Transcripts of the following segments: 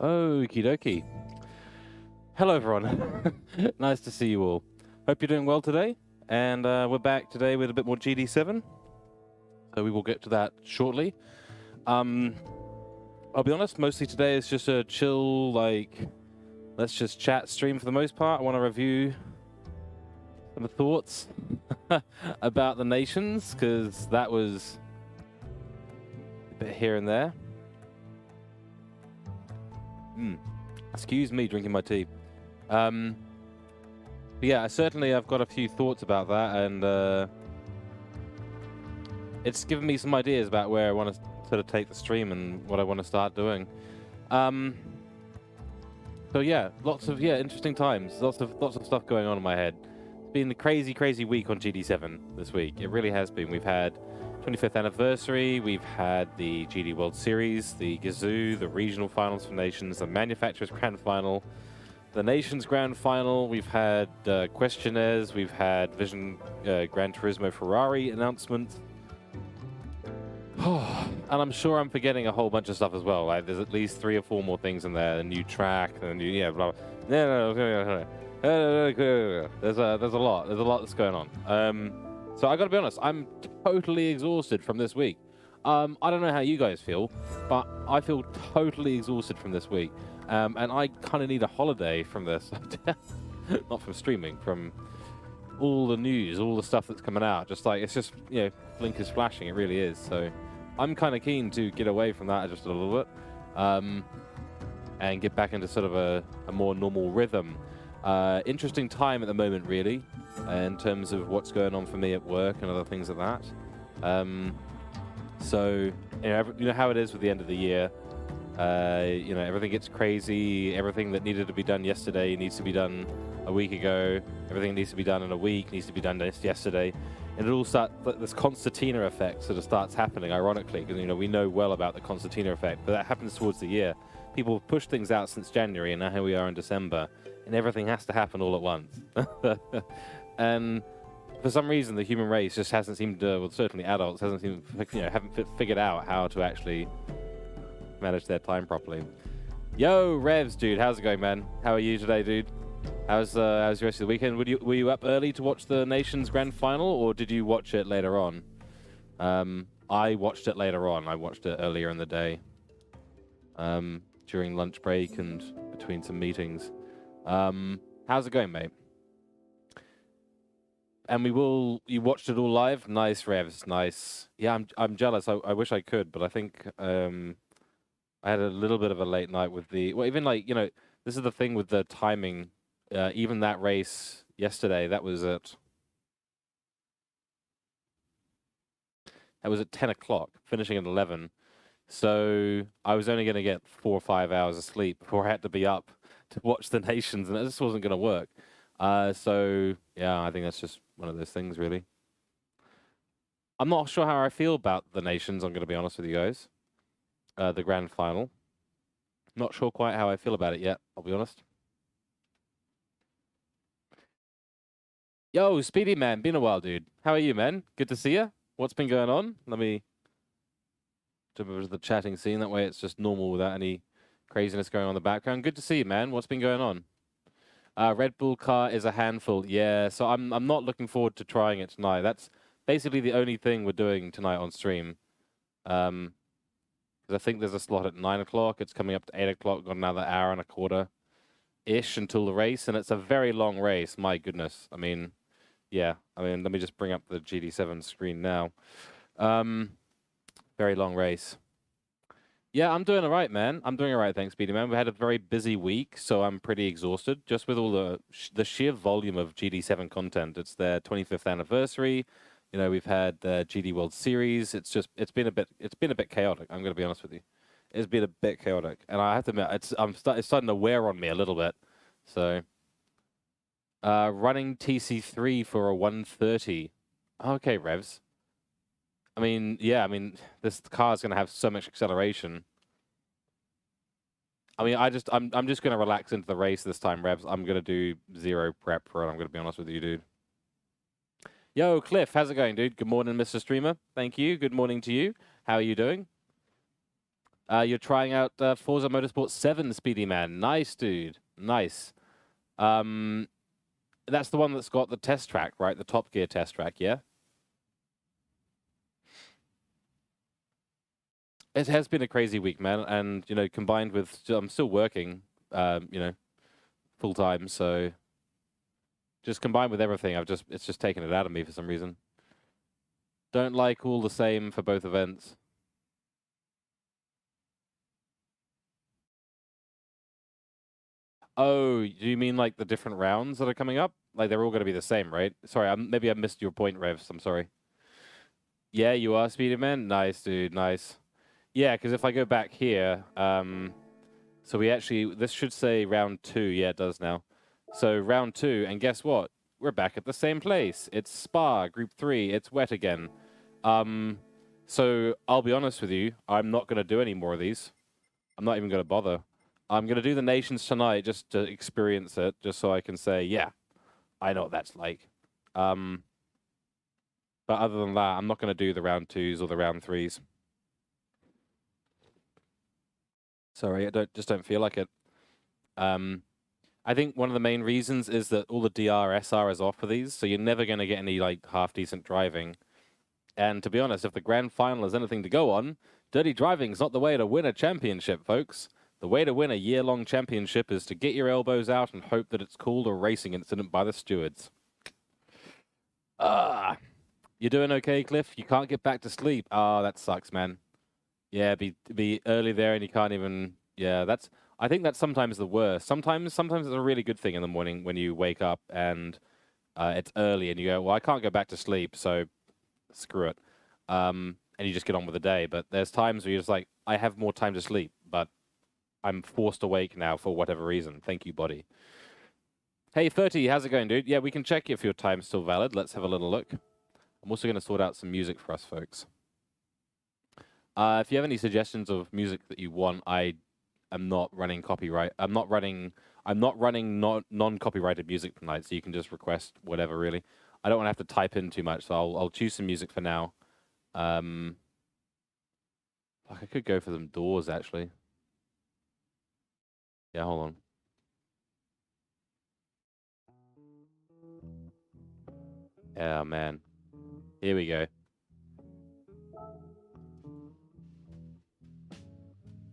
Okie dokie. Hello, everyone. Nice to see you all. Hope you're doing well today. And we're back today with a bit more GD7. So we will get to that shortly. I'll be honest, mostly today is just a chill, let's just chat stream for the most part. I want to review some thoughts about the nations, because that was a bit here and there. Excuse me, drinking my tea. But yeah, I've got a few thoughts about that, and it's given me some ideas about where I want to sort of take the stream and what I want to start doing. So yeah, lots of interesting times, lots of stuff going on in my head. It's been a crazy week on GD7 this week. It really has been. We've had 25th anniversary, we've had the GD World Series, the Gazoo, the regional finals for nations, the manufacturers grand final, the nations grand final. We've had questionnaires, we've had Vision Gran Turismo Ferrari announcements. And I'm sure I'm forgetting a whole bunch of stuff as well. Like, there's at least 3 or 4 more things in there. A new track, and a new blah. There's a lot. There's a lot that's going on. So I got to be honest, I'm totally exhausted from this week. I don't know how you guys feel, but I feel totally exhausted from this week. And I kind of need a holiday from this. Not from streaming, from all the news, all the stuff that's coming out. Just like, it's just, blink is flashing. It really is. So I'm kind of keen to get away from that just a little bit, and get back into sort of a more normal rhythm. Interesting time at the moment, really, in terms of what's going on for me at work and other things like that. So, you know how it is with the end of the year. Everything gets crazy. Everything that needed to be done yesterday needs to be done a week ago. Everything that needs to be done in a week needs to be done yesterday. And it all starts, this concertina effect sort of starts happening, ironically, because, we know well about the concertina effect, but that happens towards the year. People have pushed things out since January, and now here we are in December, and everything has to happen all at once. And for some reason, the human race just hasn't seemed to, well, certainly adults, haven't figured out how to actually manage their time properly. Yo, Revs, dude, how's it going, man? How are you today, dude? How's the rest of the weekend? Were you up early to watch the Nations Grand Final, or did you watch it later on? I watched it later on. I watched it earlier in the day, during lunch break and between some meetings. How's it going, mate? And you watched it all live? Nice, Revs, nice. Yeah, I'm jealous. I wish I could, but I think I had a little bit of a late night with even this is the thing with the timing. Even that race yesterday, that was at 10 o'clock, finishing at 11. So I was only going to get 4 or 5 hours of sleep before I had to be up to watch the nations, and it just wasn't going to work. So yeah, I think that's just one of those things, really. I'm not sure how I feel about the nations, I'm going to be honest with you guys. The grand final. Not sure quite how I feel about it yet, I'll be honest. Yo, Speedy Man, been a while, dude. How are you, man? Good to see you. What's been going on? Let me jump over to the chatting scene. That way it's just normal without any craziness going on in the background. Good to see you, man. What's been going on? Red Bull car is a handful. Yeah, so I'm not looking forward to trying it tonight. That's basically the only thing we're doing tonight on stream. Because I think there's a slot at 9 o'clock. It's coming up to 8 o'clock. Got another hour and a quarter-ish until the race, and it's a very long race. My goodness. I mean, yeah. I mean, let me just bring up the GD7 screen now. Very long race. Yeah, I'm doing all right, man. I'm doing all right, thanks, Speedy Man. We had a very busy week, so I'm pretty exhausted just with all the sheer volume of GD7 content. It's their 25th anniversary. We've had the GD World Series. It's been a bit chaotic. I'm going to be honest with you. It's been a bit chaotic, and I have to admit, it's starting to wear on me a little bit. So, running TC3 for a 130. Okay, Revs. I mean, yeah, this car is going to have so much acceleration. I mean, I'm just going to relax into the race this time, Revs. I'm going to do 0 prep for it. I'm going to be honest with you, dude. Yo, Cliff, how's it going, dude? Good morning, Mr. Streamer. Thank you. Good morning to you. How are you doing? You're trying out Forza Motorsport 7, Speedy Man. Nice, dude. Nice. That's the one that's got the test track, right? The Top Gear test track, yeah? It has been a crazy week, man. And, you know, combined with, I'm still working, you know, full time. So just combined with everything, it's just taken it out of me for some reason. Don't like all the same for both events. Oh, do you mean like the different rounds that are coming up? Like they're all going to be the same, right? Sorry, maybe I missed your point, Revs. I'm sorry. Yeah, you are Speedy Man? Nice, dude. Nice. Yeah, because if I go back here, so this should say round 2. Yeah, it does now. So round 2, and guess what? We're back at the same place. It's Spa, Group 3. It's wet again. So I'll be honest with you. I'm not going to do any more of these. I'm not even going to bother. I'm going to do the Nations tonight just to experience it, just so I can say, yeah, I know what that's like. But other than that, I'm not going to do the round 2s or the round 3s. Sorry, just don't feel like it. I think one of the main reasons is that all the DRSR is off for these, so you're never going to get any like half-decent driving. And to be honest, if the grand final is anything to go on, dirty driving's not the way to win a championship, folks. The way to win a year-long championship is to get your elbows out and hope that it's called a racing incident by the stewards. You doing okay, Cliff? You can't get back to sleep. That sucks, man. Yeah, be early there and you can't even. Yeah, I think that's sometimes the worst. Sometimes it's a really good thing in the morning when you wake up and it's early and you go, well, I can't go back to sleep, so screw it. And you just get on with the day. But there's times where you're just like, I have more time to sleep, but I'm forced awake now for whatever reason. Thank you, body. Hey, 30, how's it going, dude? Yeah, we can check if your time's still valid. Let's have a little look. I'm also going to sort out some music for us, folks. If you have any suggestions of music that you want, I am not running copyright. I'm not running non-copyrighted music tonight, so you can just request whatever, really. I don't want to have to type in too much, so I'll choose some music for now. I could go for some Doors, actually. Yeah, hold on. Yeah, man. Here we go.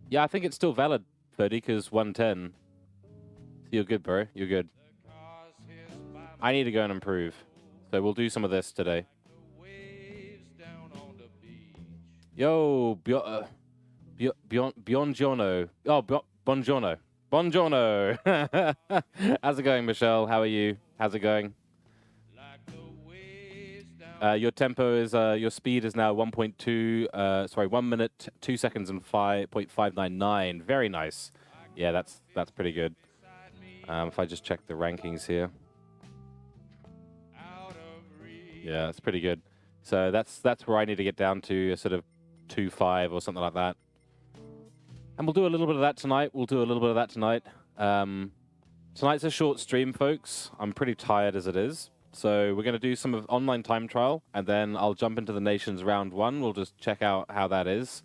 Yeah, I think it's still valid, 30, because 110. So you're good, bro. You're good. I need to go and improve. So we'll do some of this today. Yo, Buongiorno. Oh, Buongiorno. Buongiorno. How's it going, Michelle? How are you? How's it going? Your tempo is, your speed is now 1 minute, 2 seconds and 5.599. Very nice. Yeah, that's pretty good. If I just check the rankings here. Yeah, it's pretty good. So that's where I need to get down to, a sort of 2.5 or something like that. And we'll do a little bit of that tonight. Tonight's a short stream, folks. I'm pretty tired as it is. So we're going to do some of online time trial, and then I'll jump into the Nations round 1. We'll just check out how that is.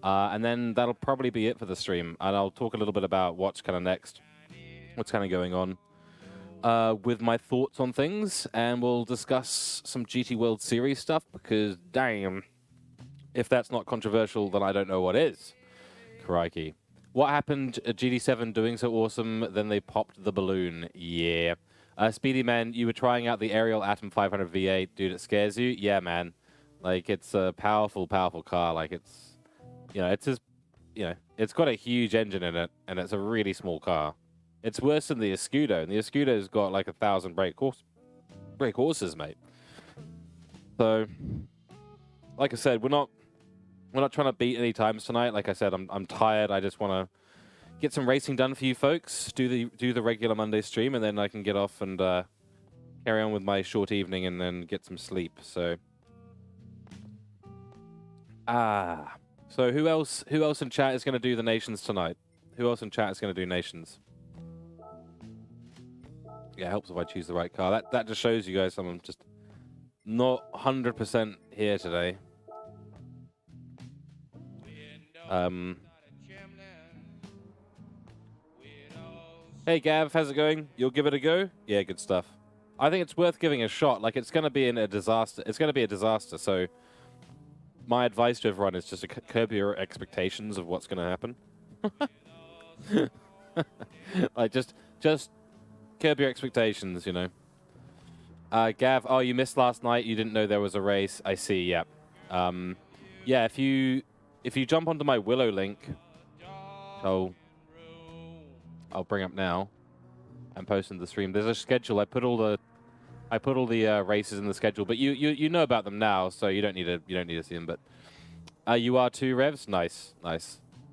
And then that'll probably be it for the stream. And I'll talk a little bit about what's kind of next, what's kind of going on with my thoughts on things. And we'll discuss some GT World Series stuff, because damn, if that's not controversial, then I don't know what is. Crikey. What happened at GT7 doing so awesome, then they popped the balloon. Yeah. Speedy Man, you were trying out the Ariel Atom 500 V8. Dude, it scares you? Yeah, man. Like, it's a powerful, powerful car. Like, it's, it's got a huge engine in it, and it's a really small car. It's worse than the Escudo, and the Escudo's got like 1,000 brake horses, mate. So, like I said, we're not trying to beat any times tonight. Like I said, I'm tired. I just want to get some racing done for you folks. Do the regular Monday stream, and then I can get off and carry on with my short evening, and then get some sleep. So, so who else in chat is going to do the Nations tonight? Who else in chat is going to do Nations? Yeah, it helps if I choose the right car. That just shows you guys I'm just not 100% here today. Hey, Gav, how's it going? You'll give it a go? Yeah, good stuff. I think it's worth giving a shot. Like, it's going to be a disaster. It's going to be a disaster, so my advice to everyone is just to curb your expectations of what's going to happen. Like, just curb your expectations, you know. Gav, oh, you missed last night. You didn't know there was a race. I see, yeah. Yeah, if you jump onto my Willow link, I'll bring up now and post in the stream. There's a schedule. I put all the races in the schedule, but you know about them now, so you don't need to see them. But you are too, Revs. Nice.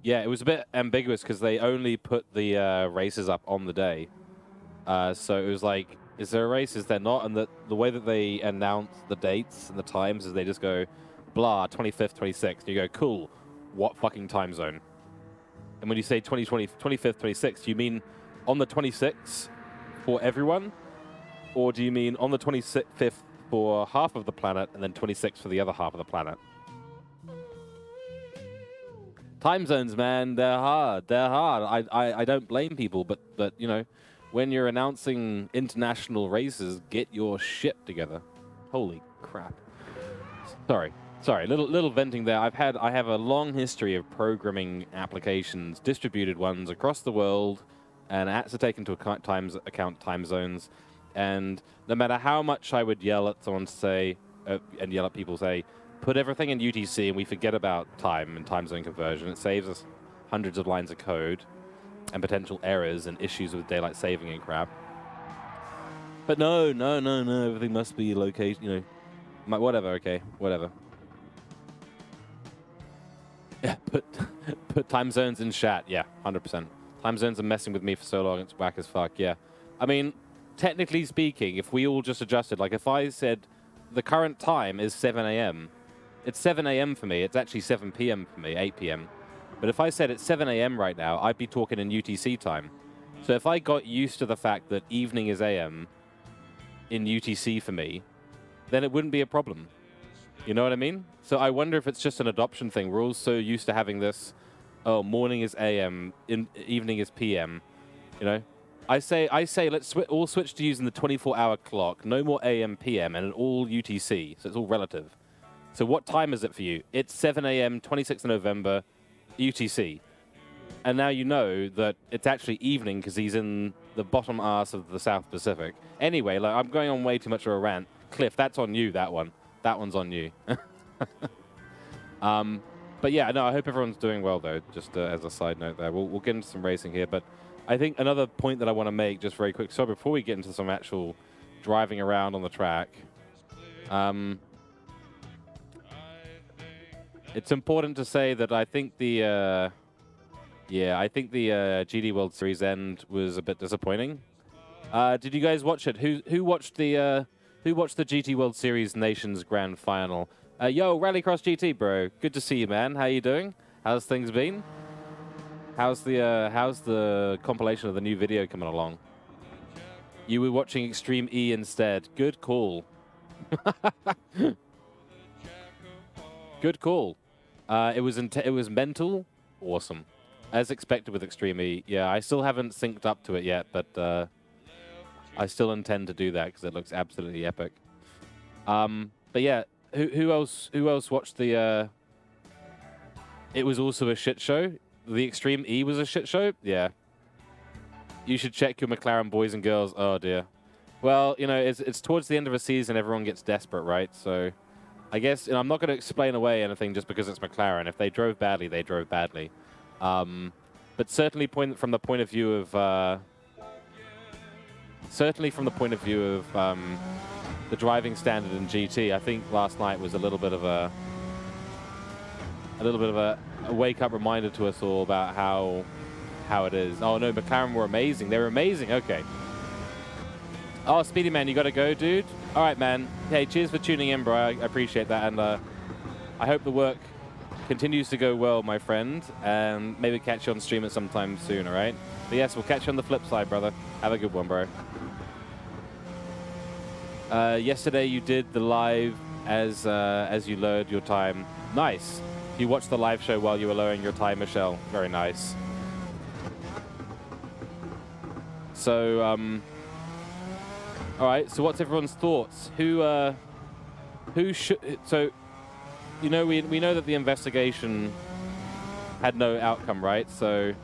Yeah, it was a bit ambiguous because they only put the races up on the day. So it was like, is there a race? Is there not? And the way that they announce the dates and the times is they just go, blah, 25th, 26th. You go, cool. What fucking time zone? And when you say 25th, 26th, you mean on the 26th for everyone? Or do you mean on the 25th for half of the planet and then 26th for the other half of the planet? Time zones, man, they're hard. I don't blame people, but you know, when you're announcing international races, get your shit together. Holy crap. Sorry, little venting there. I have a long history of programming applications, distributed ones across the world, and I had to take into account time zones. And no matter how much I would yell at someone to say, and yell at people say, put everything in UTC and we forget about time and time zone conversion, it saves us hundreds of lines of code and potential errors and issues with daylight saving and crap. But no, everything must be location, you know, whatever, okay, whatever. Yeah, put time zones in chat, yeah, 100%. Time zones are messing with me for so long, it's whack as fuck, yeah. I mean, technically speaking, if we all just adjusted, like if I said the current time is 7 a.m., it's 7 a.m. for me, it's actually 7 p.m. for me, 8 p.m. But if I said it's 7 a.m. right now, I'd be talking in UTC time. So if I got used to the fact that evening is a.m. in UTC for me, then it wouldn't be a problem. You know what I mean? So I wonder if it's just an adoption thing. We're all so used to having this, oh, morning is a.m., evening is p.m., you know? I say, let's all switch to using the 24-hour clock, no more a.m., p.m., and all UTC, so it's all relative. So what time is it for you? It's 7 a.m., 26th of November, UTC. And now you know that it's actually evening because he's in the bottom arse of the South Pacific. Anyway, like, I'm going on way too much of a rant. Cliff, that's on you, that one. That one's on you. But yeah, no, I hope everyone's doing well, though, just as a side note there. We'll get into some racing here, but I think another point that I want to make just very quick, so before we get into some actual driving around on the track, it's important to say that I think the GD World Series end was a bit disappointing. Did you guys watch it? Who watched the GT World Series Nations Grand Final? Yo, Rallycross GT, bro. Good to see you, man. How you doing? How's things been? How's the compilation of the new video coming along? You were watching Extreme E instead. Good call. Good call. It was mental. Awesome. As expected with Extreme E. Yeah, I still haven't synced up to it yet, but I still intend to do that because it looks absolutely epic. But yeah, who else watched the? It was also a shit show. The Extreme E was a shit show. Yeah. You should check your McLaren, boys and girls. Oh dear. Well, you know, it's towards the end of a season. Everyone gets desperate, right? So, I guess, and I'm not going to explain away anything just because it's McLaren. If they drove badly, they drove badly. But certainly from the point of view of the driving standard in GT, I think last night was a little bit of a wake-up reminder to us all about how it is. Oh no, McLaren were amazing. They were amazing. Okay. Oh, Speedy Man, you got to go, dude. All right, man. Hey, cheers for tuning in, bro. I appreciate that, and I hope the work continues to go well, my friend, and maybe catch you on stream at some time soon. All right. But yes, we'll catch you on the flip side, brother. Have a good one, bro. Yesterday you did the live as you lowered your time. Nice. You watched the live show while you were lowering your time, Michelle. Very nice. So, all right. So, what's everyone's thoughts? Who should? So, you know, we know that the investigation had no outcome, right? So,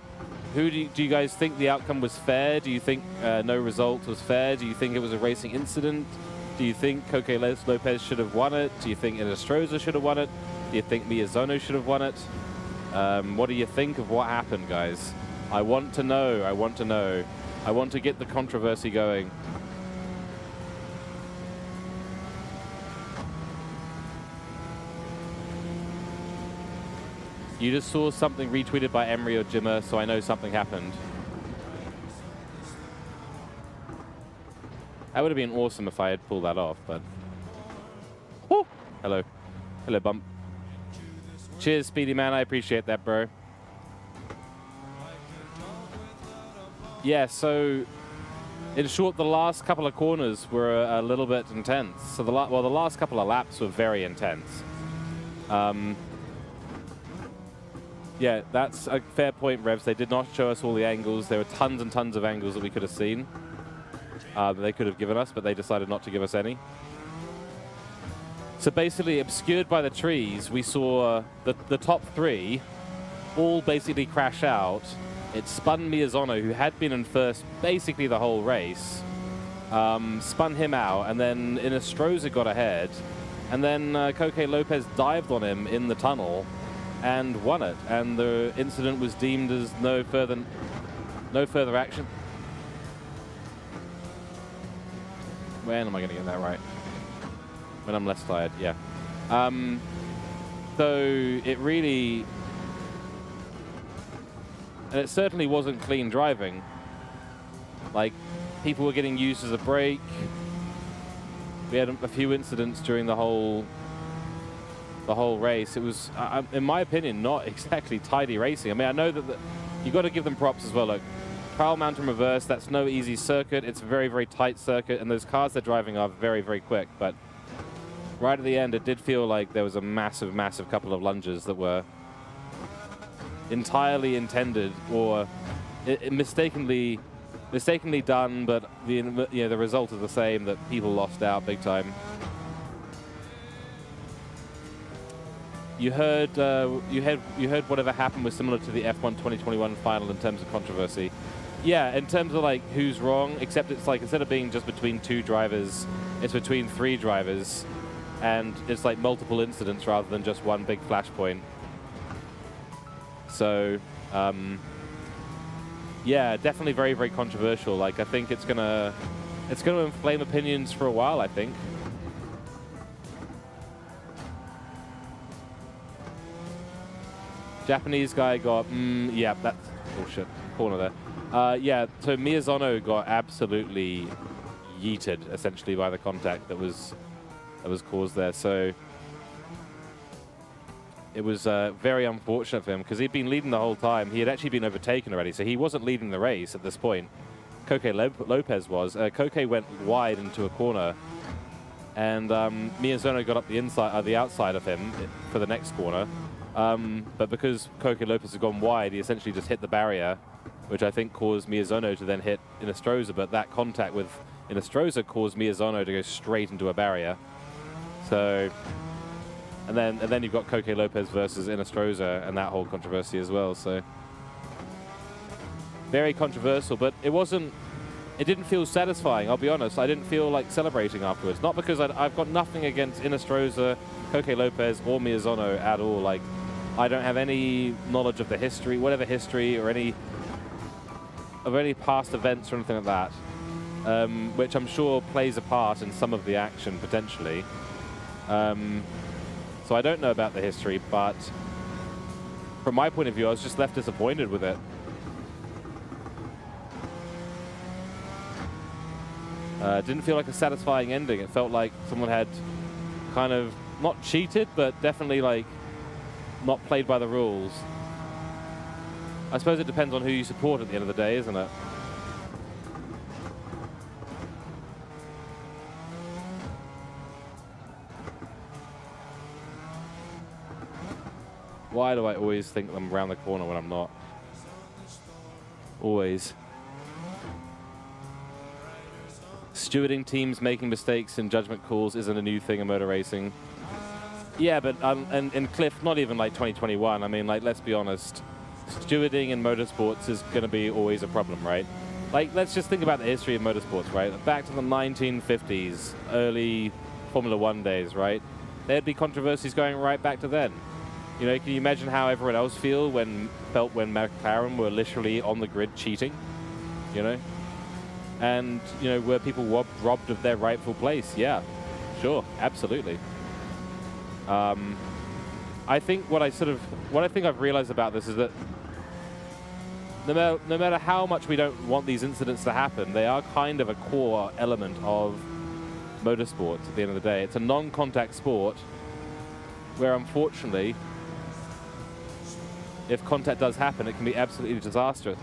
who do you guys think the outcome was fair? Do you think no result was fair? Do you think it was a racing incident? Do you think Coque Lopez should have won it? Do you think Inestrosa should have won it? Do you think Miyazono should have won it? What do you think of what happened, guys? I want to know. I want to know. I want to get the controversy going. You just saw something retweeted by Emery or Jimmer, so I know something happened. That would have been awesome if I had pulled that off, but... Woo! Hello. Hello, Bump. Cheers, Speedy Man. I appreciate that, bro. Yeah, so... In short, the last couple of corners were a little bit intense. So the last couple of laps were very intense. Yeah, that's a fair point, Revs. They did not show us all the angles. There were tons and tons of angles that we could have seen. They could have given us, but they decided not to give us any. So basically, obscured by the trees, we saw the top three all basically crash out. It spun Miyazono, who had been in first basically the whole race, spun him out, and then Inestrosa got ahead, and then Coque Lopez dived on him in the tunnel and won it, and the incident was deemed as no further action. When am I going to get that right? When I'm less tired, yeah. So it really... And it certainly wasn't clean driving. Like, people were getting used as a brake. We had a few incidents during the whole race. It was, in my opinion, not exactly tidy racing. I mean, I know that you got to give them props as well. Look, Kyle Mountain Reverse, that's no easy circuit. It's a very, very tight circuit, and those cars they're driving are very, very quick. But right at the end, it did feel like there was a massive, massive couple of lunges that were entirely intended or mistakenly done, but the result is the same, that people lost out big time. You heard whatever happened was similar to the F1 2021 final in terms of controversy. Yeah, in terms of like who's wrong, except it's like instead of being just between two drivers, it's between three drivers, and it's like multiple incidents rather than just one big flashpoint. So, yeah, definitely very, very controversial. Like, I think it's gonna inflame opinions for a while, I think. Japanese guy got, yeah, that's bullshit. Corner there. Yeah, so Miyazono got absolutely yeeted, essentially, by the contact that was caused there. So it was very unfortunate for him, because he'd been leading the whole time. He had actually been overtaken already, so he wasn't leading the race at this point. Coque Lopez was. Coque went wide into a corner, and Miyazono got up the outside of him for the next corner. But because Coque Lopez had gone wide, he essentially just hit the barrier, which I think caused Miyazono to then hit Inestrosa, but that contact with Inestrosa caused Miyazono to go straight into a barrier. So... And then you've got Coque Lopez versus Inestrosa and that whole controversy as well. So very controversial, but it didn't feel satisfying. I'll be honest. I didn't feel like celebrating afterwards. Not because I've got nothing against Inestrosa, Coque Lopez, or Miyazono at all. Like, I don't have any knowledge of the history, whatever history, or any past events or anything like that, which I'm sure plays a part in some of the action potentially. So I don't know about the history, but from my point of view, I was just left disappointed with it. Didn't feel like a satisfying ending. It felt like someone had kind of not cheated, but definitely like not played by the rules. I suppose it depends on who you support at the end of the day, isn't it? Why do I always think I'm around the corner when I'm not? Always. stewarding teams making mistakes in judgment calls isn't a new thing in motor racing. Yeah, but and Cliff, not even like 2021. I mean, like, let's be honest, stewarding in motorsports is going to be always a problem, right? Like, let's just think about the history of motorsports, right? Back to the 1950s, early Formula One days, right? There'd be controversies going right back to then. You know, can you imagine how everyone else felt when McLaren were literally on the grid cheating? You know? And, you know, were people robbed of their rightful place? Yeah, sure, absolutely. I think what I think I've realized about this is that no matter how much we don't want these incidents to happen, they are kind of a core element of motorsports at the end of the day. It's a non-contact sport where, unfortunately, if contact does happen, it can be absolutely disastrous.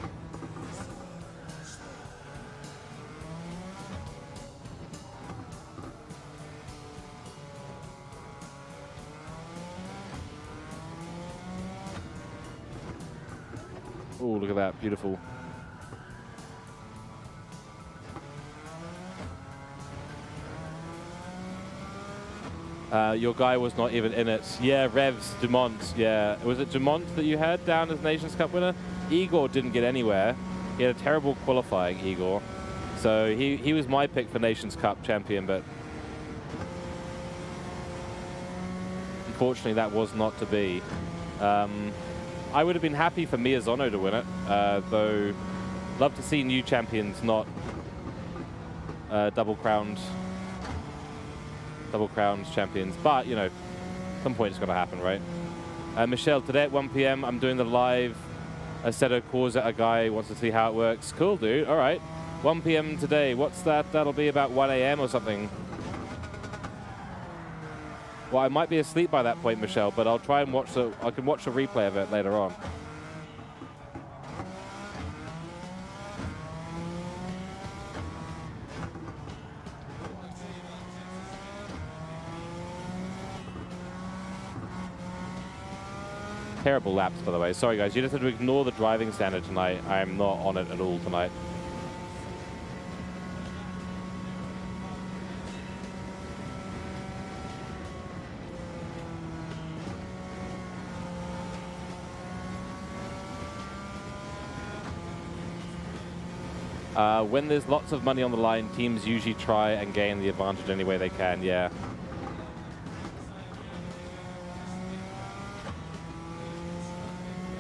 Oh, look at that, beautiful. Your guy was not even in it. Yeah, Revs, Dumont, yeah. Was it Dumont that you had down as Nations Cup winner? Igor didn't get anywhere. He had a terrible qualifying, Igor. So he was my pick for Nations Cup champion, but unfortunately that was not to be. I would have been happy for Miyazono to win it, though love to see new champions, not double crowned champions. But, you know, at some point it's got to happen, right? Michelle, today at 1 p.m. I'm doing the live Assetto Corsa. A guy wants to see how it works. Cool, dude. All right. 1 p.m. today. What's that? That'll be about 1 a.m. or something. Well, I might be asleep by that point, Michelle, but I'll try and I can watch a replay of it later on. Terrible laps, by the way. Sorry, guys. You just have to ignore the driving standard tonight. I am not on it at all tonight. When there's lots of money on the line, teams usually try and gain the advantage any way they can, yeah.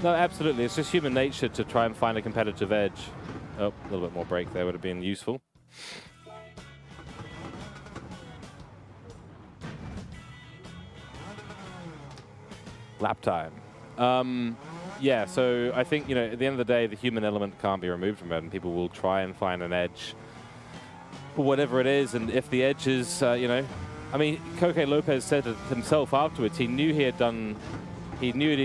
No, absolutely. It's just human nature to try and find a competitive edge. Oh, a little bit more brake there would have been useful. Lap time. Yeah, so I think, you know, at the end of the day, the human element can't be removed from it, and people will try and find an edge for whatever it is. And if the edge is, you know, I mean, Coque Lopez said it himself afterwards. He knew he had done, he knew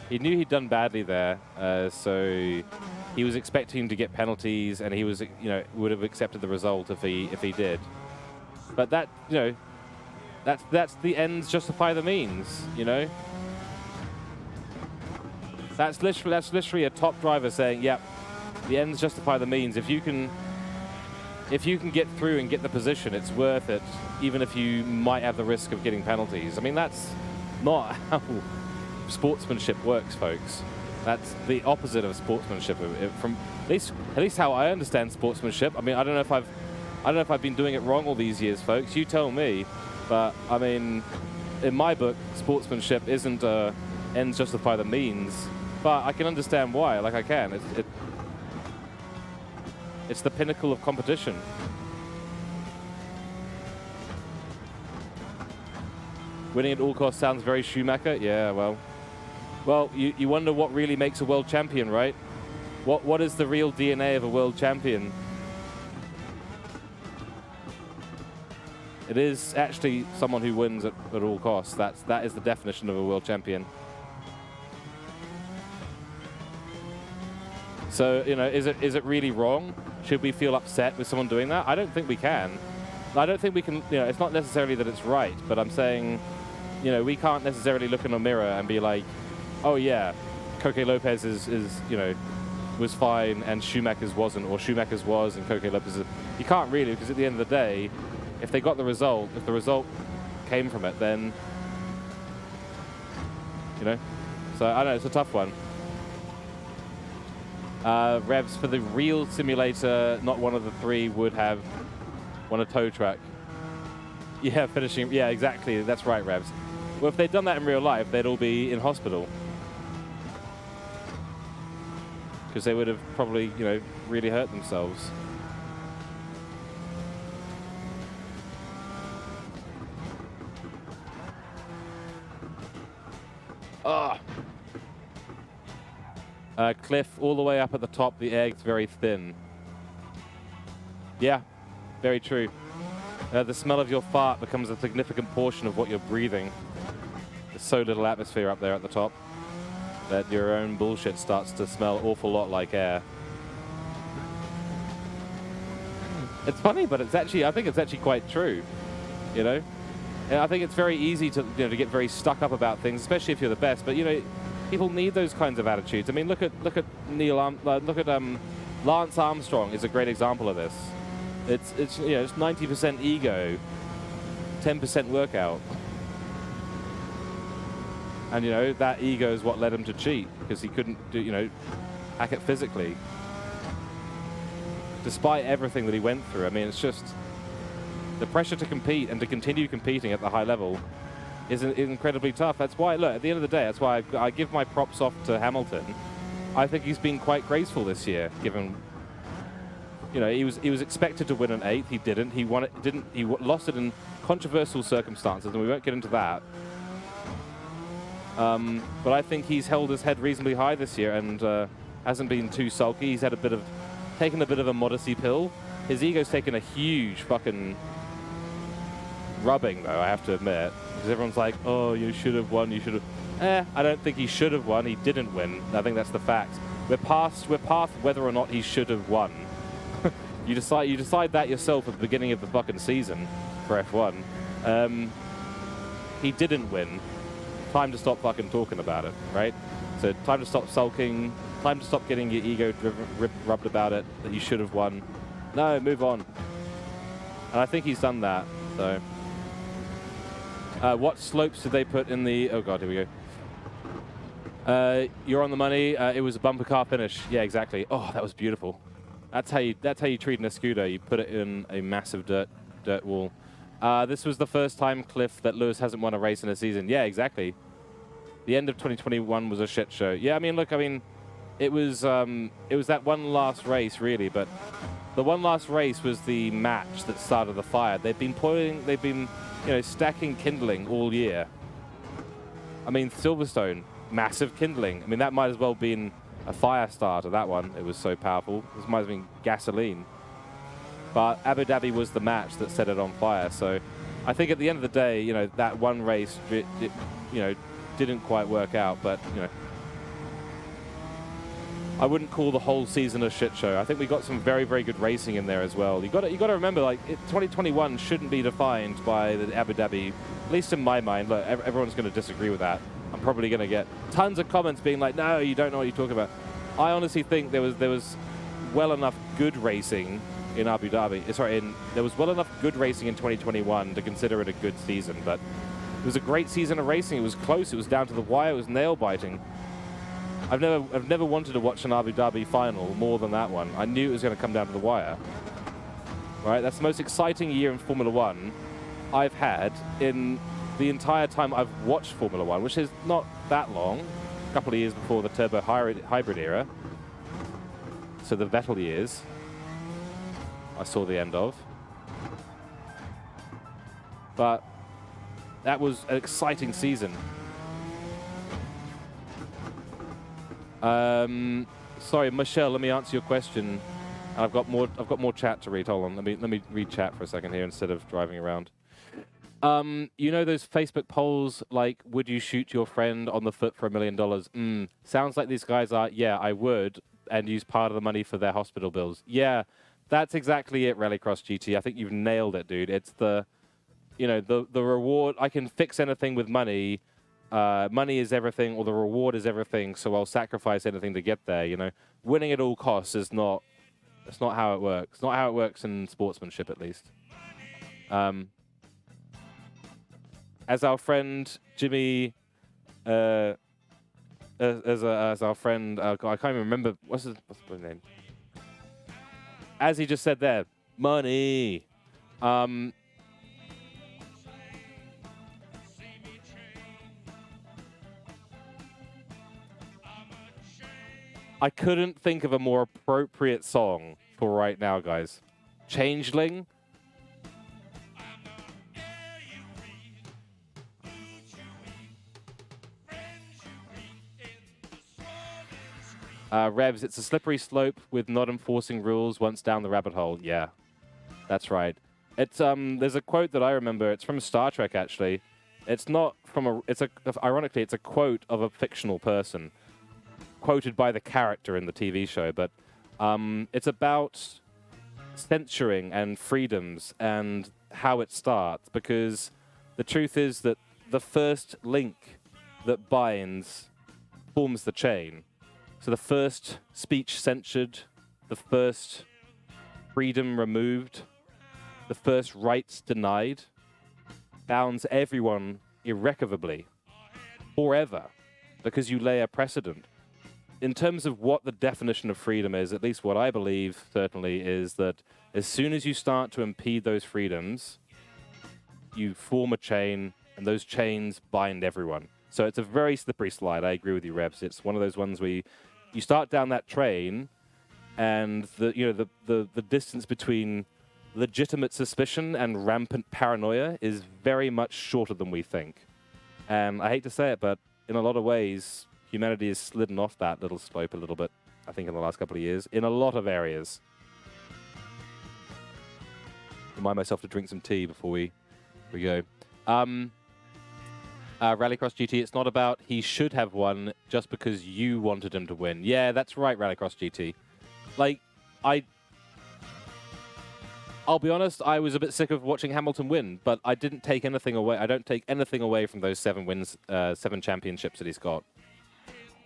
he'd done badly there. So he was expecting to get penalties, and he was, you know, would have accepted the result if he did. But that, you know, that's the ends justify the means, you know. That's literally a top driver saying, "Yep, the ends justify the means. If you can get through and get the position, it's worth it, even if you might have the risk of getting penalties." I mean, that's not how sportsmanship works, folks. That's the opposite of sportsmanship. From at least how I understand sportsmanship. I mean, I don't know if I've been doing it wrong all these years, folks. You tell me. But I mean, in my book, sportsmanship isn't ends justify the means. But I can understand why. Like, I can. It's the pinnacle of competition. Winning at all costs sounds very Schumacher. Yeah, well, you wonder what really makes a world champion, right? What is the real DNA of a world champion? It is actually someone who wins at all costs. That is the definition of a world champion. So, you know, is it really wrong? Should we feel upset with someone doing that? I don't think we can. I don't think we can, you know, it's not necessarily that it's right, but I'm saying, you know, we can't necessarily look in a mirror and be like, oh yeah, Coque Lopez is you know, was fine and Schumacher's wasn't, or Schumacher's was and Coco Lopez's. You can't really, because at the end of the day, if they got the result, if the result came from it, then, you know. So I don't know, it's a tough one. Revs, for the real simulator, not one of the three would have won a tow truck. Yeah, finishing. Yeah, exactly. That's right, Revs. Well, if they'd done that in real life, they'd all be in hospital. Because they would have probably, you know, really hurt themselves. Ah. Cliff, all the way up at the top, the air's very thin. Yeah, very true. The smell of your fart becomes a significant portion of what you're breathing. There's so little atmosphere up there at the top that your own bullshit starts to smell an awful lot like air. It's funny, but it's actually, I think it's actually quite true, you know? And I think it's very easy to, you know, to get very stuck up about things, especially if you're the best, but, you know, people need those kinds of attitudes. I mean, look at Lance Armstrong is a great example of this. It's you know, it's 90% ego, 10% workout. And, you know, that ego is what led him to cheat, because he couldn't do, you know, hack it physically. Despite everything that he went through, I mean, it's just the pressure to compete and to continue competing at the high level is incredibly tough. That's why, look, at the end of the day, that's why I give my props off to Hamilton. I think he's been quite graceful this year, given, you know, he was expected to win an 8th. He didn't. He won it. He lost it in controversial circumstances, and we won't get into that. But I think he's held his head reasonably high this year and hasn't been too sulky. He's had taken a bit of a modesty pill. His ego's taken a huge fucking rubbing, though, I have to admit, because everyone's like, "Oh, you should have won. You should have." I don't think he should have won. He didn't win. I think that's the fact. We're past whether or not he should have won. You decide that yourself at the beginning of the fucking season for F1. He didn't win. Time to stop fucking talking about it, right? So time to stop sulking. Time to stop getting your ego rubbed about it, that you should have won. No, move on. And I think he's done that, so. What slopes did they put in the... Oh, God, here we go. You're on the money. It was a bumper car finish. Yeah, exactly. Oh, that was beautiful. That's how you treat an scooter. You put it in a massive dirt wall. This was the first time, Cliff, that Lewis hasn't won a race in a season. Yeah, exactly. The end of 2021 was a shit show. Yeah, I mean, look, I mean, it was that one last race, really, but the one last race was the match that started the fire. They've been, you know, stacking kindling all year. I mean, Silverstone, massive kindling. I mean, that might as well have been a fire starter, that one. It was so powerful. This might have been gasoline. But Abu Dhabi was the match that set it on fire. So I think at the end of the day, you know, that one race, you know, didn't quite work out. But, you know, I wouldn't call the whole season a shit show. I think we got some very, very good racing in there as well. You got to remember, like, 2021 shouldn't be defined by the Abu Dhabi, at least in my mind. Look, everyone's going to disagree with that. I'm probably going to get tons of comments being like, "No, you don't know what you're talking about." I honestly think there was well enough good racing in Abu Dhabi. There was well enough good racing in 2021 to consider it a good season. But it was a great season of racing. It was close. It was down to the wire. It was nail biting. I've never wanted to watch an Abu Dhabi final more than that one. I knew it was going to come down to the wire. Right? That's the most exciting year in Formula One I've had in the entire time I've watched Formula One, which is not that long, a couple of years before the turbo hybrid era. So the Vettel years, I saw the end of. But that was an exciting season. Sorry, Michelle, let me answer your question. I've got more chat to read. Hold on, let me read chat for a second here instead of driving around. You know those Facebook polls like, would you shoot your friend on the foot for $1 million? Sounds like these guys are, yeah, I would, and use part of the money for their hospital bills. Yeah, that's exactly it, Rallycross GT. I think you've nailed it, dude. It's the, you know, the reward. I can fix anything with money. money is everything, or the reward is everything, so I'll sacrifice anything to get there. You know, winning at all costs is not. That's not how it works. It's not how it works in sportsmanship, at least. As our friend Jimmy, as our friend, God, I can't even remember what's his name. As he just said there, money. I couldn't think of a more appropriate song for right now, guys. Changeling. Revs, it's a slippery slope with not enforcing rules once down the rabbit hole. Yeah, that's right. It's there's a quote that I remember. It's from Star Trek, actually. It's not from a. Ironically, it's a quote of a fictional person, quoted by the character in the TV show. But it's about censoring and freedoms and how it starts. Because the truth is that the first link that binds forms the chain. So the first speech censored, the first freedom removed, the first rights denied, bounds everyone irrevocably, forever, because you lay a precedent. In terms of what the definition of freedom is, at least what I believe, certainly, is that as soon as you start to impede those freedoms, you form a chain, and those chains bind everyone. So it's a very slippery slide. I agree with you, Rebs. It's one of those ones where you start down that train, and the distance between legitimate suspicion and rampant paranoia is very much shorter than we think. And I hate to say it, but in a lot of ways, humanity has slidden off that little slope a little bit, I think, in the last couple of years, in a lot of areas. Remind myself to drink some tea before we go. Rallycross GT, it's not about he should have won just because you wanted him to win. Yeah, that's right, Rallycross GT. Like, I'll be honest, I was a bit sick of watching Hamilton win, but I didn't take anything away. I don't take anything away from those 7 wins, 7 championships that he's got.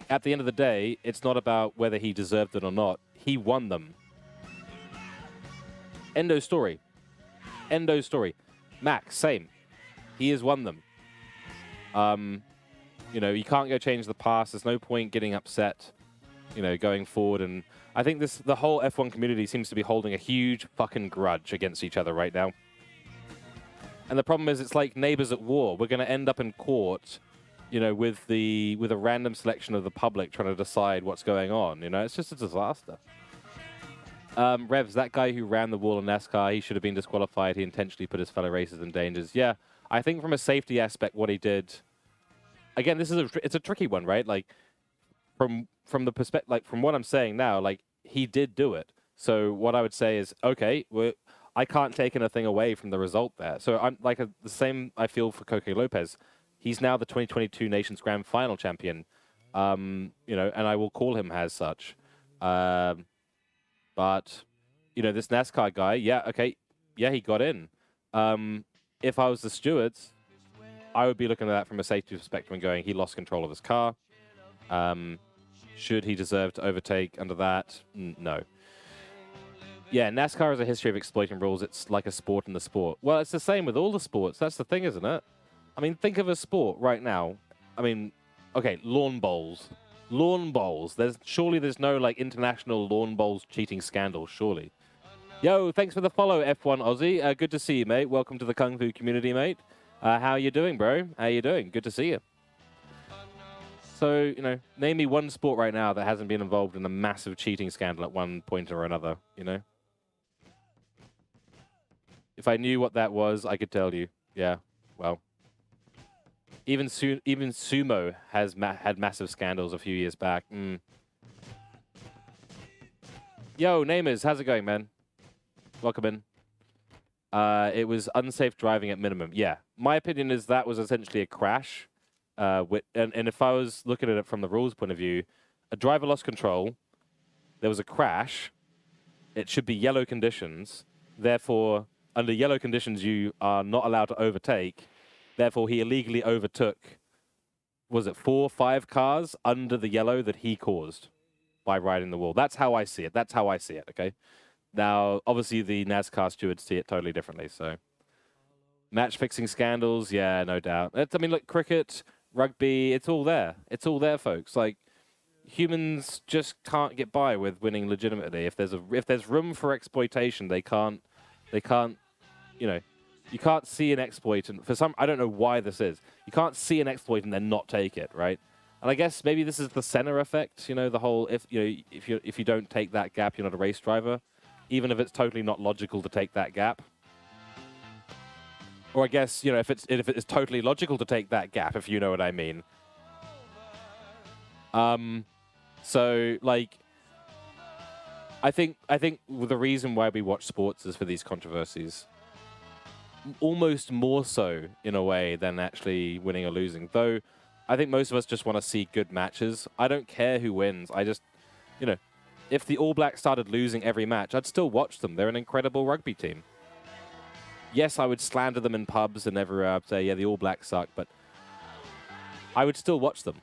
At the end of the day, it's not about whether he deserved it or not. He won them. End of story. End of story. Max, same. He has won them. You know, you can't go change the past. There's no point getting upset, you know, going forward. And I think the whole F1 community seems to be holding a huge fucking grudge against each other right now. And the problem is, it's like neighbors at war. We're going to end up in court, you know, with a random selection of the public trying to decide what's going on. You know, it's just a disaster. Revs, that guy who ran the wall in NASCAR, he should have been disqualified. He intentionally put his fellow racers in dangers. Yeah, I think from a safety aspect, what he did. Again, it's a tricky one, right? Like, from the perspective, like from what I'm saying now, like he did do it. So what I would say is, okay, I can't take anything away from the result there. So I'm like the same I feel for Coque Lopez. He's now the 2022 Nations Grand Final champion. You know, and I will call him as such. But you know, this NASCAR guy, yeah, okay, yeah, he got in. If I was the stewards, I would be looking at that from a safety perspective and going, he lost control of his car. Should he deserve to overtake under that? No. Yeah, NASCAR has a history of exploiting rules. It's like a sport in the sport. Well, it's the same with all the sports. That's the thing, isn't it? I mean, think of a sport right now. I mean, okay, lawn bowls. Lawn bowls. Surely there's no, like, international lawn bowls cheating scandal, surely. Yo, thanks for the follow, F1 Aussie. Good to see you, mate. Welcome to the Kung Fu community, mate. How you doing, bro? How you doing? Good to see you. So, you know, name me one sport right now that hasn't been involved in a massive cheating scandal at one point or another, you know? If I knew what that was, I could tell you. Yeah, well. Even sumo has had massive scandals a few years back. Yo, Namers, how's it going, man? Welcome in. It was unsafe driving at minimum. Yeah, my opinion is that was essentially a crash. And if I was looking at it from the rules point of view, a driver lost control, there was a crash, it should be yellow conditions. Therefore, under yellow conditions, you are not allowed to overtake. Therefore, he illegally overtook was it 4 or 5 cars under the yellow that he caused by riding the wall. That's how I see it. That's how I see it, okay? Now, obviously, the NASCAR stewards see it totally differently, so... Match-fixing scandals, yeah, no doubt. I mean, look, cricket, rugby, it's all there. It's all there, folks. Like, humans just can't get by with winning legitimately. If there's room for exploitation, they can't, you know, you can't see an exploit, and for some, I don't know why this is. You can't see an exploit and then not take it, right? And I guess maybe this is the Senna effect, you know, the whole if you don't take that gap, you're not a race driver, even if it's totally not logical to take that gap. Or I guess, you know, if it's totally logical to take that gap, if you know what I mean. So like, I think the reason why we watch sports is for these controversies. Almost more so in a way than actually winning or losing. Though, I think most of us just want to see good matches. I don't care who wins. I just, you know, if the All Blacks started losing every match, I'd still watch them. They're an incredible rugby team. Yes, I would slander them in pubs and everywhere. I'd say, yeah, the All Blacks suck, but I would still watch them.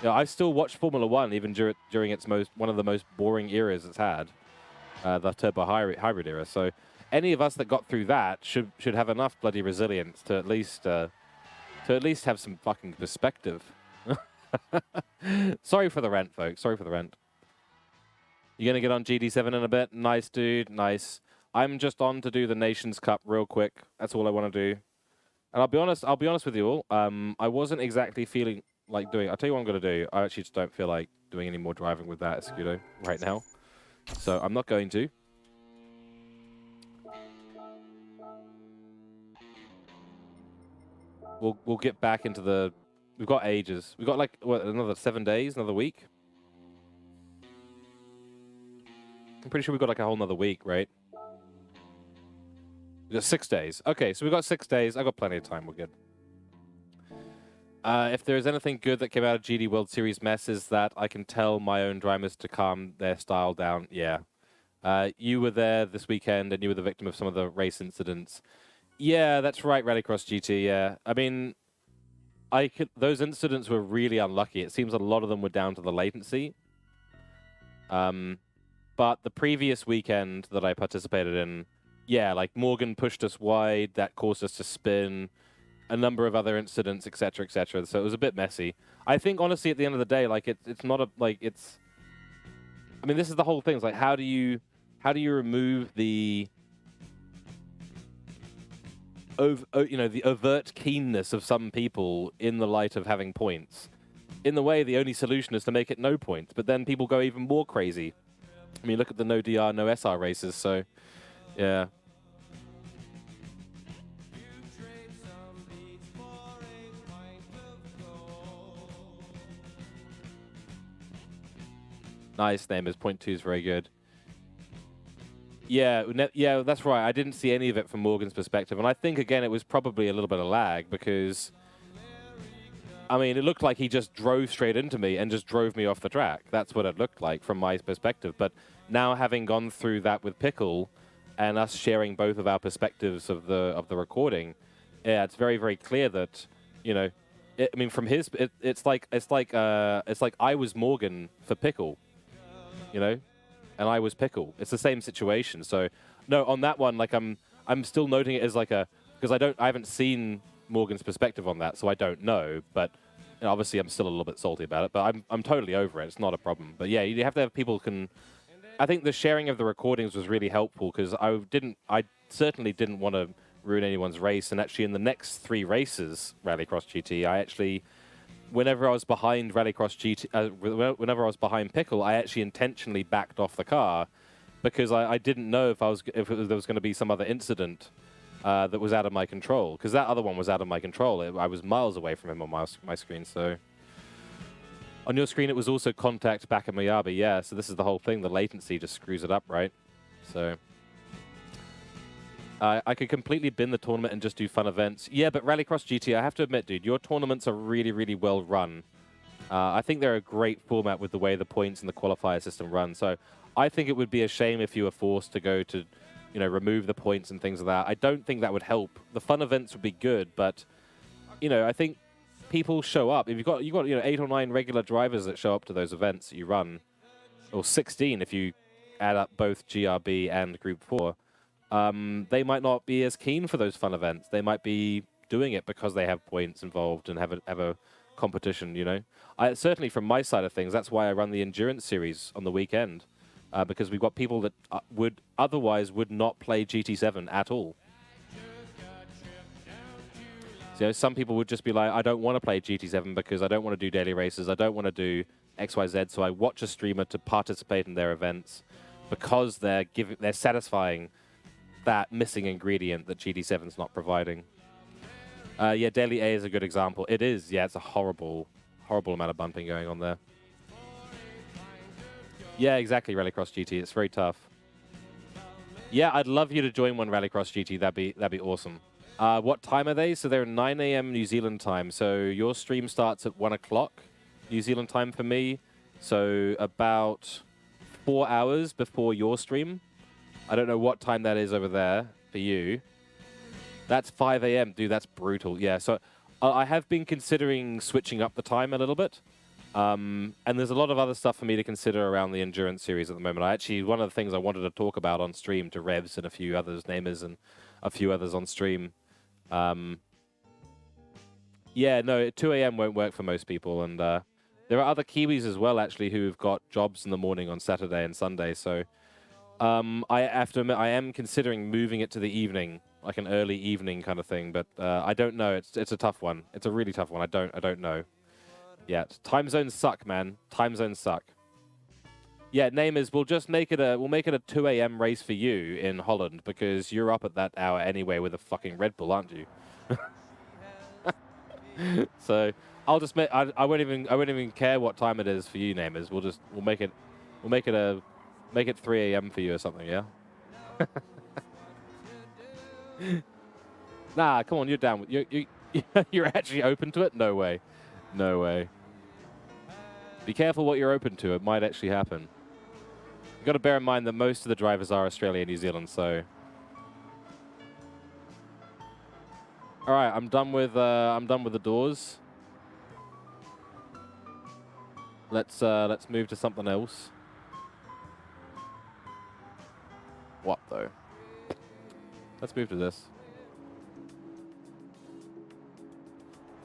You know, I still watch Formula One even during its one of the most boring eras it's had, the turbo hybrid era. So any of us that got through that should have enough bloody resilience to at least have some fucking perspective. Sorry for the rent, folks. Sorry for the rent. You're gonna get on GD7 in a bit? Nice, dude. Nice. I'm just on to do the Nations Cup real quick. That's all I want to do. And I'll be honest with you all. I wasn't exactly feeling like doing it. I'll tell you what I'm going to do. I actually just don't feel like doing any more driving with that Escudo right now. So I'm not going to. We'll get back into the... We've got ages. We've got like, what, another 7 days, another week? I'm pretty sure we've got like a whole nother week, right? We've got 6 days. Okay, so we've got 6 days. I've got plenty of time. We're good. If there's anything good that came out of GD World Series mess is that I can tell my own drivers to calm their style down. Yeah. You were there this weekend and you were the victim of some of the race incidents. Yeah, that's right, Rallycross GT, yeah. I mean, those incidents were really unlucky. It seems a lot of them were down to the latency. But the previous weekend that I participated in, yeah, like Morgan pushed us wide, that caused us to spin, a number of other incidents, etc., etc. So it was a bit messy. I think, honestly, at the end of the day, like it's not a like it's. I mean, this is the whole thing. It's like how do you remove the the overt keenness of some people in the light of having points? In the way, the only solution is to make it no points, but then people go even more crazy. I mean, look at the no DR, no SR races. So, yeah. Nice name is 0.2 is very good. Yeah, yeah, that's right. I didn't see any of it from Morgan's perspective, and I think again it was probably a little bit of lag because, I mean, it looked like he just drove straight into me and just drove me off the track. That's what it looked like from my perspective. But now having gone through that with Pickle, and us sharing both of our perspectives of the recording, yeah, it's very very clear that I mean, from his, it's like I was Morgan for Pickle. And I was Pickle. It's the same situation. So, no, on that one, like I'm still noting it as like because I haven't seen Morgan's perspective on that, so I don't know. But obviously, I'm still a little bit salty about it. But I'm totally over it. It's not a problem. But yeah, you have to have people who can. I think the sharing of the recordings was really helpful because I certainly didn't want to ruin anyone's race. And actually, in the next 3 races, Rallycross GT, I actually. Whenever I was behind Rallycross GT, whenever I was behind Pickle, I actually intentionally backed off the car because I didn't know if there was going to be some other incident that was out of my control. Because that other one was out of my control. I was miles away from him on my screen. So on your screen, it was also contact back at Miyabi. Yeah. So this is the whole thing. The latency just screws it up, right? So. I could completely bin the tournament and just do fun events. Yeah, but Rallycross GT, I have to admit, dude, your tournaments are really, really well run. I think they're a great format with the way the points and the qualifier system run. So I think it would be a shame if you were forced to go to, remove the points and things like that. I don't think that would help. The fun events would be good, but, I think people show up, if you've got 8 or 9 regular drivers that show up to those events that you run, or 16 if you add up both GRB and Group 4, they might not be as keen for those fun events. They might be doing it because they have points involved and have a competition, you know. Certainly from my side of things, that's why I run the endurance series on the weekend, because we've got people that would not play GT7 at all. So, you know, some people would just be like, I don't want to play GT7 because I don't want to do daily races, I don't want to do XYZ, so I watch a streamer to participate in their events because they're satisfying that missing ingredient that GT7's not providing. Yeah, Daily A is a good example. It is, yeah, it's a horrible amount of bumping going on there. Yeah, exactly, Rallycross GT. It's very tough. Yeah, I'd love you to join one Rallycross GT. That'd be awesome. What time are they? So they're 9 AM New Zealand time. So your stream starts at 1 o'clock New Zealand time for me. So about 4 hours before your stream. I don't know what time that is over there for you. That's 5 AM. Dude, that's brutal. Yeah, so I have been considering switching up the time a little bit. And there's a lot of other stuff for me to consider around the Endurance series at the moment. One of the things I wanted to talk about on stream to Revs and a few others, Namers and a few others on stream. Yeah, no, 2 AM won't work for most people. And there are other Kiwis as well, actually, who've got jobs in the morning on Saturday and Sunday. So I have to admit, I am considering moving it to the evening, like an early evening kind of thing. But I don't know. It's a tough one. It's a really tough one. I don't know. Yeah, time zones suck, man. Time zones suck. Yeah, Namers, we'll make it a 2 AM race for you in Holland because you're up at that hour anyway with a fucking Red Bull, aren't you? So I'll just make I won't even care what time it is for you, Namers. We'll make it 3 AM for you or something, yeah? Nah, come on, you're down with you're actually open to it? No way. No way. Be careful what you're open to. It might actually happen. You've got to bear in mind that most of the drivers are Australia and New Zealand, so... All right, I'm done with the doors. Let's move to something else. What though? Let's move to this.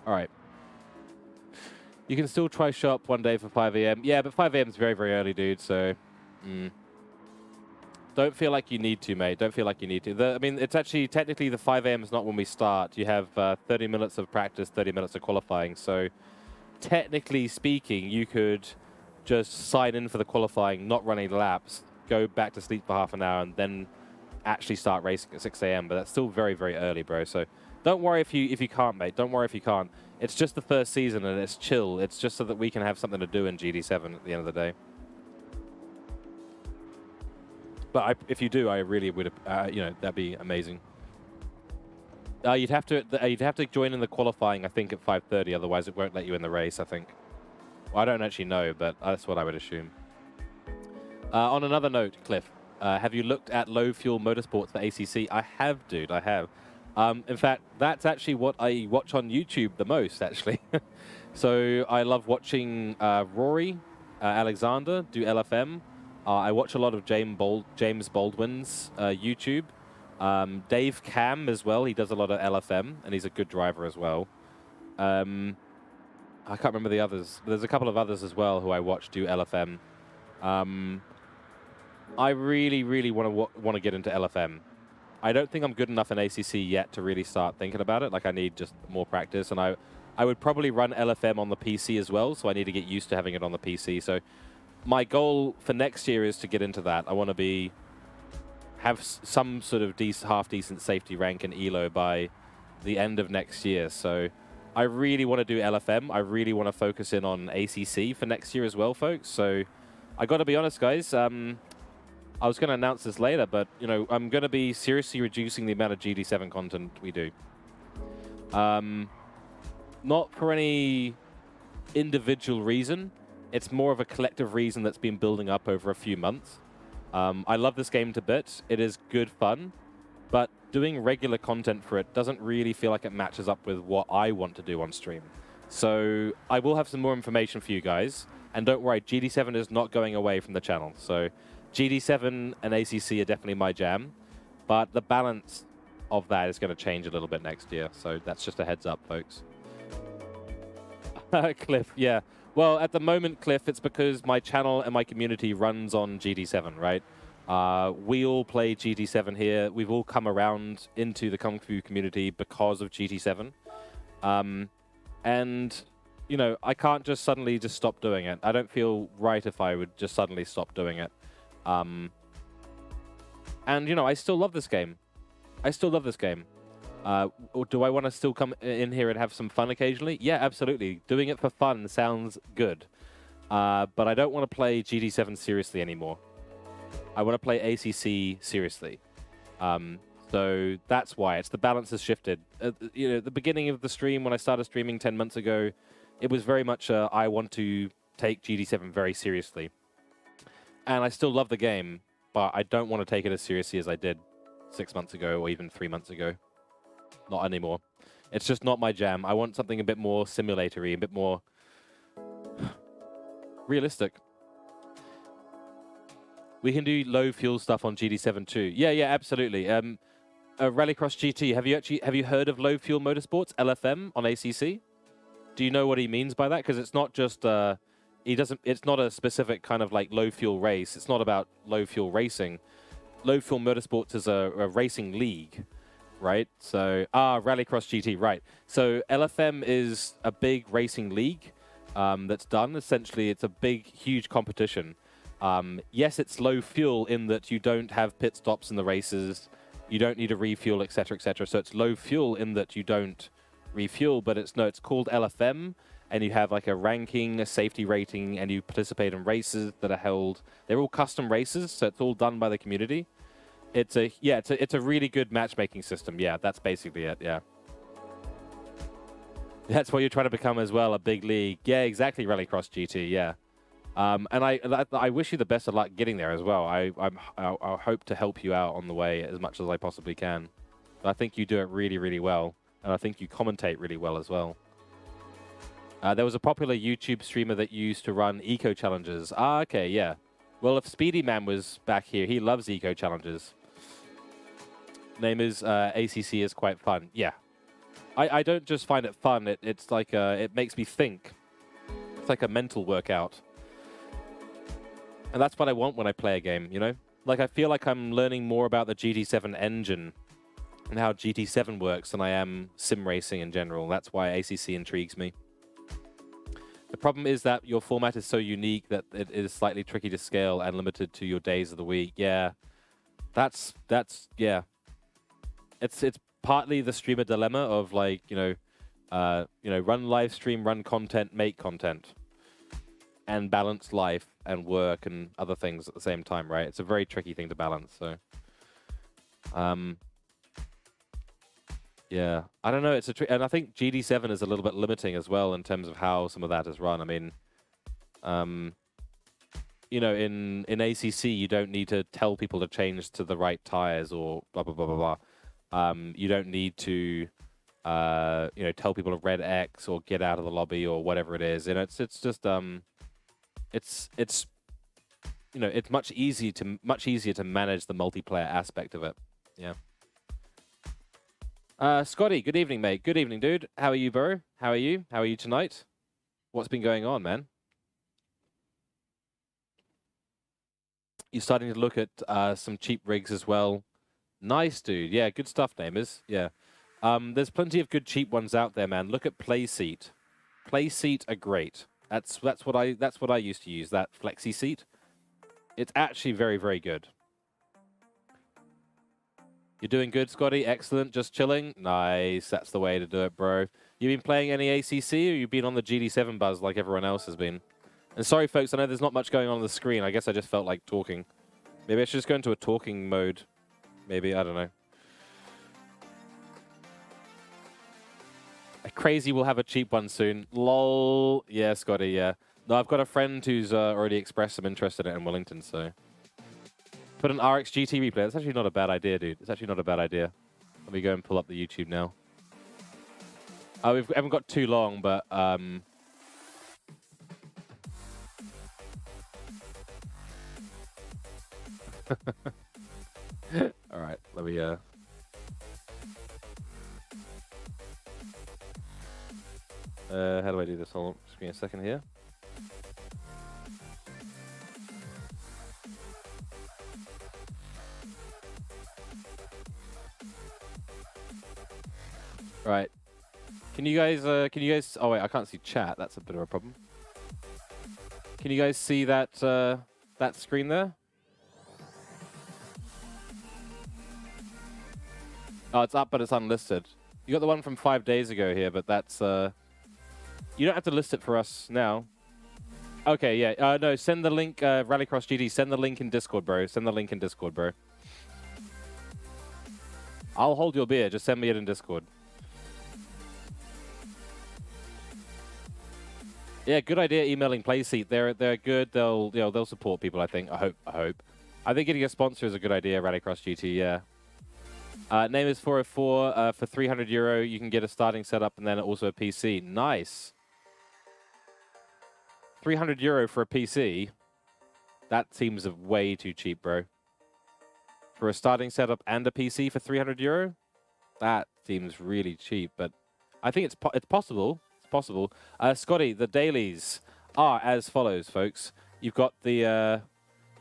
All right. You can still try shop one day for 5 AM. Yeah, but 5 AM is very, very early, dude, so... Don't feel like you need to, mate. Don't feel like you need to. I mean, it's actually... Technically, the 5 AM is not when we start. You have 30 minutes of practice, 30 minutes of qualifying. So, technically speaking, you could just sign in for the qualifying, not run any laps, go back to sleep for half an hour, and then actually start racing at 6 AM. But that's still very, very early, bro. So, don't worry if you can't, mate. Don't worry if you can't. It's just the first season, and it's chill. It's just so that we can have something to do in GT7 at the end of the day. But if you do, I really would, that'd be amazing. You'd have to join in the qualifying, I think, at 5:30. Otherwise, it won't let you in the race, I think. Well, I don't actually know, but that's what I would assume. On another note, Cliff, have you looked at low fuel motorsports for ACC? I have, dude. I have. In fact, that's actually what I watch on YouTube the most, actually. So I love watching Rory Alexander do LFM. I watch a lot of James Baldwin's YouTube. Dave Cam as well. He does a lot of LFM, and he's a good driver as well. I can't remember the others. But there's a couple of others as well who I watch do LFM. I really, really want to get into LFM. I don't think I'm good enough in ACC yet to really start thinking about it. Like, I need just more practice, and I would probably run LFM on the PC as well, so I need to get used to having it on the PC. So my goal for next year is to get into that. I want to have some sort of half-decent safety rank in ELO by the end of next year. So I really want to do LFM. I really want to focus in on ACC for next year as well, folks. So I got to be honest, guys. I was going to announce this later, but I'm going to be seriously reducing the amount of GT7 content we do. Not for any individual reason. It's more of a collective reason that's been building up over a few months. I love this game to bits. It is good fun, but doing regular content for it doesn't really feel like it matches up with what I want to do on stream. So I will have some more information for you guys. And don't worry, GT7 is not going away from the channel. So GT7 and ACC are definitely my jam. But the balance of that is going to change a little bit next year. So that's just a heads up, folks. Cliff, yeah. Well, at the moment, Cliff, it's because my channel and my community runs on GT7, right? We all play GT7 here. We've all come around into the Kung Fu community because of GT7. And, you know, I can't just suddenly just stop doing it. I don't feel right if I would just suddenly stop doing it. And, you know, I still love this game. I still love this game. Or do I want to still come in here and have some fun occasionally? Yeah, absolutely. Doing it for fun sounds good. But I don't want to play GT7 seriously anymore. I want to play ACC seriously. So that's why. It's the balance has shifted. You know, at the beginning of the stream, when I started streaming 10 months ago, it was very much I want to take GT7 very seriously. And I still love the game, but I don't want to take it as seriously as I did 6 months ago or even 3 months ago. Not anymore. It's just not my jam. I want something a bit more simulatory, a bit more realistic. We can do low fuel stuff on GT7 too. Yeah, absolutely. Rallycross GT. Have you heard of low fuel motorsports (LFM) on ACC? Do you know what he means by that? Because it's not just It's not a specific kind of like low fuel race. It's not about low fuel racing. Low fuel motorsports is a racing league. Right, so Rallycross GT, right. So LFM is a big racing league that's done. Essentially, it's a big, huge competition. Yes, it's low fuel in that you don't have pit stops in the races. You don't need to refuel, etc., etc. So it's low fuel in that you don't refuel, but it's called LFM, and you have like a ranking, a safety rating, and you participate in races that are held. They're all custom races, so it's all done by the community. It's a really good matchmaking system. Yeah, that's basically it. Yeah, that's what you're trying to become as well, a big league. Yeah, exactly. Rallycross GT. Yeah, and I wish you the best of luck getting there as well. I hope to help you out on the way as much as I possibly can. But I think you do it really, really well, and I think you commentate really well as well. There was a popular YouTube streamer that used to run eco challenges. Okay, yeah. Well, if Speedy Man was back here, he loves eco challenges. Name is ACC is quite fun. Yeah, I don't just find it fun. It's like it makes me think. It's like a mental workout, and that's what I want when I play a game. You know, like I feel like I'm learning more about the GT7 engine and how GT7 works than I am sim racing in general. That's why ACC intrigues me. The problem is that your format is so unique that it is slightly tricky to scale and limited to your days of the week. Yeah, that's yeah. It's partly the streamer dilemma of like, run live stream, run content, make content, and balance life and work and other things at the same time, right? It's a very tricky thing to balance. So, yeah, I don't know. And I think GT7 is a little bit limiting as well in terms of how some of that is run. I mean, you know, in ACC, you don't need to tell people to change to the right tires or blah blah blah blah blah. You don't need to, tell people to red X or get out of the lobby or whatever it is. And it's just, it's much easier to manage the multiplayer aspect of it. Yeah. Scotty, good evening, mate. Good evening, dude. How are you, bro? How are you? How are you tonight? What's been going on, man? You're starting to look at some cheap rigs as well. Nice, dude. Yeah, good stuff, Namers. Yeah. There's plenty of good cheap ones out there, man. Look at Playseat. Playseat are great. That's what I used to use, that flexi seat. It's actually very, very good. You're doing good, Scotty. Excellent. Just chilling. Nice. That's the way to do it, bro. You been playing any ACC, or you been on the GT7 buzz like everyone else has been? And sorry, folks, I know there's not much going on the screen. I guess I just felt like talking. Maybe I should just go into a talking mode. Maybe, I don't know. Crazy will have a cheap one soon. Lol. Yeah, Scotty, yeah. No, I've got a friend who's already expressed some interest in it in Wellington, so... Put an RX GT replay. That's actually not a bad idea, dude. It's actually not a bad idea. Let me go and pull up the YouTube now. We haven't got too long, but all right, let me how do I do this? Hold on, just give me a second here. Right. Can you guys oh wait, I can't see chat. That's a bit of a problem. Can you guys see that that screen there? Oh, it's up, but it's unlisted. You got the one from 5 days ago here, but that's you don't have to list it for us now. Okay, yeah. No, send the link, Rallycross GT. Send the link in Discord, bro. Send the link in Discord, bro. I'll hold your beer. Just send me it in Discord. Yeah, good idea. Emailing Playseat. They're good. They'll support people. I think. I hope. I think getting a sponsor is a good idea. Rallycross GT. Yeah. Name is 404 for €300. You can get a starting setup and then also a PC. Nice. €300 for a PC. That seems way too cheap, bro. For a starting setup and a PC for €300, that seems really cheap. But I think it's possible. It's possible. Scotty, the dailies are as follows, folks. You've got the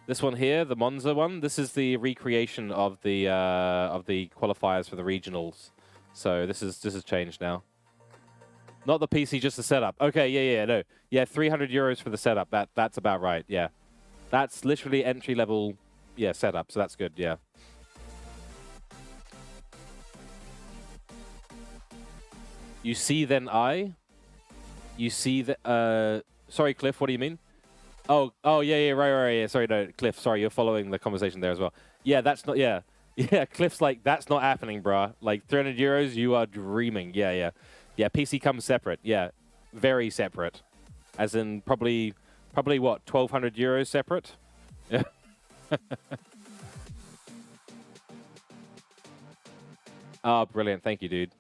this one here, the Monza one. This is the recreation of the qualifiers for the regionals. So this is changed now. Not the PC, just the setup. Okay, yeah, no. Yeah, €300 for the setup. That's about right, yeah. That's literally entry-level, yeah, setup, so that's good, yeah. You see, then I? You see the, sorry, Cliff, what do you mean? Oh, yeah, right, yeah. Sorry, no, Cliff, sorry, you're following the conversation there as well. Yeah, that's not, yeah. Yeah, Cliff's like, that's not happening, bruh. Like, €300, you are dreaming. Yeah. Yeah, PC comes separate. Yeah, very separate. As in, probably what, €1,200 separate? Yeah. Oh, brilliant. Thank you, dude.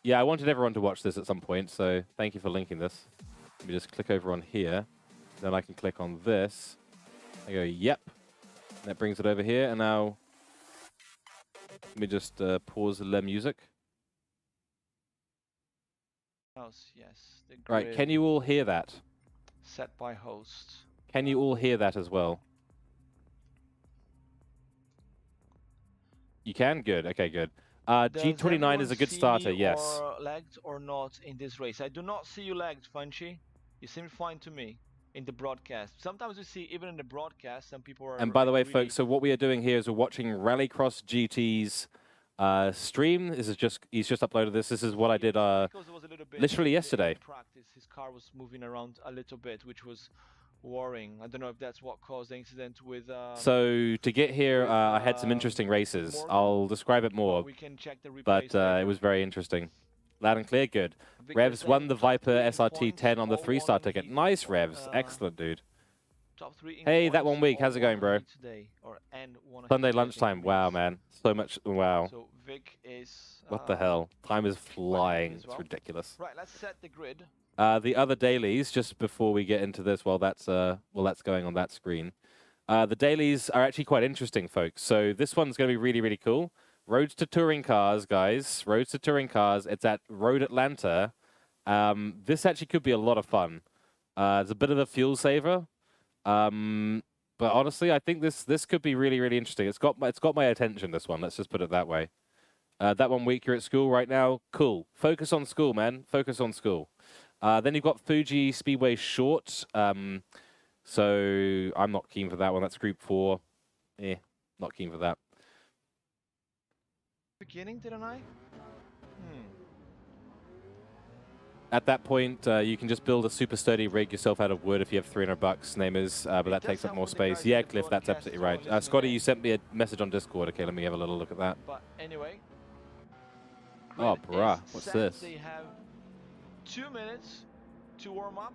Yeah, I wanted everyone to watch this at some point, so thank you for linking this. Let me just click over on here. Then I can click on this. I go, yep. And that brings it over here. And now, let me just pause the music. Yes. Right, can you all hear that? Set by host. Can you all hear that as well? You can? Good. Okay, good. G29 is a good starter, yes. Lagged or not in this race? I do not see you lagged, Funchy. You seem fine to me in the broadcast. Sometimes we see, even in the broadcast, some people are... And by the way, folks, so what we are doing here is we're watching Rallycross GT's stream. This is he's just uploaded this. This is what I did literally yesterday. Practice, his car was moving around a little bit, which was worrying. I don't know if that's what caused the incident with... so to get here, I had some interesting races. Morgan. I'll describe it more, we can check the but it was very interesting. Loud and clear, good. Revs won the Viper SRT 10 on the 3-star ticket. Nice, Revs. Excellent, dude. Top 3 hey, that 1 week. How's it going, bro? Today, Sunday lunchtime. Wow, man. So much. Wow. So Vic is... what the hell? Time is flying. It's ridiculous. Right, let's set the grid. The other dailies, just before we get into this, while that's going on that screen. The dailies are actually quite interesting, folks. So this one's going to be really, really cool. Roads to Touring Cars, guys. Roads to Touring Cars. It's at Road Atlanta. This actually could be a lot of fun. It's a bit of a fuel saver. But honestly, I think this could be really, really interesting. It's got my attention, this one. Let's just put it that way. That 1 week you're at school right now. Cool. Focus on school, man. Focus on school. Then you've got Fuji Speedway Short. So I'm not keen for that one. That's Group 4. Not keen for that. Beginning, didn't I? At that point, you can just build a super sturdy rig yourself out of wood if you have $300, Namers, but that takes up more space. Yeah, Cliff, that's absolutely right. Scotty, you sent me a message on Discord. Okay, let me have a little look at that. But anyway. Oh, bruh, what's this? They have 2 minutes to warm up.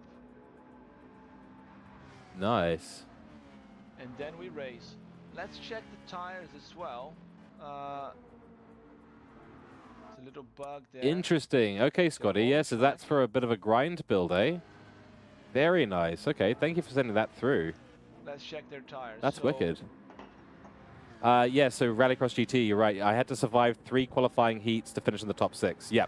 Nice. And then we race. Let's check the tires as well. It's a little bug there. Interesting. Okay, Scotty. Yeah, so that's for a bit of a grind build, eh? Very nice. Okay, thank you for sending that through. Let's check their tires. That's wicked. Yeah, so Rallycross GT, you're right. I had to survive 3 qualifying heats to finish in the top 6. Yeah.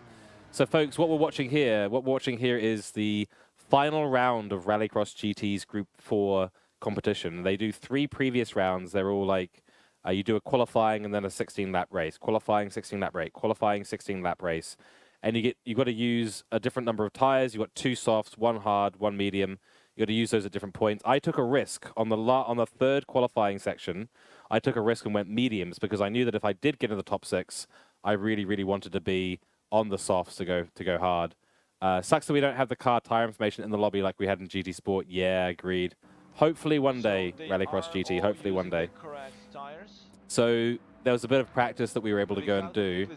So, folks, what we're watching here is the final round of Rallycross GT's Group 4 competition. They do 3 previous rounds. They're all like, you do a qualifying and then a 16-lap race. Qualifying, 16-lap race. Qualifying, 16-lap race. And you got to use a different number of tires. You've got 2 softs, 1 hard, 1 medium. You got to use those at different points. I took a risk on the 3rd qualifying section. I took a risk and went mediums because I knew that if I did get in the top 6, I really, really wanted to be on the softs to go hard. Sucks that we don't have the car tire information in the lobby like we had in GT Sport. Yeah, agreed. Hopefully one day, Rallycross GT. Hopefully one day. So there was a bit of practice that we were able to go and do,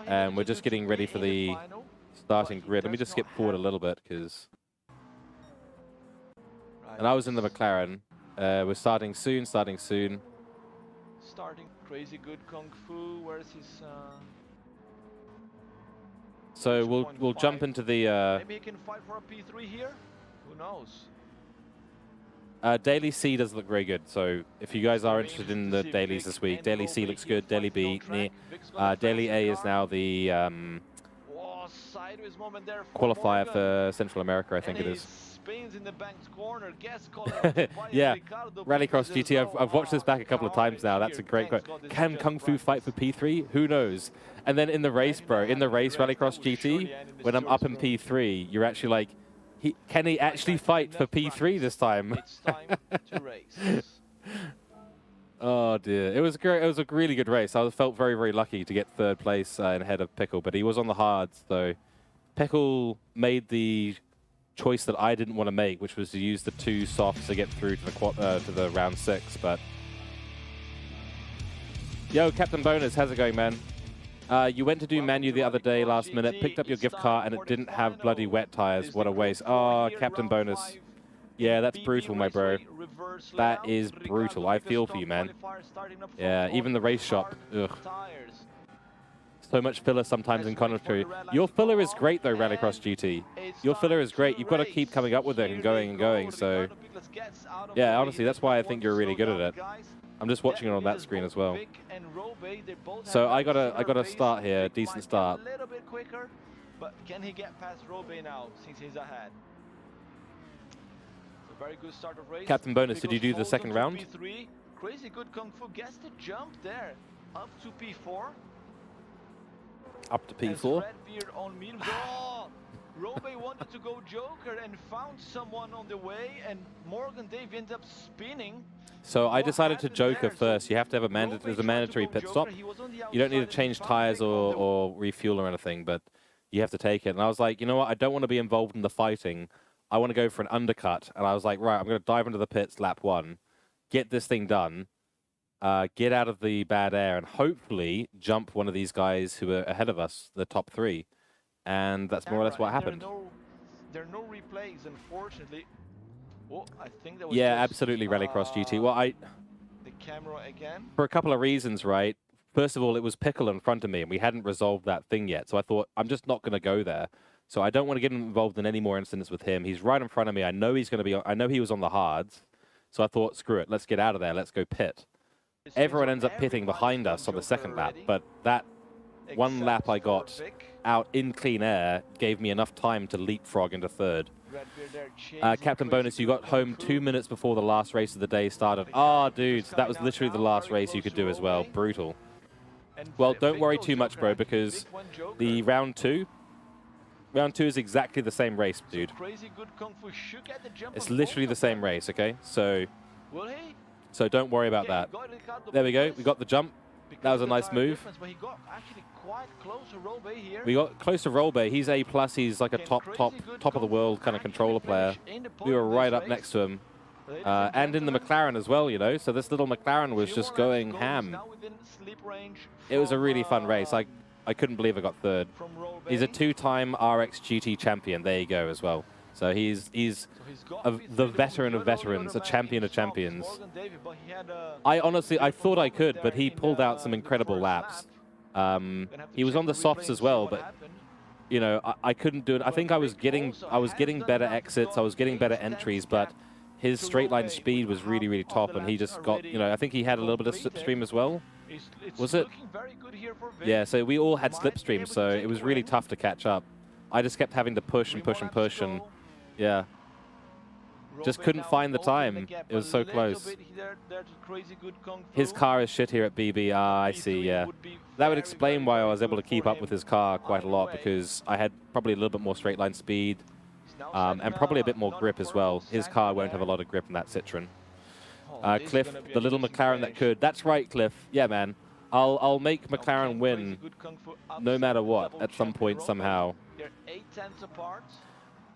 and we're just getting ready for the starting grid. Let me just skip forward a little bit because. And I was in the McLaren. We're starting soon. Starting crazy good kung fu. Where's his? So we'll jump into the. Maybe he can fight for a P3 here. Who knows? Daily C does look very good. So if you guys are interested in the dailies this week, Daily C looks good. Daily B, Daily A is now the qualifier for Central America, I think it is. Yeah, Rallycross GT. I've watched this back a couple of times now. That's a great quote. Can Kung Fu fight for P3? Who knows? And then in the race, bro, in the race, Rallycross GT, when I'm up in P3, you're actually like, can he actually fight for P3 this time? It's time to race. Oh dear, it was great. It was a really good race. I felt very, very lucky to get 3rd place ahead of Pickle, but he was on the hards, though. Pickle made the choice that I didn't want to make, which was to use the 2 softs to get through to the round 6. But yo, Captain Bonus, how's it going, man? You went to do Manu the other day last minute, picked up your gift cart, and it didn't have bloody wet tires. What a waste. Oh, Captain Bonus. Yeah, that's brutal, my bro. That is brutal. I feel for you, man. Yeah, even the race shop. Ugh. So much filler sometimes in commentary. Your filler is great, though, Rallycross GT. Your filler is great. You've got to keep coming up with it and going and going. So, yeah, honestly, that's why I think you're really good at it. I'm just watching it on that screen as well. So I gotta start here, decent start. A little bit quicker, but can he get past Robe now since he's ahead? A very good start of race. Captain Bonus, did you do the 2nd round? P3. Crazy good kung fu. Gets the jump there, up to P4. Up to P4. Oh, Robe wanted to go Joker and found someone on the way, and Morgan Dave ends up spinning. So I decided to Joker first. You have to have there's a mandatory pit stop. You don't need to change tires or refuel or anything, but you have to take it. And I was like, you know what? I don't want to be involved in the fighting. I want to go for an undercut. And I was like, right, I'm going to dive into the pits lap 1, get this thing done, get out of the bad air, and hopefully jump one of these guys who are ahead of us, the top 3. And that's more or less what happened. There are no replays, unfortunately. Oh, I think that was yeah, absolutely, Rallycross GT. Well, the camera again. For a couple of reasons, right? First of all, it was Pickle in front of me, and we hadn't resolved that thing yet. So I thought, I'm just not going to go there. So I don't want to get involved in any more incidents with him. He's right in front of me. I know he's going to be. I know he was on the hards. So I thought, screw it, let's get out of there. Let's go pit. Everyone ends up pitting behind us on the 2nd lap, but that 1 lap I got out in clean air gave me enough time to leapfrog into 3rd. Captain Bonus, you got home 2 minutes before the last race of the day started. Ah, dude, so that was literally the last race you could do as well. Brutal. Well, don't worry too much, bro, because the round 2 is exactly the same race, dude. It's literally the same race, okay? So don't worry about that. There we go. We got the jump. That was a nice move. We got close to Rolbe. He's A+. He's like a top of the world kind of controller player. We were right up next to him. And in the McLaren as well, you know. So this little McLaren was just going ham. It was a really fun race. I couldn't believe I got 3rd. He's a 2-time RX GT champion. There you go as well. So he's the veteran of veterans, a champion of champions. I honestly, I thought I could, but he pulled out some incredible laps. He was on the softs as well, but you know, I couldn't do it. I think I was getting better exits, I was getting better entries, but his straight line speed was really, really top, and he just got, you know, I think he had a little bit of slipstream as well. Was it? Yeah, so we all had slipstream, so it was really tough to catch up. I just kept having to push and push and push, and yeah, just couldn't find the time. It was so close. His car is shit here at BB. Ah, I see, yeah. That would explain why I was able to keep up with his car quite a lot, because I had probably a little bit more straight line speed, and probably a bit more grip as well. His car won't have a lot of grip in that Citroen. Cliff, the little McLaren that could. That's right, Cliff. Yeah, man. I'll make McLaren win no matter what at some point somehow.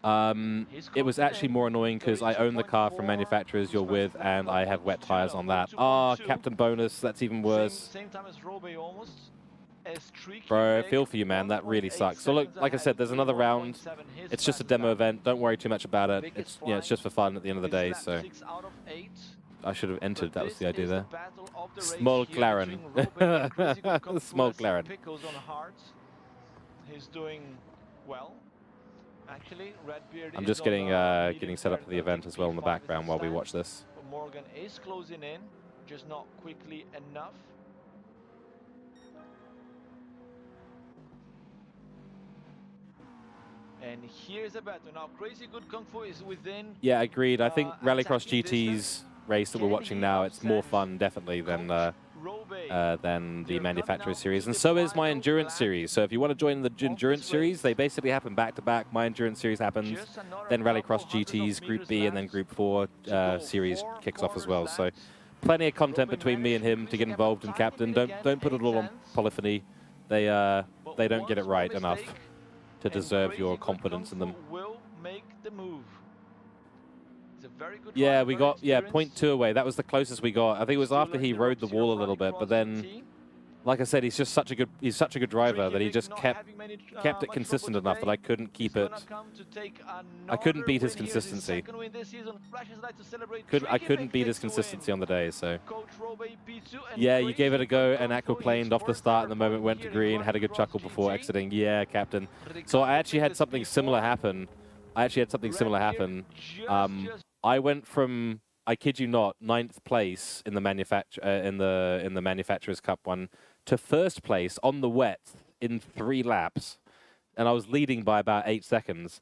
It was actually more annoying because I own the car from manufacturers you're with, and I have wet tires on that. Ah, Captain Bonus, that's even worse. Bro, I feel for you, man. That really sucks. So look, like I said, there's another round. It's just a demo event. Don't worry too much about it. It's, you know, it's just for fun at the end of the day. So I should have entered. That was the idea there. Small McLaren. Small McLaren. He's doing well. Actually, Redbeard I'm just getting set up for the event as well in the background while we watch this. Morgan is closing in, just not quickly enough. And here's a battle. Now, Crazy Good Kung Fu is within... Yeah, agreed. I think Rallycross GT's race that we're watching now, it's more fun, definitely, than the manufacturer series. And so is my endurance series. So if you want to join the endurance series, they basically happen back-to-back. My endurance series happens, then Rallycross GT's Group B, and then Group 4 series kicks off as well. So plenty of content between me and him to get involved in Captain. Don't put it all on Polyphony. They don't get it right enough to deserve your confidence in them. Yeah, we got 0.2 away. That was the closest we got. I think it was after he rode the wall a little bit, but then, like I said, he's such a good driver that he just kept it consistent enough that I couldn't keep it. I couldn't beat his consistency. I couldn't beat his consistency on the day. So yeah, you gave it a go and aquaplaned off the start, and the moment went to green. Had a good chuckle before exiting. Yeah, Captain. So I actually had something similar happen. I went from, I kid you not, 9th place in the Manufacturers Cup one to 1st place on the wet in 3 laps, and I was leading by about 8 seconds.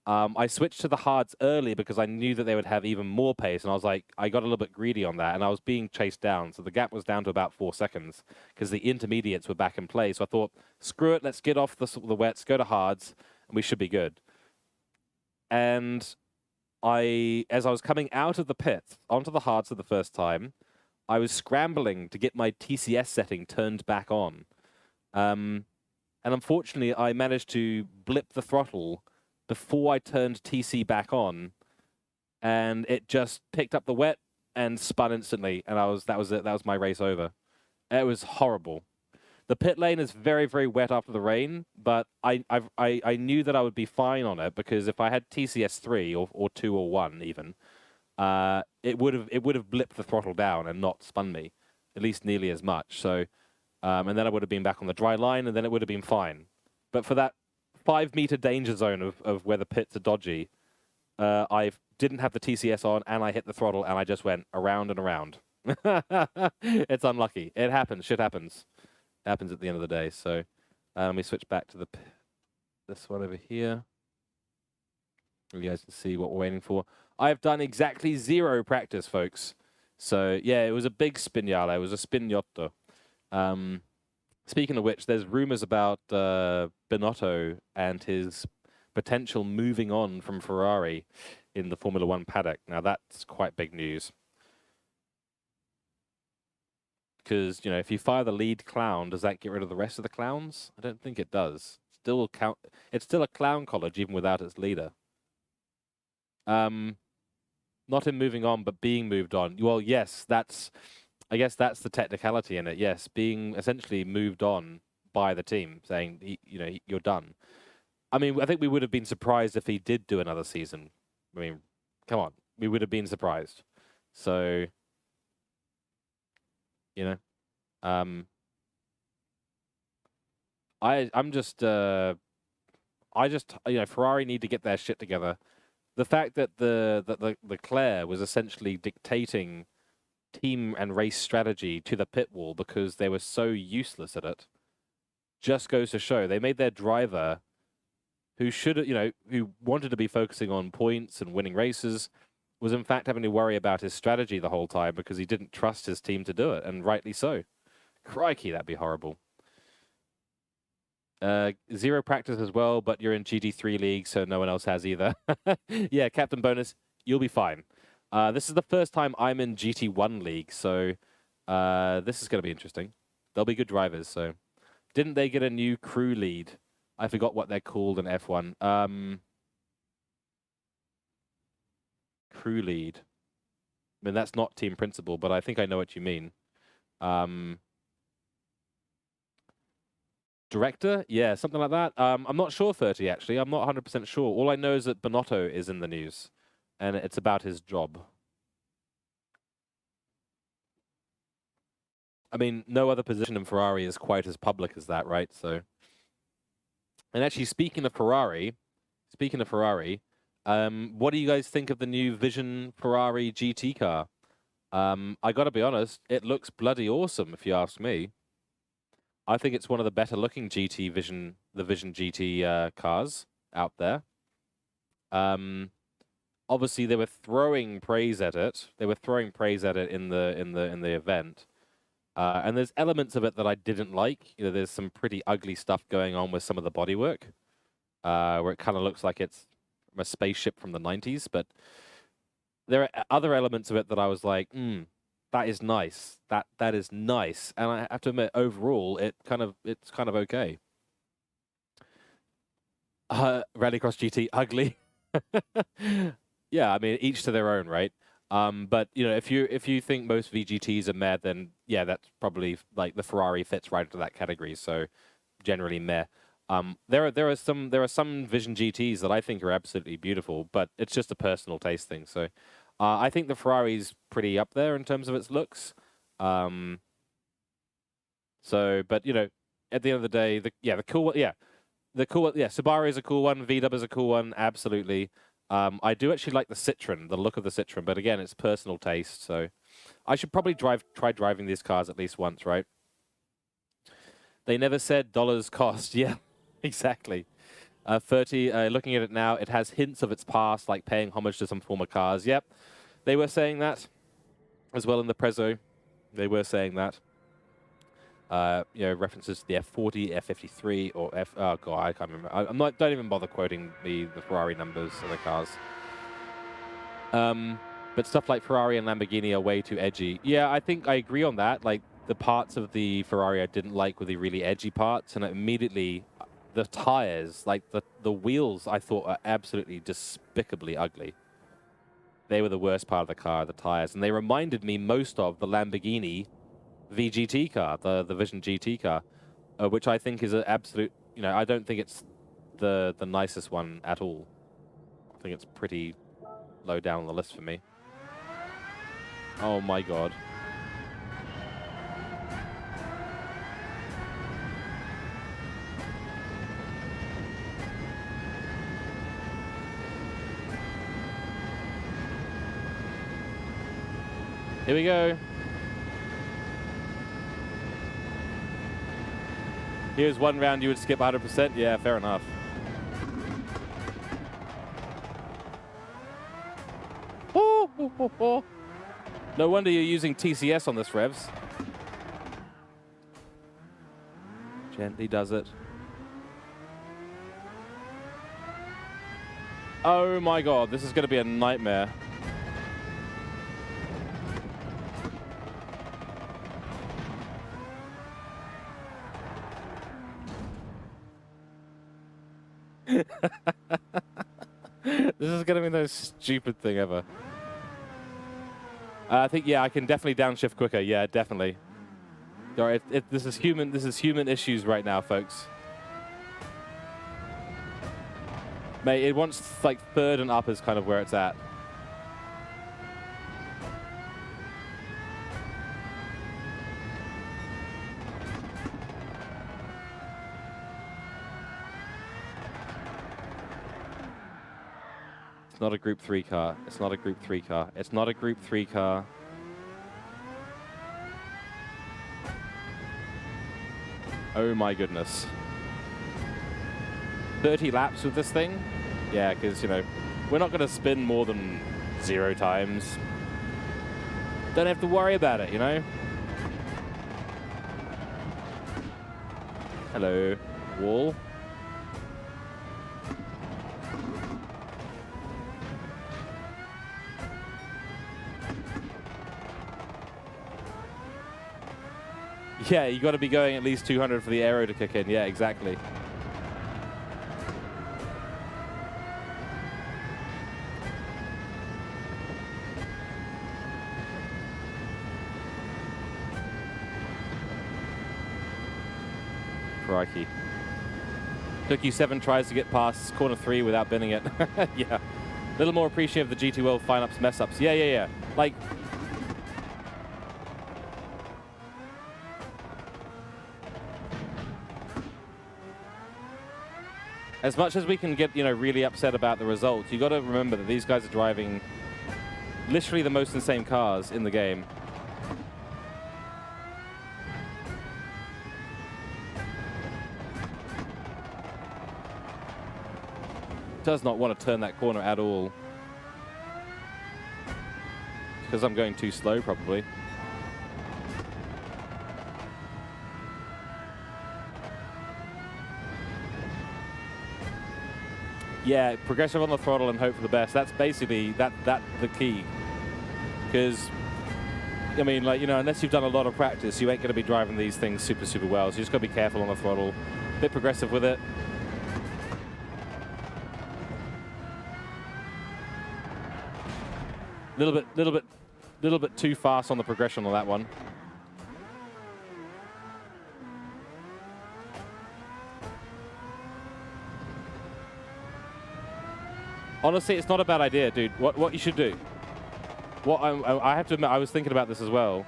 I switched to the hards early because I knew that they would have even more pace, and I was like, I got a little bit greedy on that, and I was being chased down, so the gap was down to about 4 seconds because the intermediates were back in play. So I thought, screw it, let's get off the wets, go to hards, and we should be good. And as I was coming out of the pit onto the hards for the first time, I was scrambling to get my TCS setting turned back on. And unfortunately, I managed to blip the throttle before I turned TC back on, and it just picked up the wet and spun instantly, and that was it. That was my race over. It was horrible. The pit lane is very, very wet after the rain, but I knew that I would be fine on it because if I had TCS 3 or 2 or 1 even, it would have blipped the throttle down and not spun me, at least nearly as much. So, and then I would have been back on the dry line, and then it would have been fine. But for that 5-meter danger zone of where the pits are dodgy, I didn't have the TCS on, and I hit the throttle, and I just went around and around. It's unlucky. It happens. Shit happens. Happens at the end of the day. So let me switch back to this one over here. You guys can see what we're waiting for. I've done exactly 0 practice, folks. So yeah, it was a big spinale. It was a spignotto. Speaking of which, there's rumors about Binotto and his potential moving on from Ferrari in the Formula One paddock. Now that's quite big news. Because, you know, if you fire the lead clown, does that get rid of the rest of the clowns? I don't think it does. It's still a clown college, even without its leader. Not him moving on, but being moved on. Well, yes, I guess that's the technicality in it. Yes, being essentially moved on by the team, saying, you're done. I mean, I think we would have been surprised if he did do another season. I mean, come on, we would have been surprised. So, you know, I'm just Ferrari need to get their shit together. The fact that the Leclerc was essentially dictating team and race strategy to the pit wall because they were so useless at it just goes to show they made their driver, who should who wanted to be focusing on points and winning races, was in fact having to worry about his strategy the whole time because he didn't trust his team to do it, and rightly so. Crikey, that'd be horrible. Zero practice as well, but you're in GT3 league, so no one else has either. Yeah, Captain Bonus, you'll be fine. This is the first time I'm in GT1 league, so this is going to be interesting. They'll be good drivers, so... Didn't they get a new crew lead? I forgot what they're called in F1. Crew lead. I mean, that's not team principal, but I think I know what you mean. Director? Yeah, something like that. I'm not sure, 30, actually. I'm not 100% sure. All I know is that Bonotto is in the news, and it's about his job. I mean, no other position in Ferrari is quite as public as that, right? So, and actually, speaking of Ferrari, what do you guys think of the new Vision Ferrari GT car? I got to be honest, it looks bloody awesome, if you ask me. I think it's one of the better looking the Vision GT cars out there. Obviously, they were throwing praise at it. They were throwing praise at it in the event. And there's elements of it that I didn't like. You know, there's some pretty ugly stuff going on with some of the bodywork, where it kind of looks like it's from a spaceship from the 90s. But there are other elements of it that I was like, that is nice. That is nice. And I have to admit, overall, it's kind of okay. Rallycross GT, ugly. Yeah, I mean, each to their own, right? But you know, if you think most VGTs are meh, then yeah, that's probably like the Ferrari fits right into that category. So generally meh. There are some Vision GTs that I think are absolutely beautiful, but it's just a personal taste thing. So I think the Ferrari's pretty up there in terms of its looks. So, but you know, at the end of the day, Subaru is a cool one. VW is a cool one, absolutely. I do actually like the Citroen, the look of the Citroen, but again, it's personal taste. So I should probably try driving these cars at least once, right? They never said dollars cost. Yeah, exactly. 30, looking at it now, it has hints of its past, like paying homage to some former cars. Yep, they were saying that as well in the Prezzo. They were saying that. You know, references to the F40, F53, or oh god, I can't remember. Don't even bother quoting the Ferrari numbers of the cars. But stuff like Ferrari and Lamborghini are way too edgy. Yeah, I think I agree on that. Like, the parts of the Ferrari I didn't like were the really edgy parts, and immediately the tires, like the wheels, I thought are absolutely despicably ugly. They were the worst part of the car, the tires, and they reminded me most of the Lamborghini VGT car, the Vision GT car, which I think is an absolute, you know, I don't think it's the nicest one at all. I think it's pretty low down on the list for me. Oh my god. Here we go. Here's one round you would skip 100%. Yeah, fair enough. No wonder you're using TCS on this, Revs. Gently does it. Oh my god, this is going to be a nightmare. This is going to be the most stupid thing ever. I think, yeah, I can definitely downshift quicker. Yeah, definitely. This is human issues right now, folks. Mate, it wants like third and up is kind of where it's at. It's not a Group 3 car. It's not a Group 3 car. It's not a Group 3 car. Oh my goodness. 30 laps with this thing? Yeah, because, you know, we're not going to spin more than 0 times. Don't have to worry about it, you know? Hello, wall. Yeah, you got to be going at least 200 for the aero to kick in. Yeah, exactly. Crikey. Took you 7 tries to get past corner 3 without binning it. Yeah. A little more appreciative of the GT World fine-ups, mess-ups. Yeah, yeah, yeah. Like... as much as we can get, you know, really upset about the results, you got to remember that these guys are driving literally the most insane cars in the game. Does not want to turn that corner at all. Because I'm going too slow, probably. Yeah, progressive on the throttle and hope for the best. That's basically the key. Because, I mean, like, you know, unless you've done a lot of practice, you ain't going to be driving these things super, super well. So you just got to be careful on the throttle. A bit progressive with it. Little bit too fast on the progression on that one. Honestly, it's not a bad idea, dude. What you should do. I have to admit, I was thinking about this as well.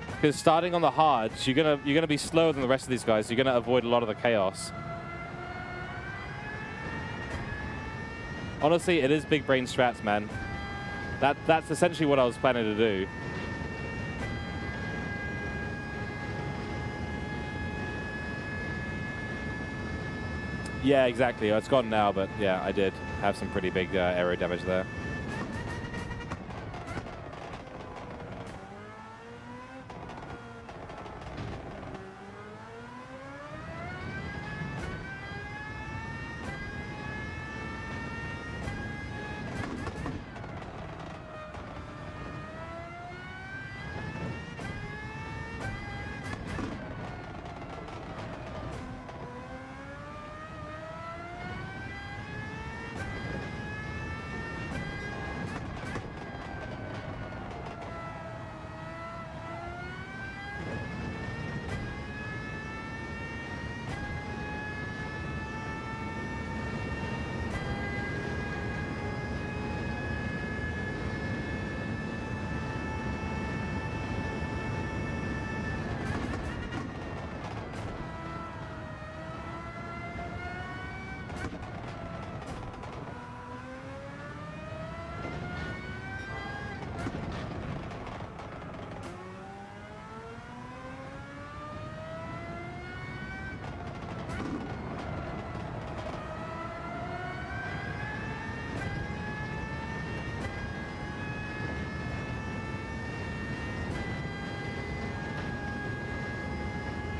Because starting on the hards, you're gonna be slower than the rest of these guys. You're gonna avoid a lot of the chaos. Honestly, it is big brain strats, man. That's essentially what I was planning to do. Yeah, exactly. It's gone now, but yeah, I did have some pretty big aero damage there.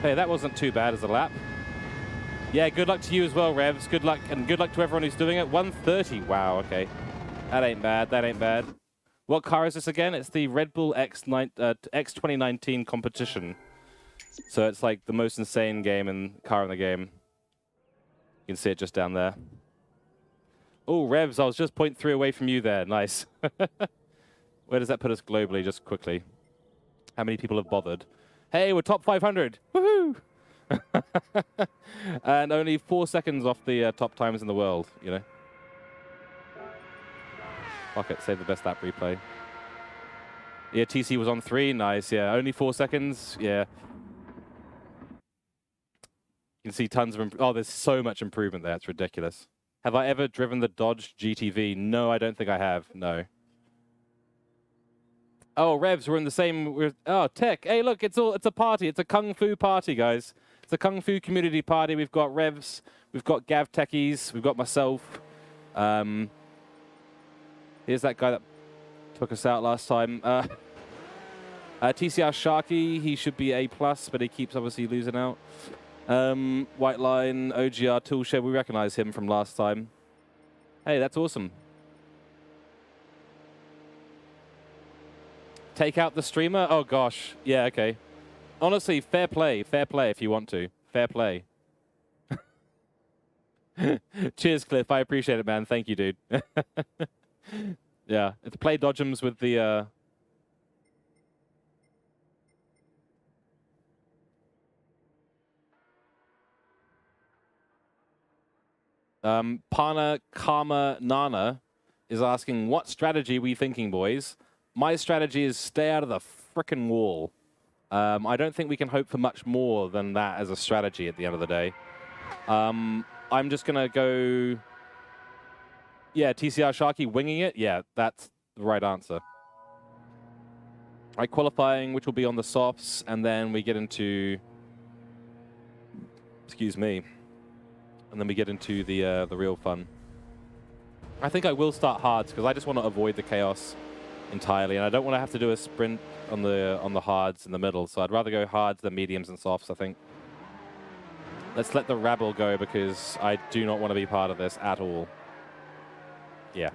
Hey, that wasn't too bad as a lap. Yeah, good luck to you as well, Revs. Good luck, and good luck to everyone who's doing it. 130. Wow, okay. That ain't bad. That ain't bad. What car is this again? It's the Red Bull X 2019 competition. So it's like the most insane car in the game. You can see it just down there. Oh, Revs, I was just 0.3 away from you there. Nice. Where does that put us globally, just quickly? How many people have bothered? Hey, we're top 500. Woohoo! And only 4 seconds off the top times in the world, you know. Fuck it, save the best lap replay. Yeah, TC was on 3. Nice, yeah. Only 4 seconds. Yeah. You can see tons of... oh, there's so much improvement there. It's ridiculous. Have I ever driven the Dodge GTV? No, I don't think I have. No. Oh, Revs, we're in the same. Oh, Tech. Hey, look, it's a party. It's a kung fu party, guys. It's a kung fu community party. We've got Revs, we've got Gav Techies, we've got myself. Here's that guy that took us out last time. TCR Sharky, he should be A+, but he keeps obviously losing out. White Line, OGR Toolshed, we recognize him from last time. Hey, that's awesome. Take out the streamer? Oh, gosh. Yeah, okay. Honestly, fair play if you want to. Fair play. Cheers, Cliff. I appreciate it, man. Thank you, dude. Yeah, it's play Dodgems with the... Pana Karma Nana is asking, what strategy are we thinking, boys? My strategy is stay out of the frickin' wall. I don't think we can hope for much more than that as a strategy at the end of the day. I'm just going to go... Yeah, TCR Sharky winging it. Yeah, that's the right answer. All right, qualifying, which will be on the softs, and then we get into... Excuse me. And then we get into the real fun. I think I will start hards because I just want to avoid the chaos entirely, and I don't want to have to do a sprint on the hards in the middle. So I'd rather go hards than mediums and softs, I think. Let's let the rabble go because I do not want to be part of this at all. Yeah.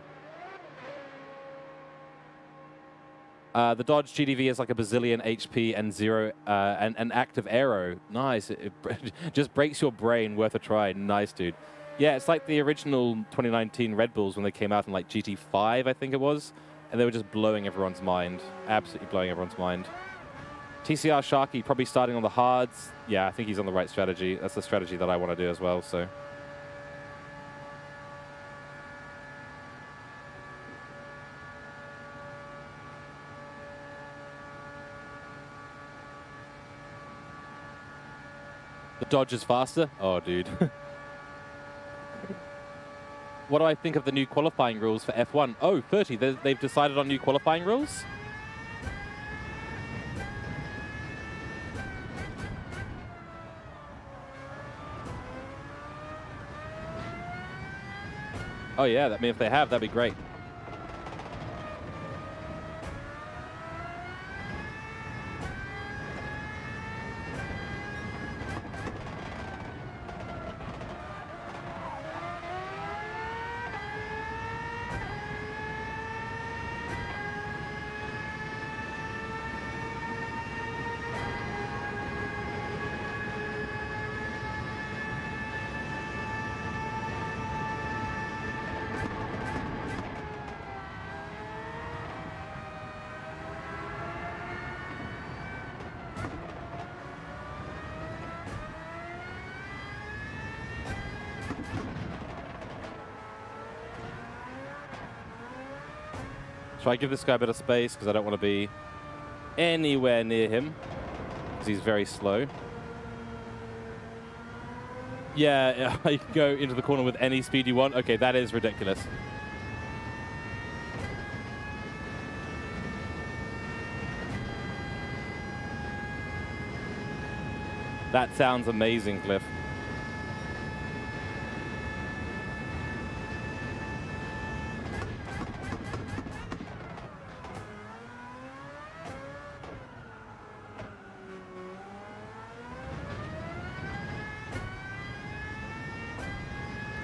The Dodge GDV is like a bazillion HP and zero and active aero. Nice. It just breaks your brain. Worth a try. Nice, dude. Yeah, it's like the original 2019 Red Bulls when they came out in like GT5, I think it was. And they were just blowing everyone's mind. Absolutely blowing everyone's mind. TCR Sharky probably starting on the hards. Yeah, I think he's on the right strategy. That's the strategy that I want to do as well, so... The Dodge is faster? Oh, dude. What do I think of the new qualifying rules for F1? Oh, 30. They've decided on new qualifying rules? Oh, yeah. I mean, if they have, that'd be great. Should I give this guy a bit of space because I don't want to be anywhere near him because he's very slow. Yeah, you can go into the corner with any speed you want. Okay, that is ridiculous. That sounds amazing, Cliff.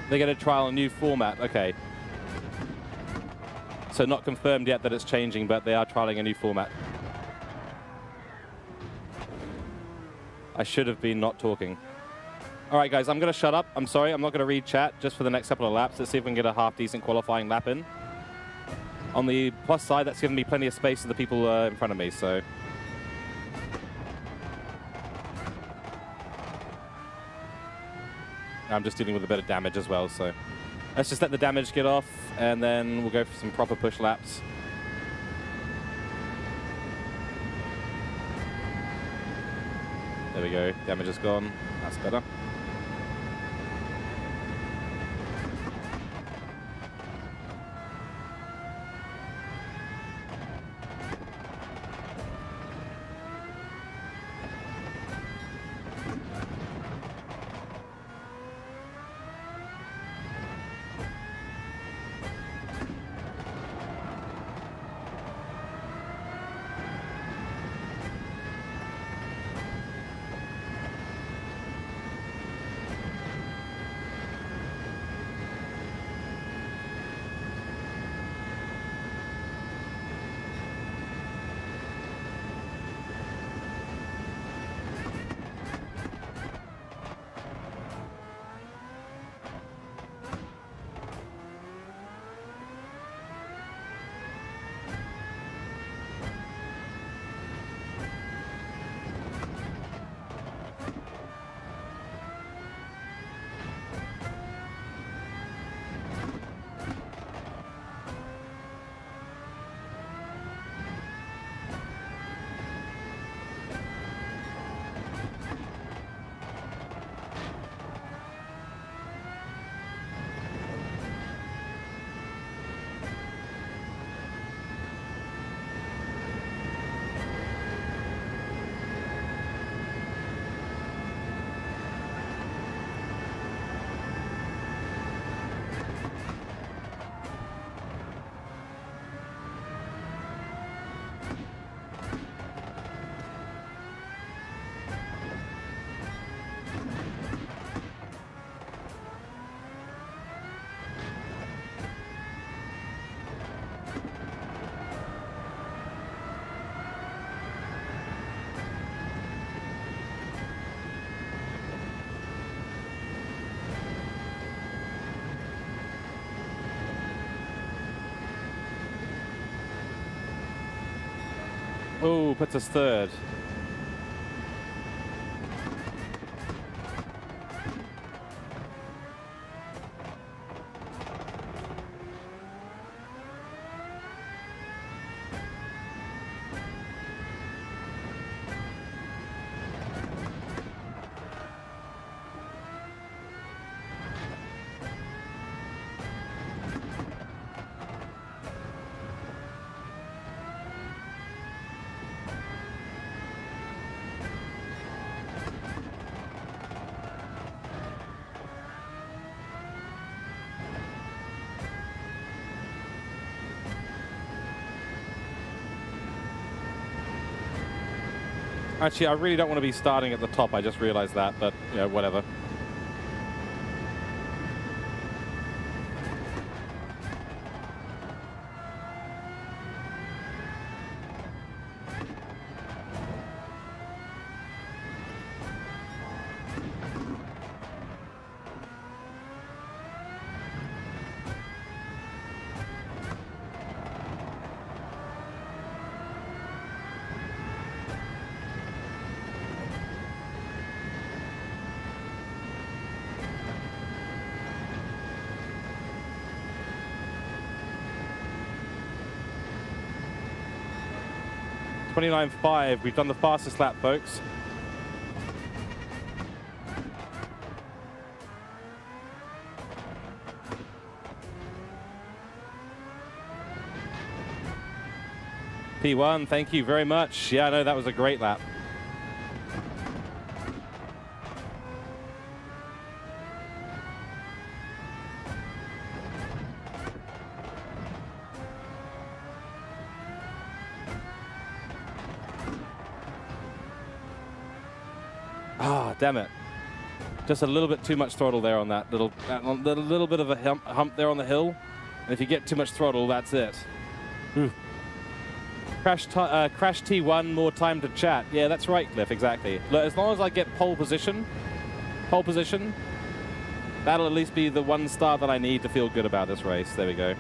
They're going to trial a new format. Okay. So not confirmed yet that it's changing, but they are trialing a new format. I should have been not talking. All right, guys, I'm going to shut up. I'm sorry. I'm not going to read chat just for the next couple of laps. Let's see if we can get a half-decent qualifying lap in. On the plus side, that's given me plenty of space for the people in front of me, so... I'm just dealing with a bit of damage as well, so let's just let the damage get off, and then we'll go for some proper push laps. There we go. Damage is gone. That's better. Oh, puts us third. Actually, I really don't want to be starting at the top. I just realized that, but you know, whatever. .29.5. We've done the fastest lap, folks. P1, thank you very much. Yeah, no, that was a great lap. Ah, damn it. Just a little bit too much throttle there on that little bit of a hump there on the hill. And if you get too much throttle, that's it. Ooh. Crash T1, more time to chat. Yeah, that's right, Cliff, exactly. Look, as long as I get pole position, that'll at least be the 1 star that I need to feel good about this race. There we go.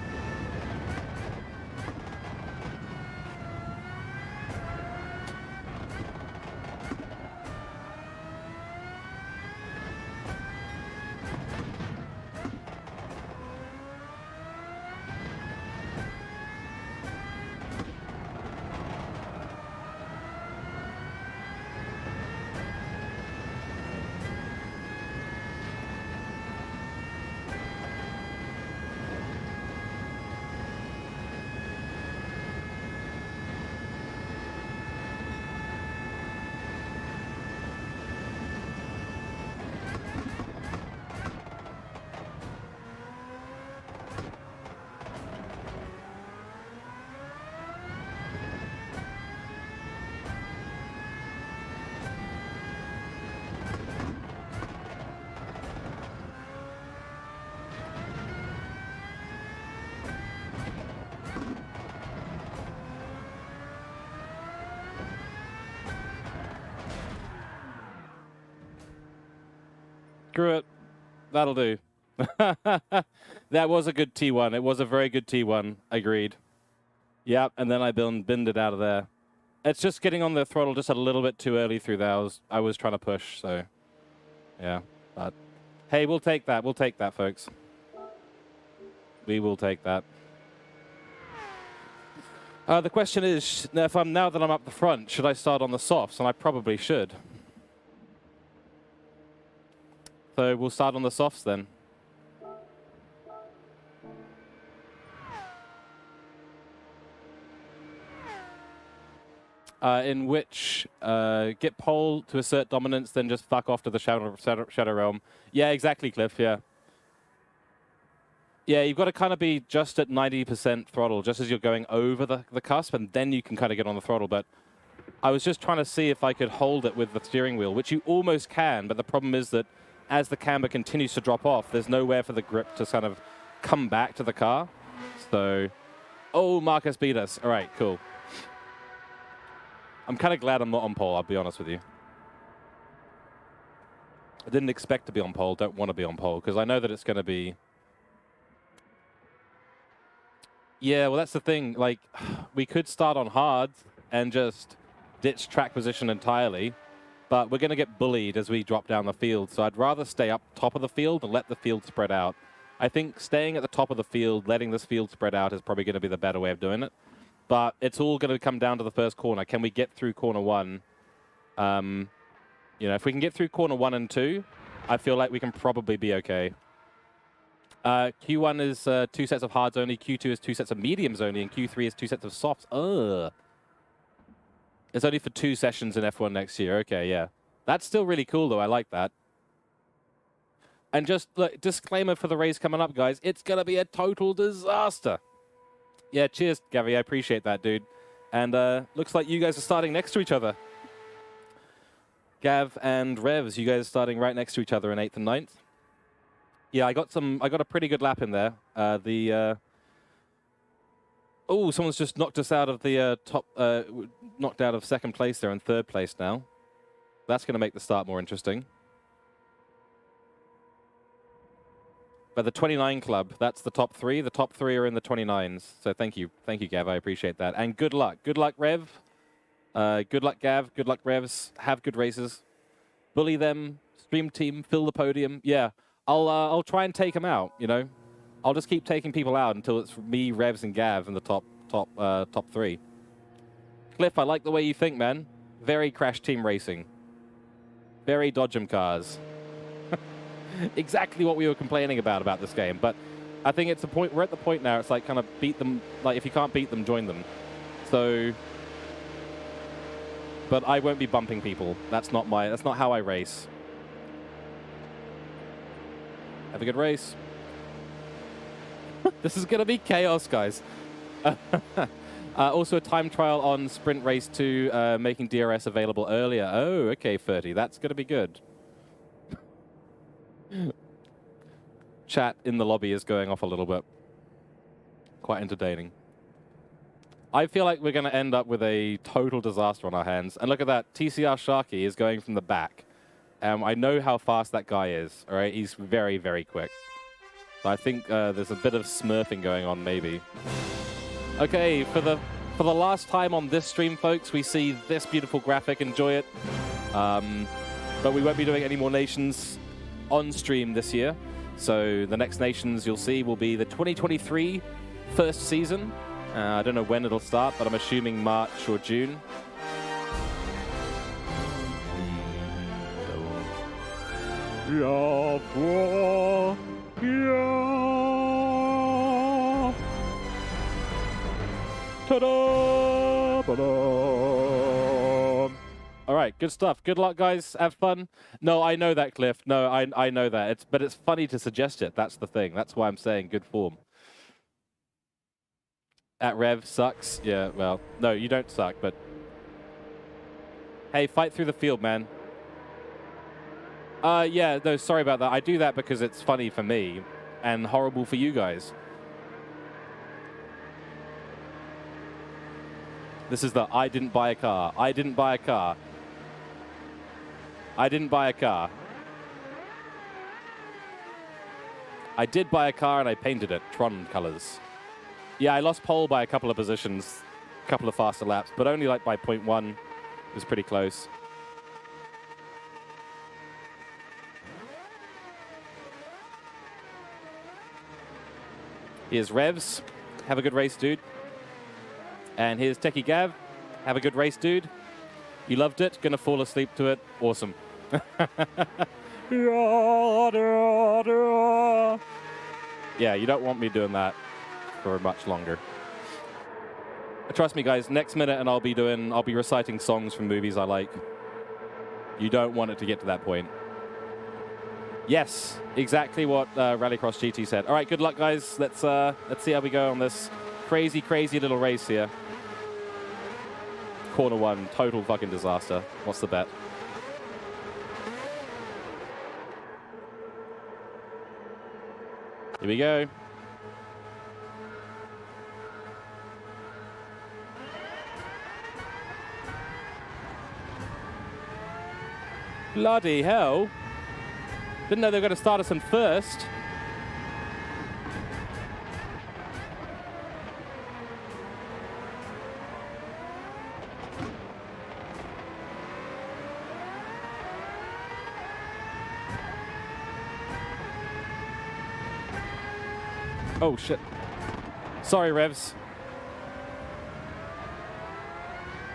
Screw it. That'll do. That was a good T1. It was a very good T1. Agreed. Yep, and then I binned it out of there. It's just getting on the throttle just a little bit too early through there. I was trying to push, so yeah. But hey, we'll take that. We'll take that, folks. We will take that. The question is, now that I'm up the front, should I start on the softs? And I probably should. So we'll start on the softs then. In which get pole to assert dominance, then just fuck off to the Shadow Realm. Yeah, exactly, Cliff, yeah. Yeah, you've got to kind of be just at 90% throttle, just as you're going over the cusp, and then you can kind of get on the throttle. But I was just trying to see if I could hold it with the steering wheel, which you almost can, but the problem is that as the camber continues to drop off, there's nowhere for the grip to kind of come back to the car. So, oh, Marcus beat us. All right, cool. I'm kind of glad I'm not on pole, I'll be honest with you. I didn't expect to be on pole, don't want to be on pole, because I know that it's going to be... Yeah, well, that's the thing. Like, we could start on hard, and just ditch track position entirely. But we're going to get bullied as we drop down the field. So I'd rather stay up top of the field and let the field spread out. I think staying at the top of the field, letting this field spread out is probably going to be the better way of doing it. But it's all going to come down to the first corner. Can we get through corner 1? You know, if we can get through corner 1 and 2, I feel like we can probably be okay. Q1 is 2 sets of hards only, Q2 is 2 sets of mediums only, and Q3 is 2 sets of softs. Ugh. It's only for 2 sessions in F1 next year. Okay, yeah. That's still really cool, though. I like that. And just, look, disclaimer for the race coming up, guys. It's going to be a total disaster. Yeah, cheers, Gavi. I appreciate that, dude. And looks like you guys are starting next to each other. Gav and Revs, you guys are starting right next to each other in 8th and 9th. Yeah, I got a pretty good lap in there. Oh, someone's just knocked us out of the knocked out of 2nd place there and 3rd place now. That's going to make the start more interesting. But the 29 club, that's the top 3. The top 3 are in the 29s. So thank you, Gav. I appreciate that. And good luck. Good luck, Rev. Good luck, Gav. Good luck, Revs. Have good races. Bully them. Stream team. Fill the podium. Yeah, I'll try and take them out. You know, I'll just keep taking people out until it's me, Revs, and Gav in the top 3. Cliff, I like the way you think, man. Very Crash Team Racing. Very Dodge 'em cars. Exactly what we were complaining about this game. But I think it's a point. We're at the point now. It's like kind of beat them. Like if you can't beat them, join them. So, but I won't be bumping people. That's not how I race. Have a good race. This is gonna be chaos, guys. Also a time trial on Sprint Race 2, making DRS available earlier. Oh, okay, 30. That's gonna be good. Chat in the lobby is going off a little bit. Quite entertaining. I feel like we're going to end up with a total disaster on our hands. And look at that. TCR Sharky is going from the back. I know how fast that guy is. All right, he's very, very quick. So I think there's a bit of smurfing going on, maybe. Okay, for the last time on this stream, folks, we see this beautiful graphic. Enjoy it. But we won't be doing any more nations on stream this year. So the next nations you'll see will be the 2023 first season. I don't know when it'll start, but I'm assuming March or June. All right, good stuff. Good luck, guys. Have fun. No, I know that, Cliff. No, I know that. But it's funny to suggest it. That's the thing. That's why I'm saying good form. At Rev sucks. Yeah, well, no, you don't suck, but hey, fight through the field, man. Yeah, no, sorry about that. I do that because it's funny for me and horrible for you guys. This is the I didn't buy a car. I didn't buy a car. I didn't buy a car. I did buy a car and I painted it Tron colors. Yeah, I lost pole by a couple of positions, a couple of faster laps, but only like by 0.1. It was pretty close. Here's Revs. Have a good race, dude. And here's Techie Gav. Have a good race, dude. You loved it. Gonna fall asleep to it. Awesome. Yeah, you don't want me doing that for much longer. Trust me, guys. Next minute, and I'll be reciting songs from movies I like. You don't want it to get to that point. Yes, exactly what Rallycross GT said. All right, good luck, guys. Let's see how we go on this crazy, crazy little race here. Corner 1, total fucking disaster. What's the bet? Here we go. Bloody hell. Didn't know they were going to start us in first. Oh, shit. Sorry, Revs.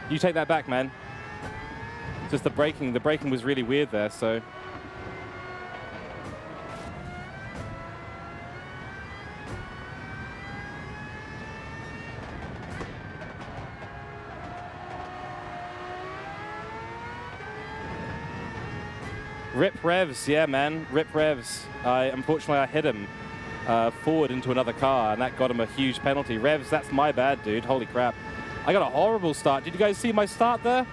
You take that back, man. Just the braking was really weird there, so. Rip Revs, yeah, man, rip Revs. Unfortunately, I hit him forward into another car, and that got him a huge penalty. Revs, that's my bad, dude. Holy crap. I got a horrible start. Did you guys see my start there?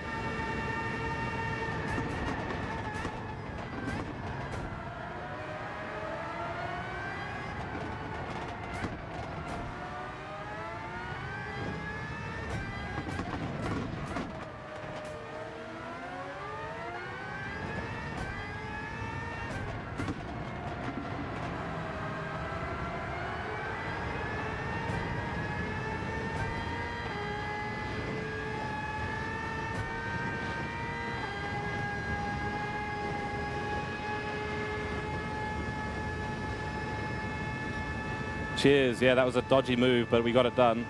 Cheers. Yeah, that was a dodgy move, but we got it done.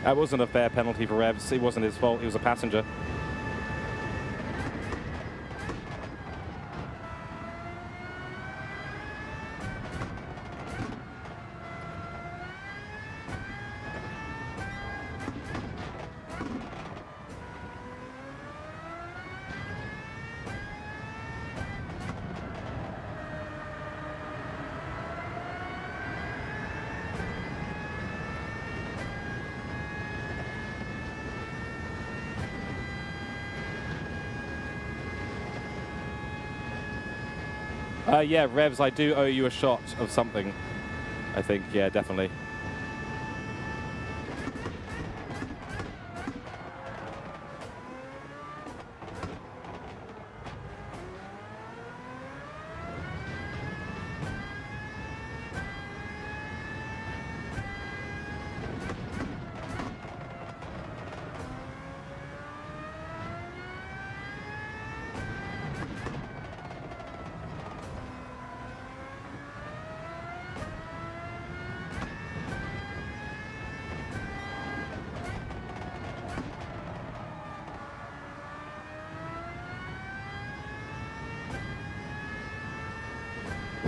That wasn't a fair penalty for Revs. It wasn't his fault. He was a passenger. Yeah, Revs, I do owe you a shot of something. I think, yeah, definitely.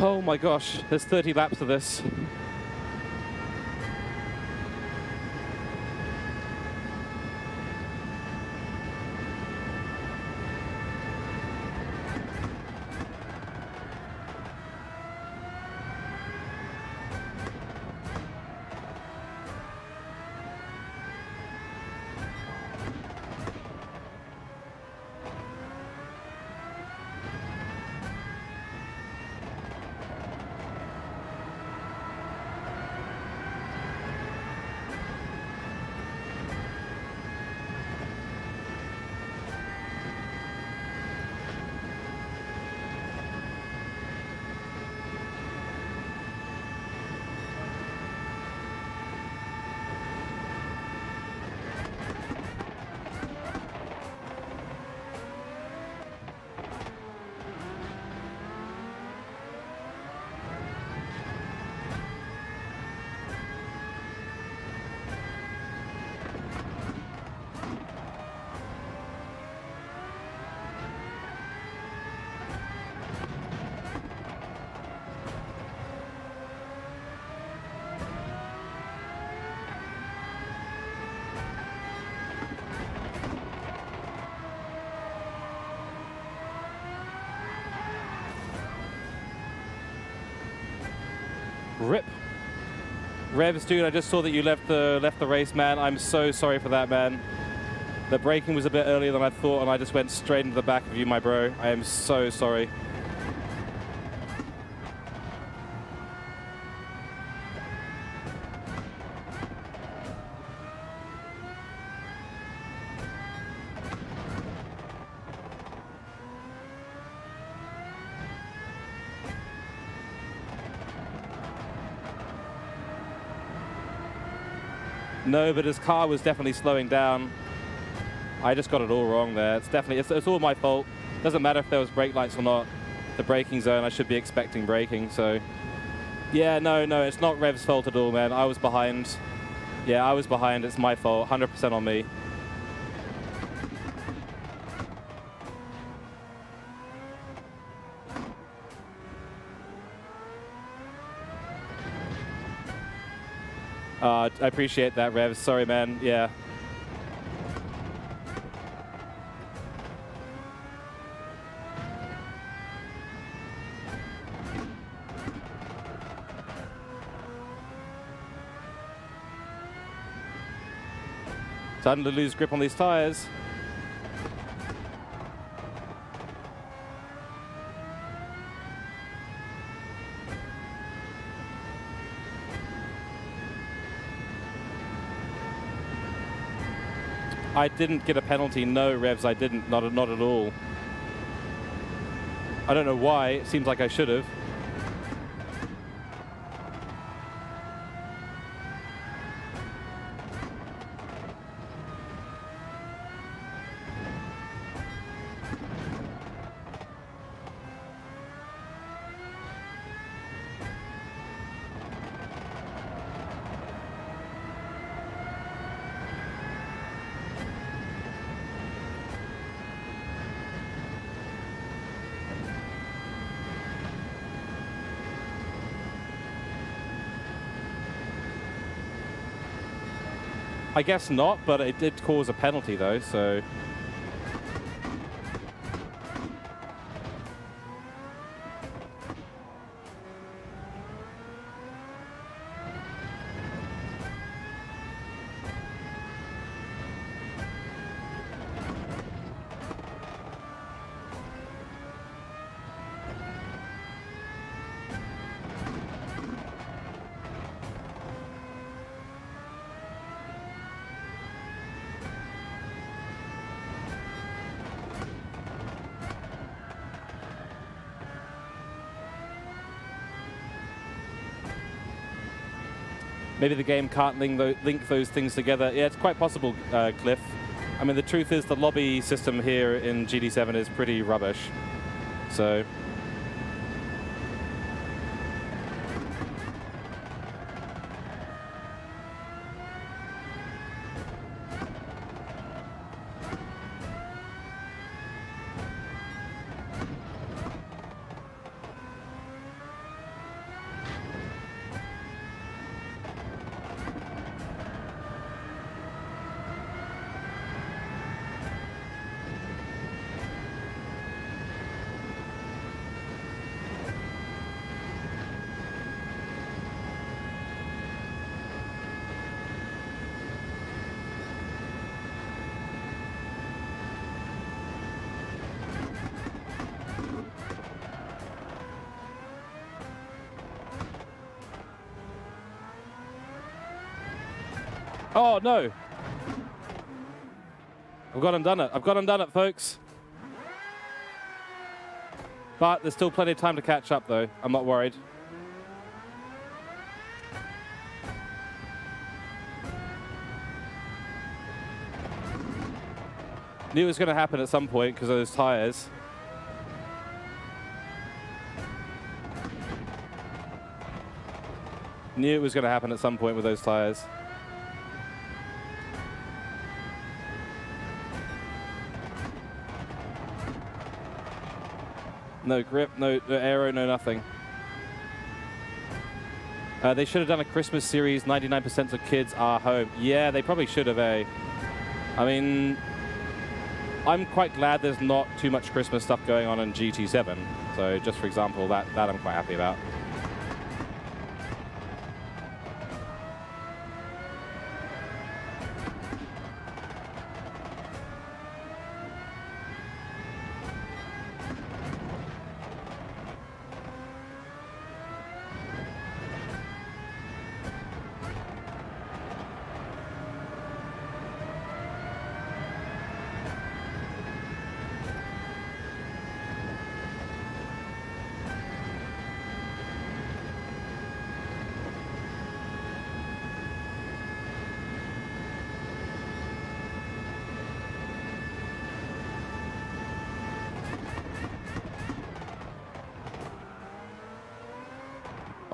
Oh my gosh, there's 30 laps of this. Rip. Revs, dude, I just saw that you left the race, man. I'm so sorry for that, man. The braking was a bit earlier than I thought, and I just went straight into the back of you, my bro. I am so sorry. No, but his car was definitely slowing down. I just got it all wrong there. It's all my fault. Doesn't matter if there was brake lights or not. The braking zone, I should be expecting braking, so. Yeah, no, it's not Rev's fault at all, man. I was behind. Yeah, I was behind. It's my fault. 100% on me. I appreciate that, Rev. Sorry, man. Yeah. Starting to lose grip on these tires. I didn't get a penalty. No, Revs, I didn't. Not at all. I don't know why. It seems like I should have. I guess not, but it did cause a penalty though, so. Maybe the game can't link those things together. Yeah, it's quite possible, Cliff. I mean, the truth is the lobby system here in GT7 is pretty rubbish. So. Oh, no. I've gone and done it. I've gone and done it, folks. But there's still plenty of time to catch up, though. I'm not worried. Knew it was going to happen at some point because of those tires. Knew it was going to happen at some point with those tires. No grip, no aero, no nothing. They should have done a Christmas series. 99% of kids are home. Yeah, they probably should have, eh? I mean, I'm quite glad there's not too much Christmas stuff going on in GT7. So just for example, that I'm quite happy about.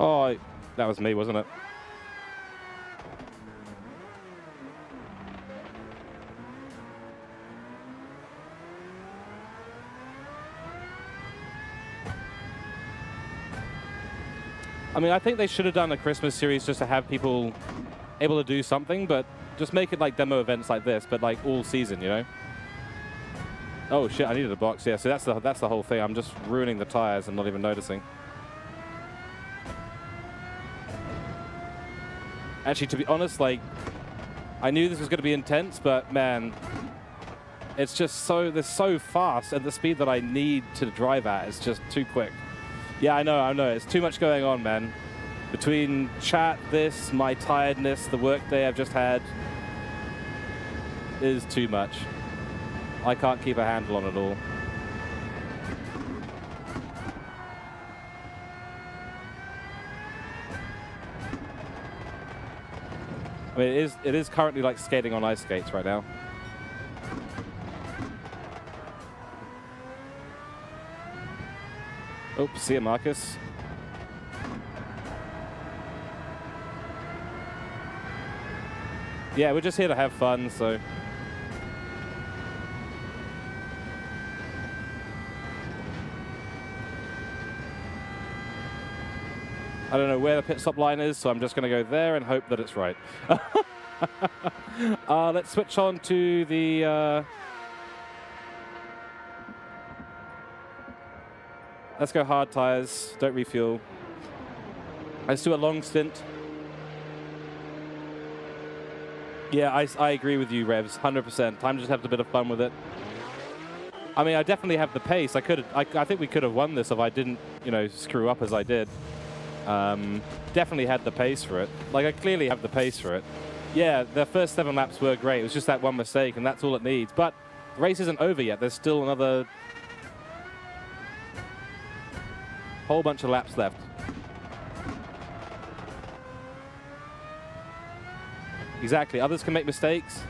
Oh, that was me, wasn't it? I mean, I think they should have done a Christmas series just to have people able to do something, but just make it like demo events like this, but like all season, you know? Oh shit, I needed a box. Yeah, so that's the whole thing. I'm just ruining the tires and not even noticing. Actually, to be honest, like, I knew this was going to be intense, but man, it's just they're so fast at the speed that I need to drive at. It's just too quick. Yeah, I know. It's too much going on, man. Between chat, this, my tiredness, the work day I've just had, is too much. I can't keep a handle on it all. I mean, it is currently like skating on ice skates right now. Oh, see ya, Marcus. Yeah, we're just here to have fun, so. I don't know where the pit stop line is, so I'm just going to go there and hope that it's right. Let's switch on to the... let's go hard tires, don't refuel. Let's do a long stint. Yeah, I agree with you, Revs, 100%. Time to just have a bit of fun with it. I mean, I definitely have the pace. I think we could have won this if I didn't, you know, screw up as I did. Definitely had the pace for it. Like, I clearly have the pace for it. Yeah, the first 7 laps were great. It was just that one mistake, and that's all it needs. But the race isn't over yet. There's still another whole bunch of laps left. Exactly. Others can make mistakes.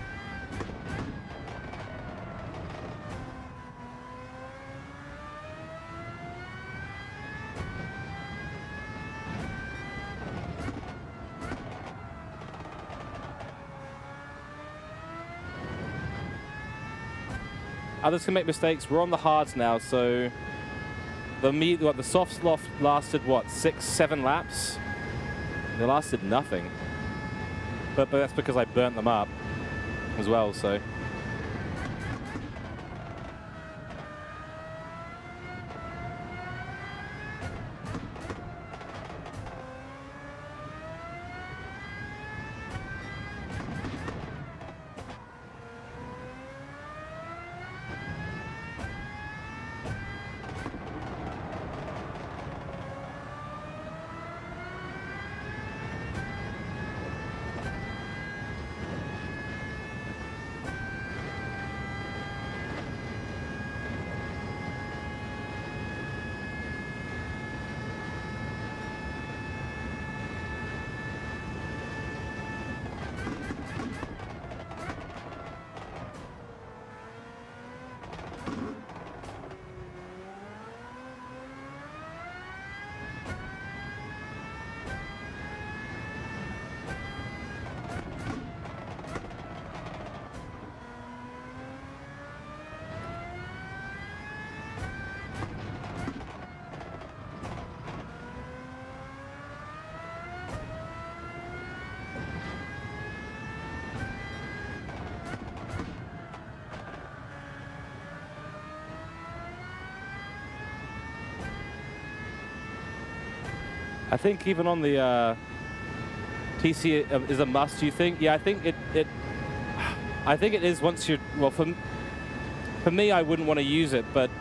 Others can make mistakes. We're on the hards now, so the softs lasted what, 6, 7 laps? They lasted nothing. But that's because I burnt them up as well, so. I think even on the TC is a must, you think? Yeah, I think it is once you're, well, for me, I wouldn't want to use it, but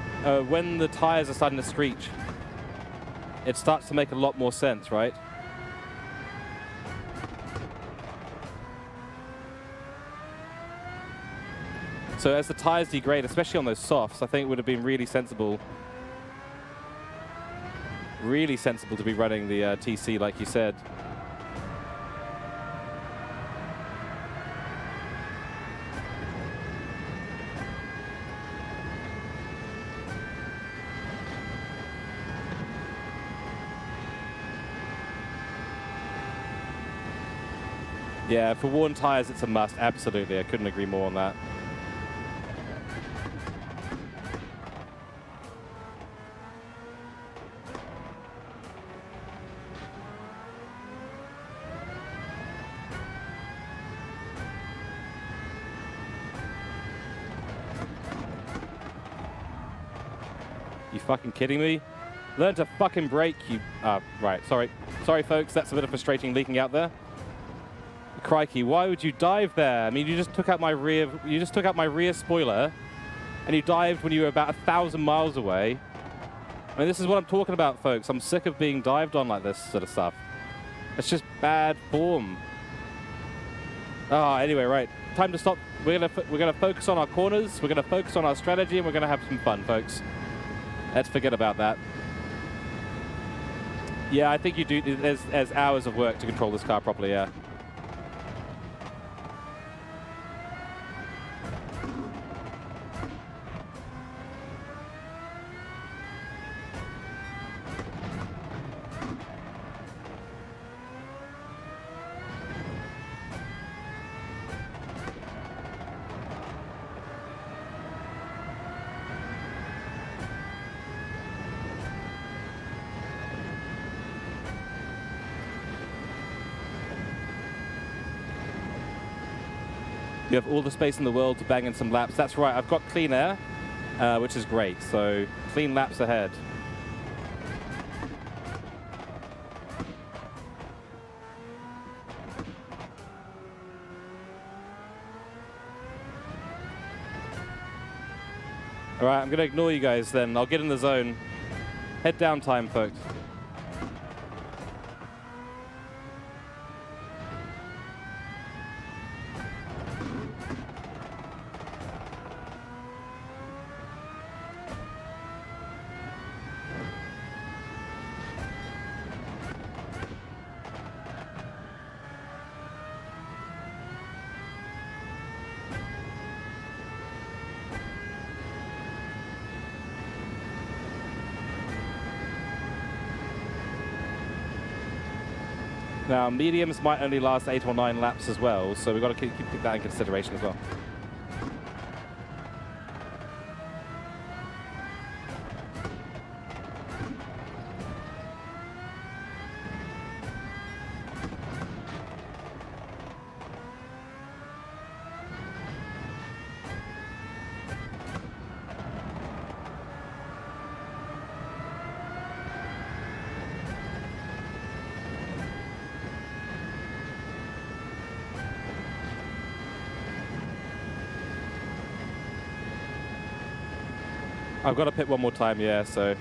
when the tires are starting to screech, it starts to make a lot more sense, right? So as the tires degrade, especially on those softs, I think it would have been really sensible to be running the TC, like you said. Yeah, for worn tires, it's a must. Absolutely, I couldn't agree more on that. You fucking kidding me? Learn to fucking brake, you... right, sorry. Sorry, folks, that's a bit of frustrating leaking out there. Crikey, why would you dive there? I mean, you just took out my rear spoiler, and you dived when you were about 1,000 miles away. I mean, this is what I'm talking about, folks. I'm sick of being dived on like this sort of stuff. It's just bad form. Anyway, right. Time to stop. We're gonna focus on our corners. We're gonna focus on our strategy, and we're gonna have some fun, folks. Let's forget about that. Yeah, I think you do. There's hours of work to control this car properly. Yeah. You have all the space in the world to bang in some laps. That's right, I've got clean air, which is great. So clean laps ahead. All right, I'm going to ignore you guys then. I'll get in the zone. Head down time, folks. Now, mediums might only last 8 or 9 laps as well, so we've got to keep that in consideration as well. I've got to pit one more time, yeah, so...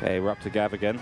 Okay, we're up to Gav again.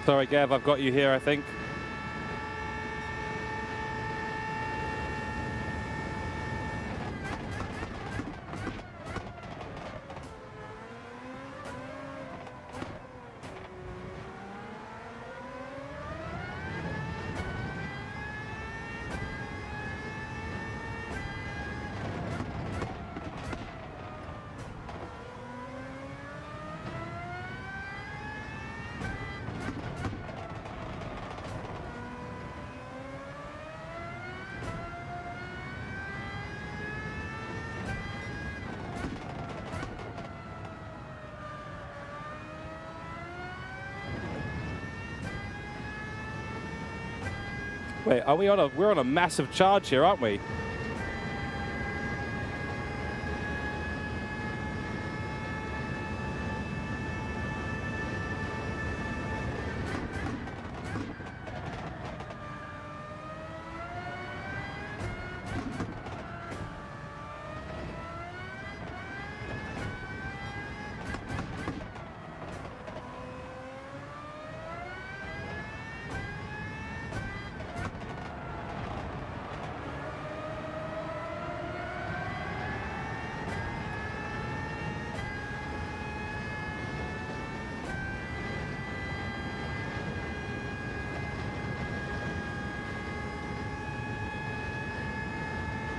Sorry, Gav, I've got you here, I think. Wait, are we on a? We're on a massive charge here, aren't we?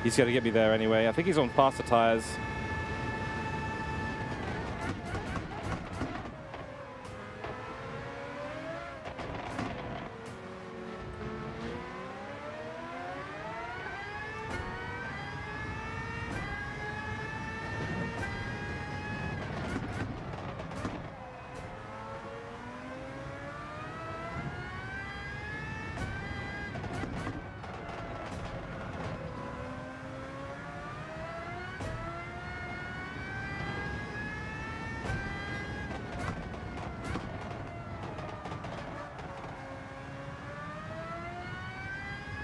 He's going to get me there anyway. I think he's on faster tires.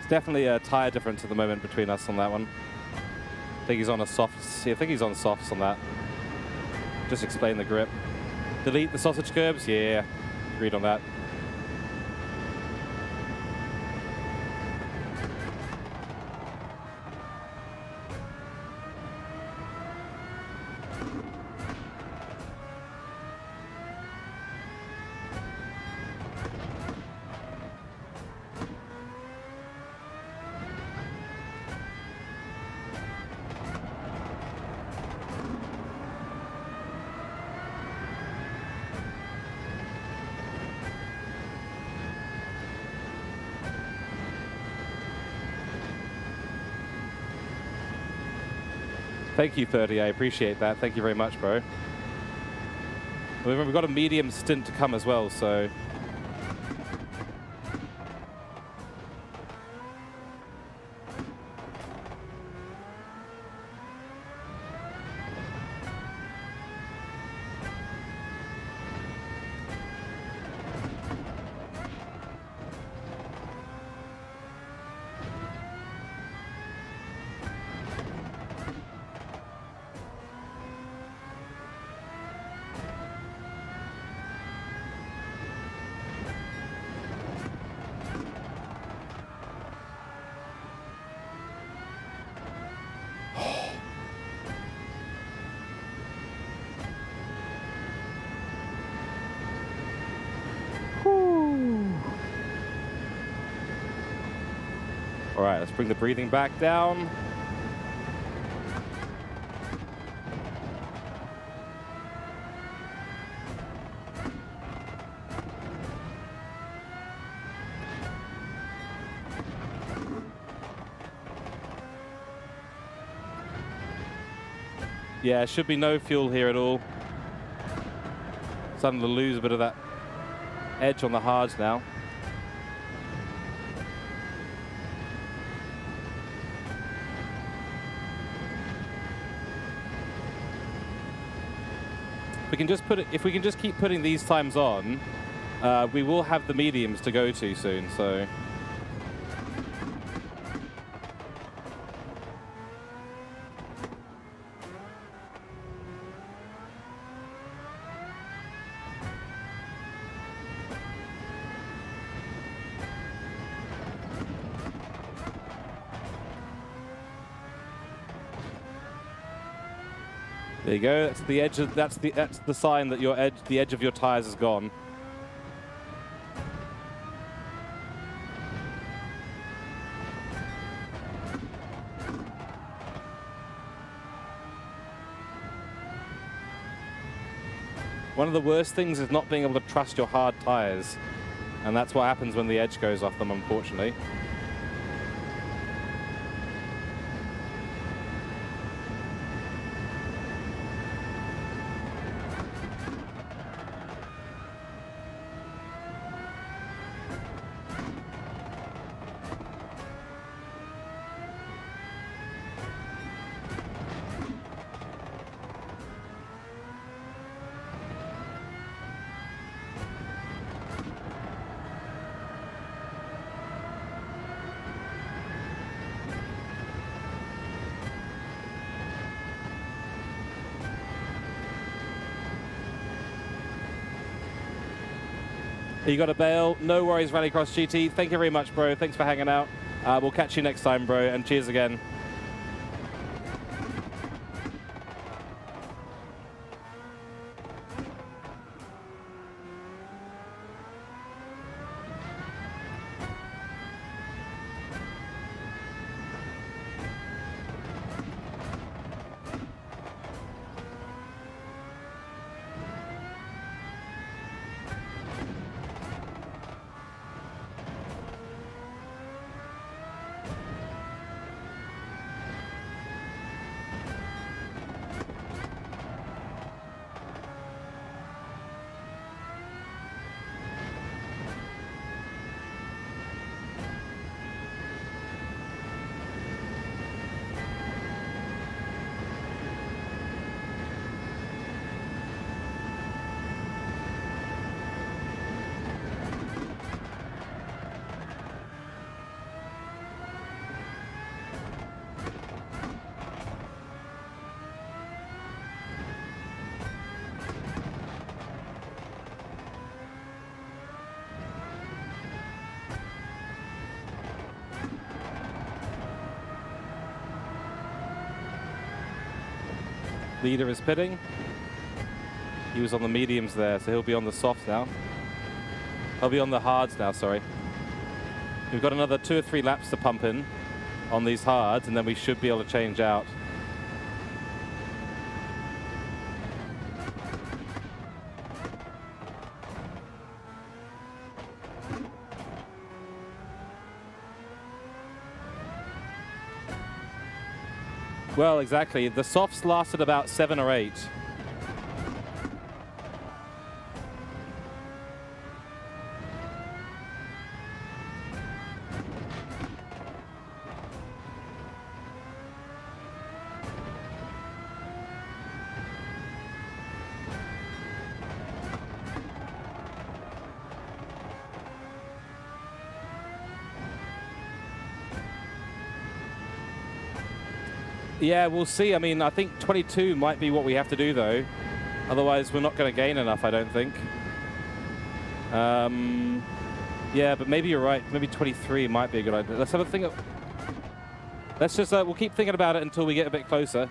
Definitely a tire difference at the moment between us on that one. I think he's on a softs. I think he's on softs on that. Just explain the grip. Delete the sausage curbs. Yeah, agreed on that. Thank you, 30. I appreciate that. Thank you very much, bro. We've got a medium stint to come as well, so... All right, let's bring the breathing back down. Yeah, should be no fuel here at all. Starting to lose a bit of that edge on the hards now. If we can just keep putting these times on, we will have the mediums to go to soon, so. There you go. That's the edge of, that's the sign that the edge of your tires is gone. One of the worst things is not being able to trust your hard tires, and that's what happens when the edge goes off them, unfortunately. You got a bail? No worries, Rallycross GT. Thank you very much, bro. Thanks for hanging out. We'll catch you next time, bro, and cheers again. Leader is pitting. He was on the mediums there, so he'll be on the softs now. He'll be on the hards now, sorry. We've got another 2 or 3 laps to pump in on these hards, and then we should be able to change out. Well, exactly. The softs lasted about 7 or 8. Yeah, we'll see. I mean, I think 22 might be what we have to do, though. Otherwise, we're not going to gain enough, I don't think. Yeah, but maybe you're right. Maybe 23 might be a good idea. Let's have a think. Let's just, we'll keep thinking about it until we get a bit closer.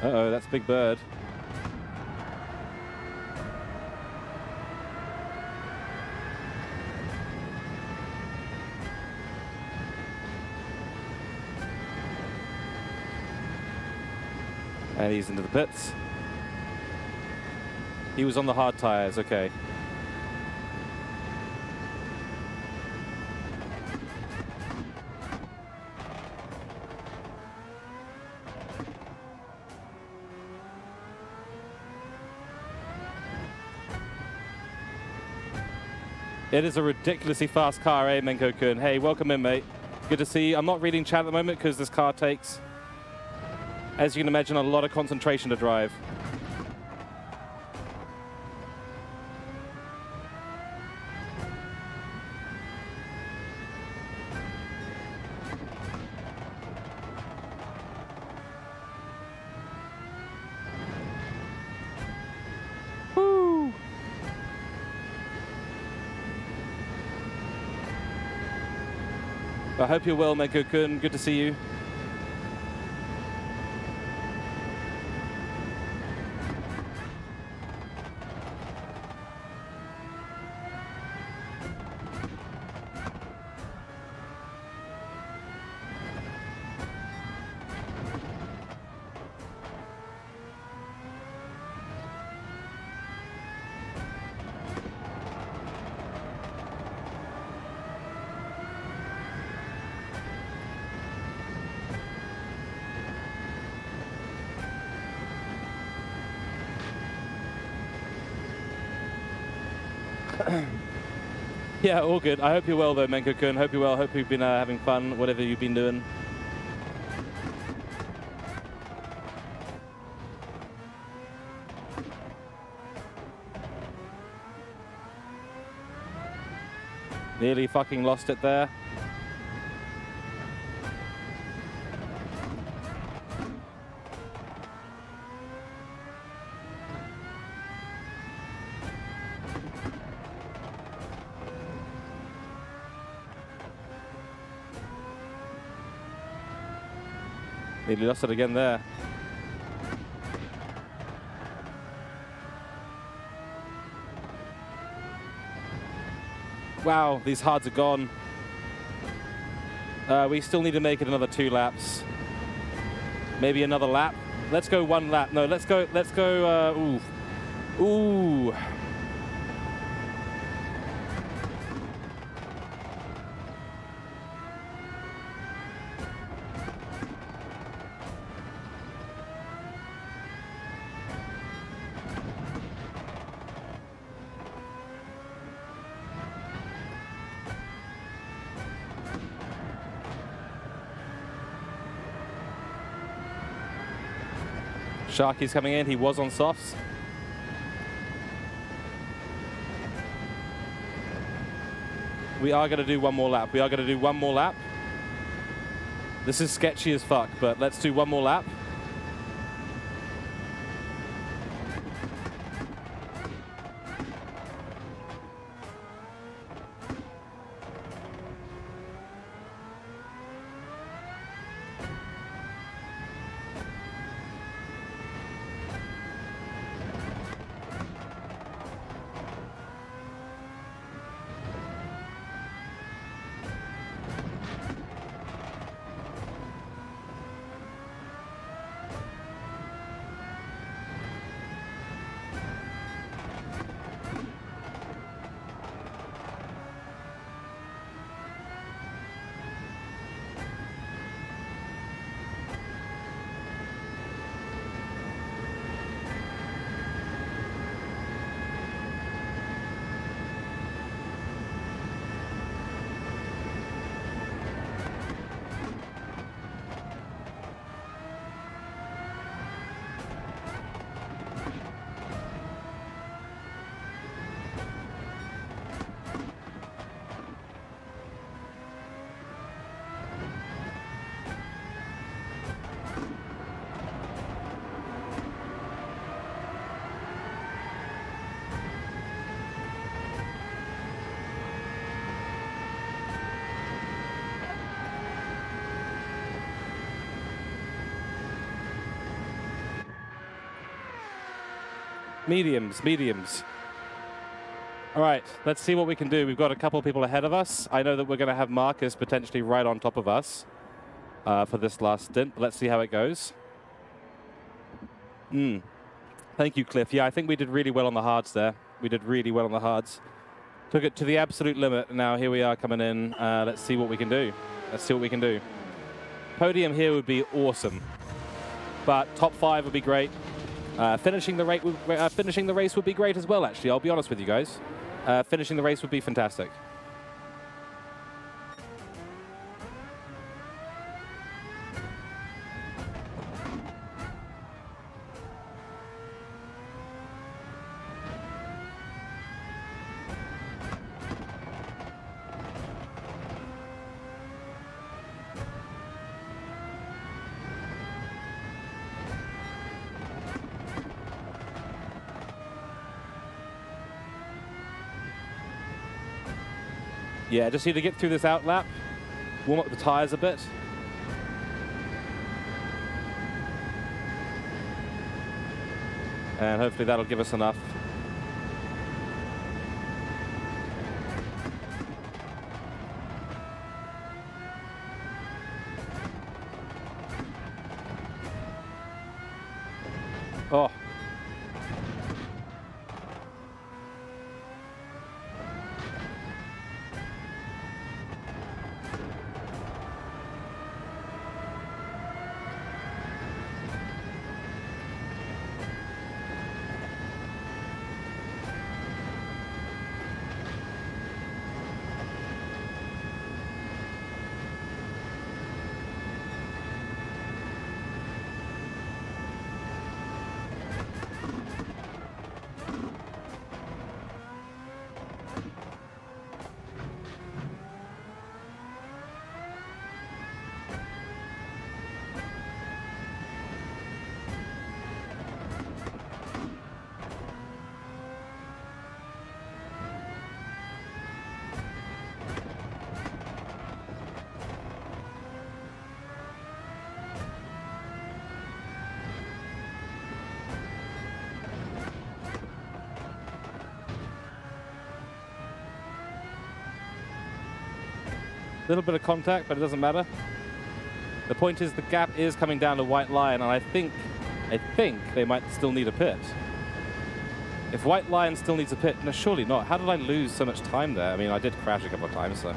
Uh-oh, that's Big Bird. And he's into the pits. He was on the hard tires, okay. It is a ridiculously fast car, eh, Menko-kun? Hey, welcome in, mate. Good to see you. I'm not reading chat at the moment because this car takes, as you can imagine, a lot of concentration to drive. Woo! I hope you're well, Menko-kun. Good to see you. Yeah, all good. I hope you're well, though, Menko-kun. Hope you're well. Hope you've been having fun, whatever you've been doing. Nearly fucking lost it there. Nearly lost it again there. Wow, these hards are gone. We still need to make it another 2 laps. Maybe another lap. Let's go 1 lap. No, let's go, ooh. Sharky's coming in, he was on softs. We are going to do 1 more lap. We are going to do 1 more lap. This is sketchy as fuck, but let's do 1 more lap. Mediums. All right, let's see what we can do. We've got a couple of people ahead of us. I know that we're going to have Marcus potentially right on top of us for this last stint. But let's see how it goes. Thank you, Cliff. Yeah, I think we did really well on the hards there. We did really well on the hards. Took it to the absolute limit. Now here we are coming in. Let's see what we can do. Podium here would be awesome. But top 5 would be great. Finishing the race would be great as well, actually. I'll be honest with you guys. Finishing the race would be fantastic. Yeah, just need to get through this out lap, warm up the tires a bit. And hopefully that'll give us enough. Oh. little bit of contact, but it doesn't matter. The point is the gap is coming down to White Lion, and I think they might still need a pit. If White Lion still needs a pit, no, surely not. How did I lose so much time there? I mean, I did crash a couple of times, so.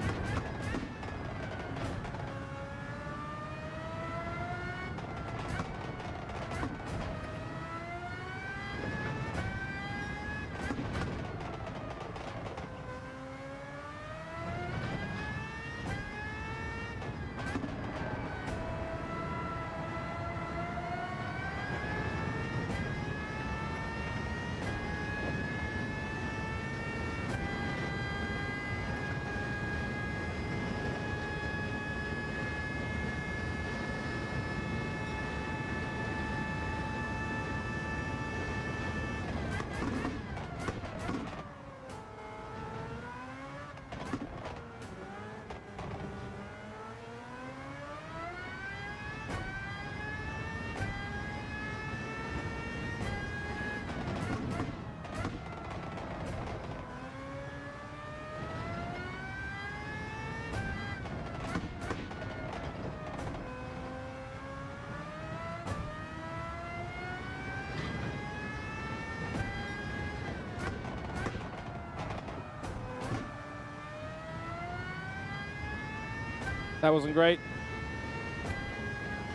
That wasn't great.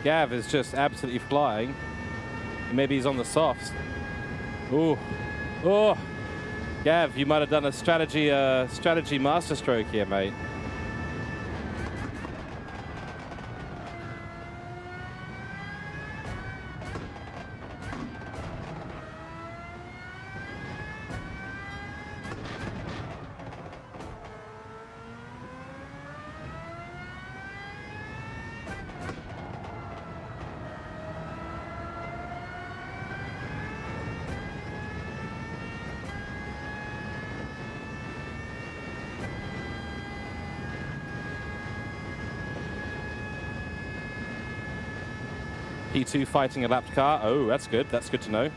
Gav is just absolutely flying. Maybe he's on the softs. Ooh. Oh. Gav, you might have done a strategy masterstroke here, mate. P2 fighting a lapped car. Oh, that's good. That's good to know.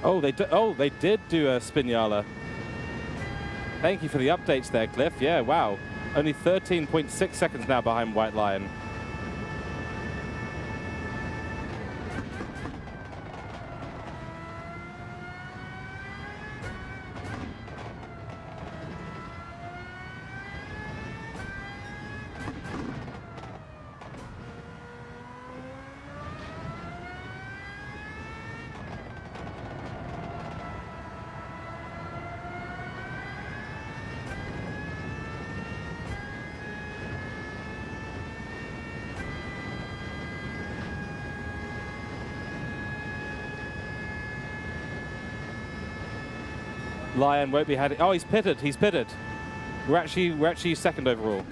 Oh, they did do a Spinala. Thank you for the updates there, Cliff. Yeah, wow. Only 13.6 seconds now behind White Lion. Lion won't be had. Oh, he's pitted. He's pitted. We're actually second overall.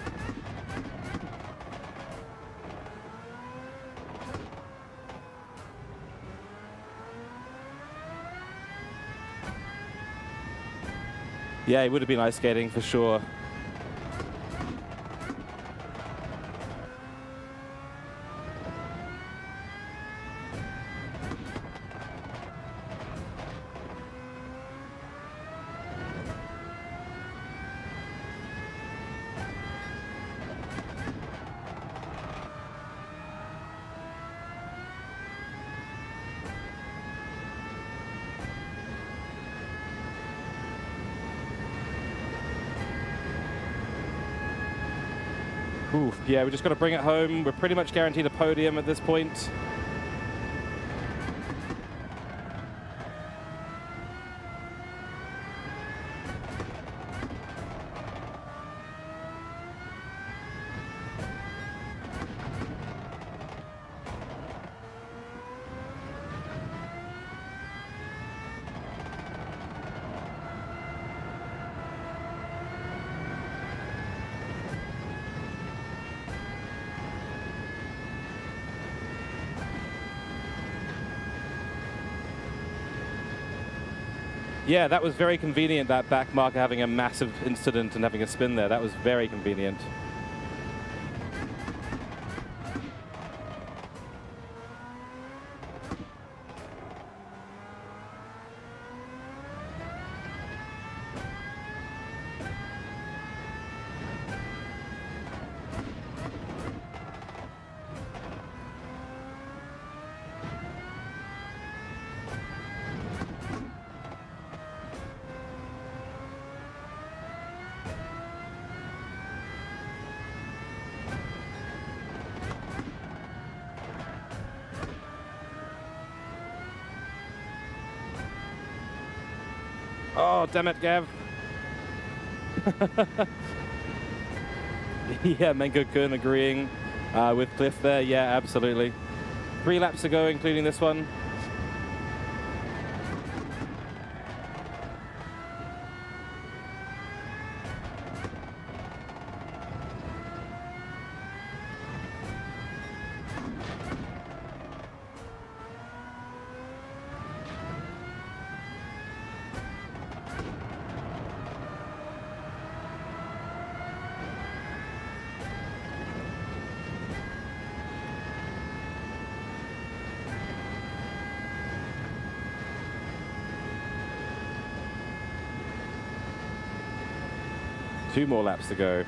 Yeah, it would have been ice skating for sure. Oof, yeah, we just got to bring it home. We're pretty much guaranteed a podium at this point. Yeah, that was very convenient, that back marker having a massive incident and having a spin there. That was very convenient. Oh, damn it, Gav. Yeah, Mengo-kun agreeing with Cliff there. Yeah, absolutely. 3 laps to go, including this one. Two more laps to go.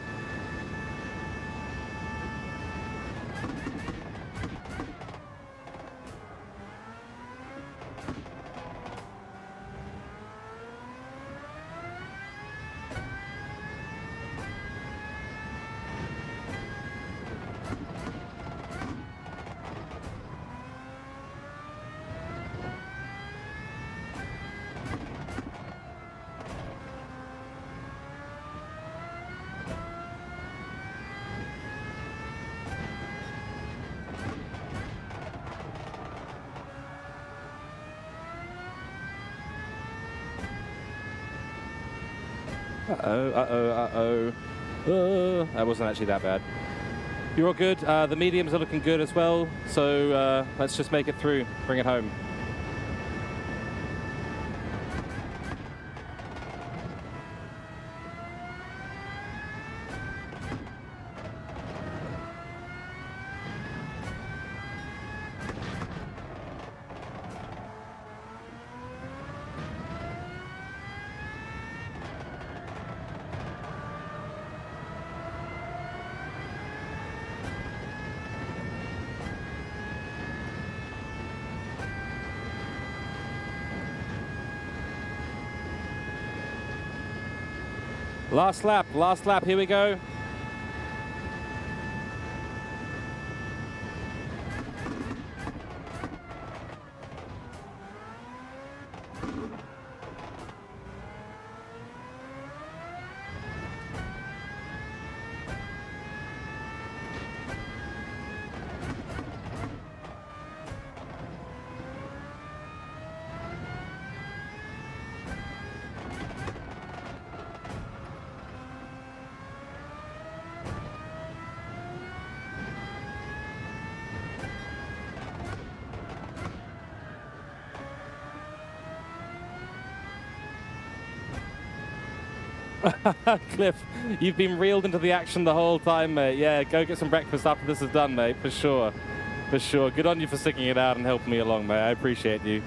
That wasn't actually that bad. You're all good. The mediums are looking good as well. So let's just make it through. Bring it home. Last lap, here we go. Cliff, you've been reeled into the action the whole time, mate. Yeah, go get some breakfast after this is done, mate, for sure. For sure. Good on you for sticking it out and helping me along, mate. I appreciate you.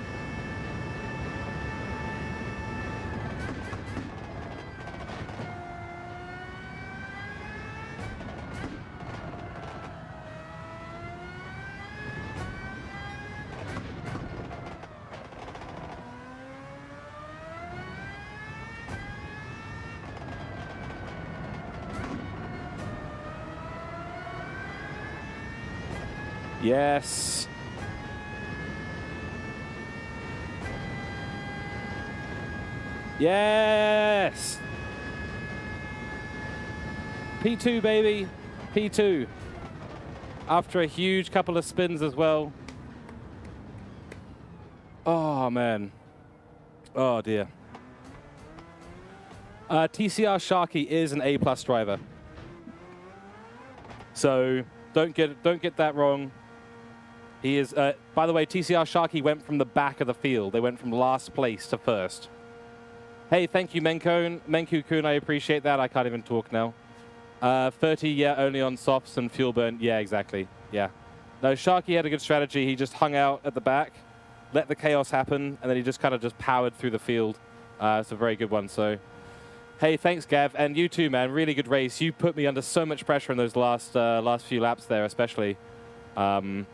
Yes. Yes. P2, baby. P2. After a huge couple of spins as well. Oh, man. Oh, dear. TCR Sharky is an A+ driver. So don't get that wrong. He is, by the way, TCR Sharky went from the back of the field. They went from last place to first. Hey, thank you, Menku-kun. I appreciate that. I can't even talk now. 30, yeah, only on softs and fuel burn. Yeah, exactly. Yeah. No, Sharky had a good strategy. He just hung out at the back, let the chaos happen, and then he just kind of just powered through the field. It's a very good one. So, hey, thanks, Gav, and you too, man. Really good race. You put me under so much pressure in those last few laps there, especially. You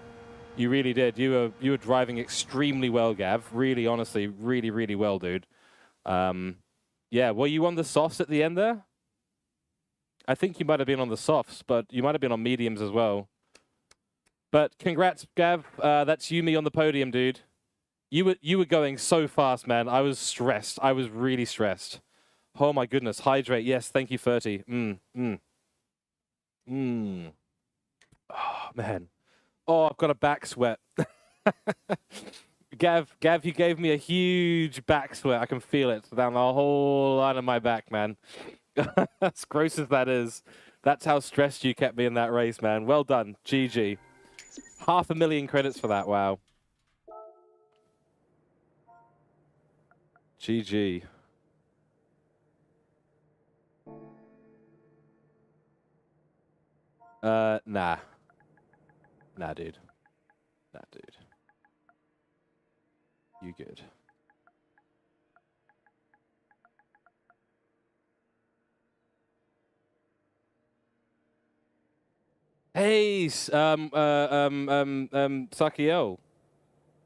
really did. You were driving extremely well, Gav. Really, honestly, really, really well, dude. Yeah, were you on the softs at the end there? I think you might have been on the softs, but you might have been on mediums as well. But congrats, Gav. That's Yumi on the podium, dude. You were going so fast, man. I was stressed. I was really stressed. Oh my goodness. Hydrate. Yes, thank you, 30. Oh man. Oh, I've got a back sweat. Gav, you gave me a huge back sweat. I can feel it down the whole line of my back, man. As gross as that is, that's how stressed you kept me in that race, man. Well done. GG. 500,000 credits for that. Wow. GG. Nah. Nah, dude. Nah, dude. You good. Hey, Sakiel.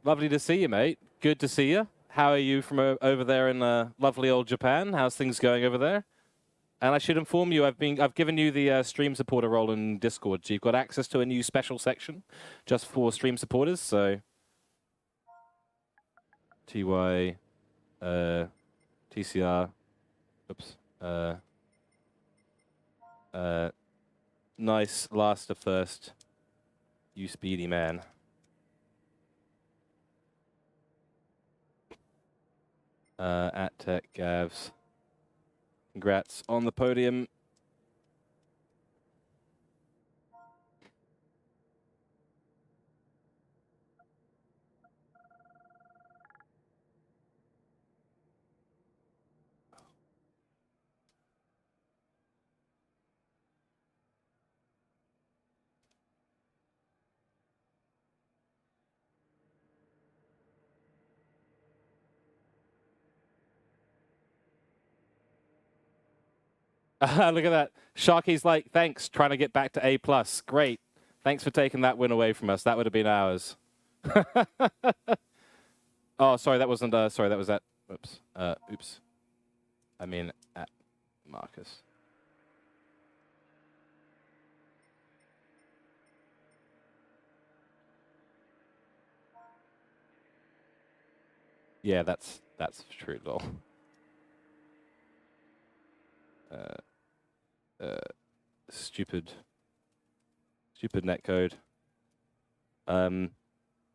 Lovely to see you, mate. Good to see you. How are you from over there in lovely old Japan? How's things going over there? And I should inform you, I've given you the stream supporter role in Discord, so you've got access to a new special section just for stream supporters. So TY, TCR, oops, nice last to first, you speedy man. At Tech Gavs. Congrats on the podium. Look at that. Sharky's like, thanks, trying to get back to A+. Great. Thanks for taking that win away from us. That would have been ours. Oh, sorry, that wasn't, sorry, that was at, oops. Oops. I mean, at Marcus. Yeah, that's true, lol. Stupid netcode.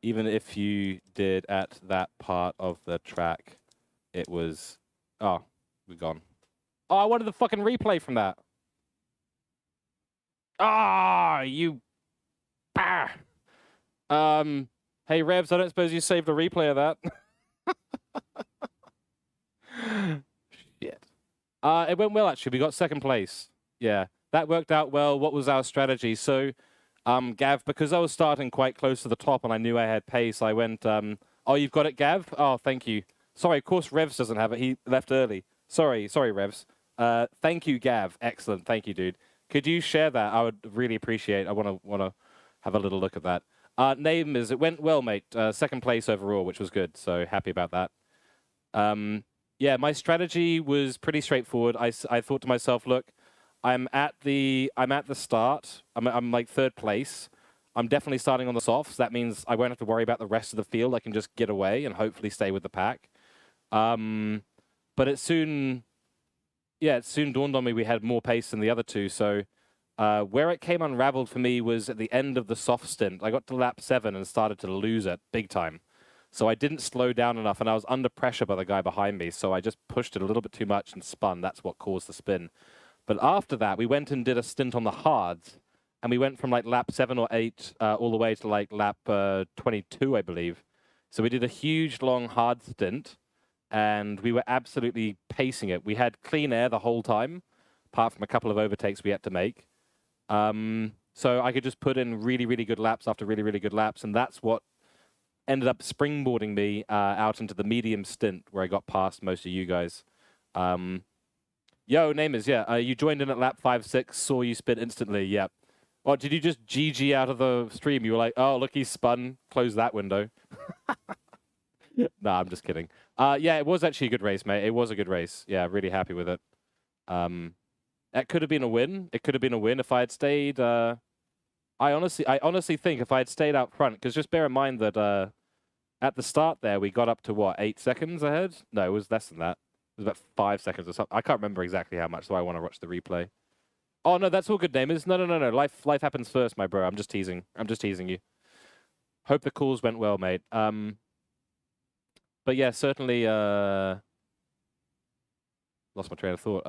Even if you did at that part of the track, it was... Oh, we're gone. Oh, I wanted the fucking replay from that. Ah, you... Bah. Hey, Revs, I don't suppose you saved a replay of that? Shit. It went well, actually. We got second place. Yeah, that worked out well. What was our strategy? So... Gav, because I was starting quite close to the top and I knew I had pace, I went, oh, you've got it, Gav? Oh, thank you. Sorry, of course Revs doesn't have it. He left early. Sorry, Revs. Thank you, Gav. Excellent. Thank you, dude. Could you share that? I would really appreciate. I want to have a little look at that. Name is, it went well, mate. Second place overall, which was good. So happy about that. Yeah, my strategy was pretty straightforward. I thought to myself, look, I'm at the start. I'm like third place. I'm definitely starting on the softs. That means I won't have to worry about the rest of the field. I can just get away and hopefully stay with the pack. But it soon dawned on me we had more pace than the other two. So where it came unraveled for me was at the end of the soft stint. I got to lap 7 and started to lose it big time. So I didn't slow down enough, and I was under pressure by the guy behind me. So I just pushed it a little bit too much and spun. That's what caused the spin. But after that, we went and did a stint on the hards, and we went from like lap 7 or 8 all the way to like lap 22, I believe. So we did a huge, long hard stint, and we were absolutely pacing it. We had clean air the whole time, apart from a couple of overtakes we had to make. So I could just put in really, really good laps after really, really good laps, and that's what ended up springboarding me out into the medium stint where I got past most of you guys. Yo, Namers, yeah, you joined in at lap 5-6, saw you spin instantly, yep. Or did you just GG out of the stream? You were like, oh, look, he spun, close that window. Nah, I'm just kidding. Yeah, it was actually a good race, mate. It was a good race. Yeah, really happy with it. That could have been a win. It could have been a win if I had stayed. I honestly think if I had stayed out front, because just bear in mind that at the start there we got up to what, 8 seconds ahead? No, it was less than that. It was about 5 seconds or something. I can't remember exactly how much, so I want to watch the replay. Oh no, that's all good, Namers. No. Life happens first, my bro. I'm just teasing. I'm just teasing you. Hope the calls went well, mate. But yeah, certainly. Lost my train of thought.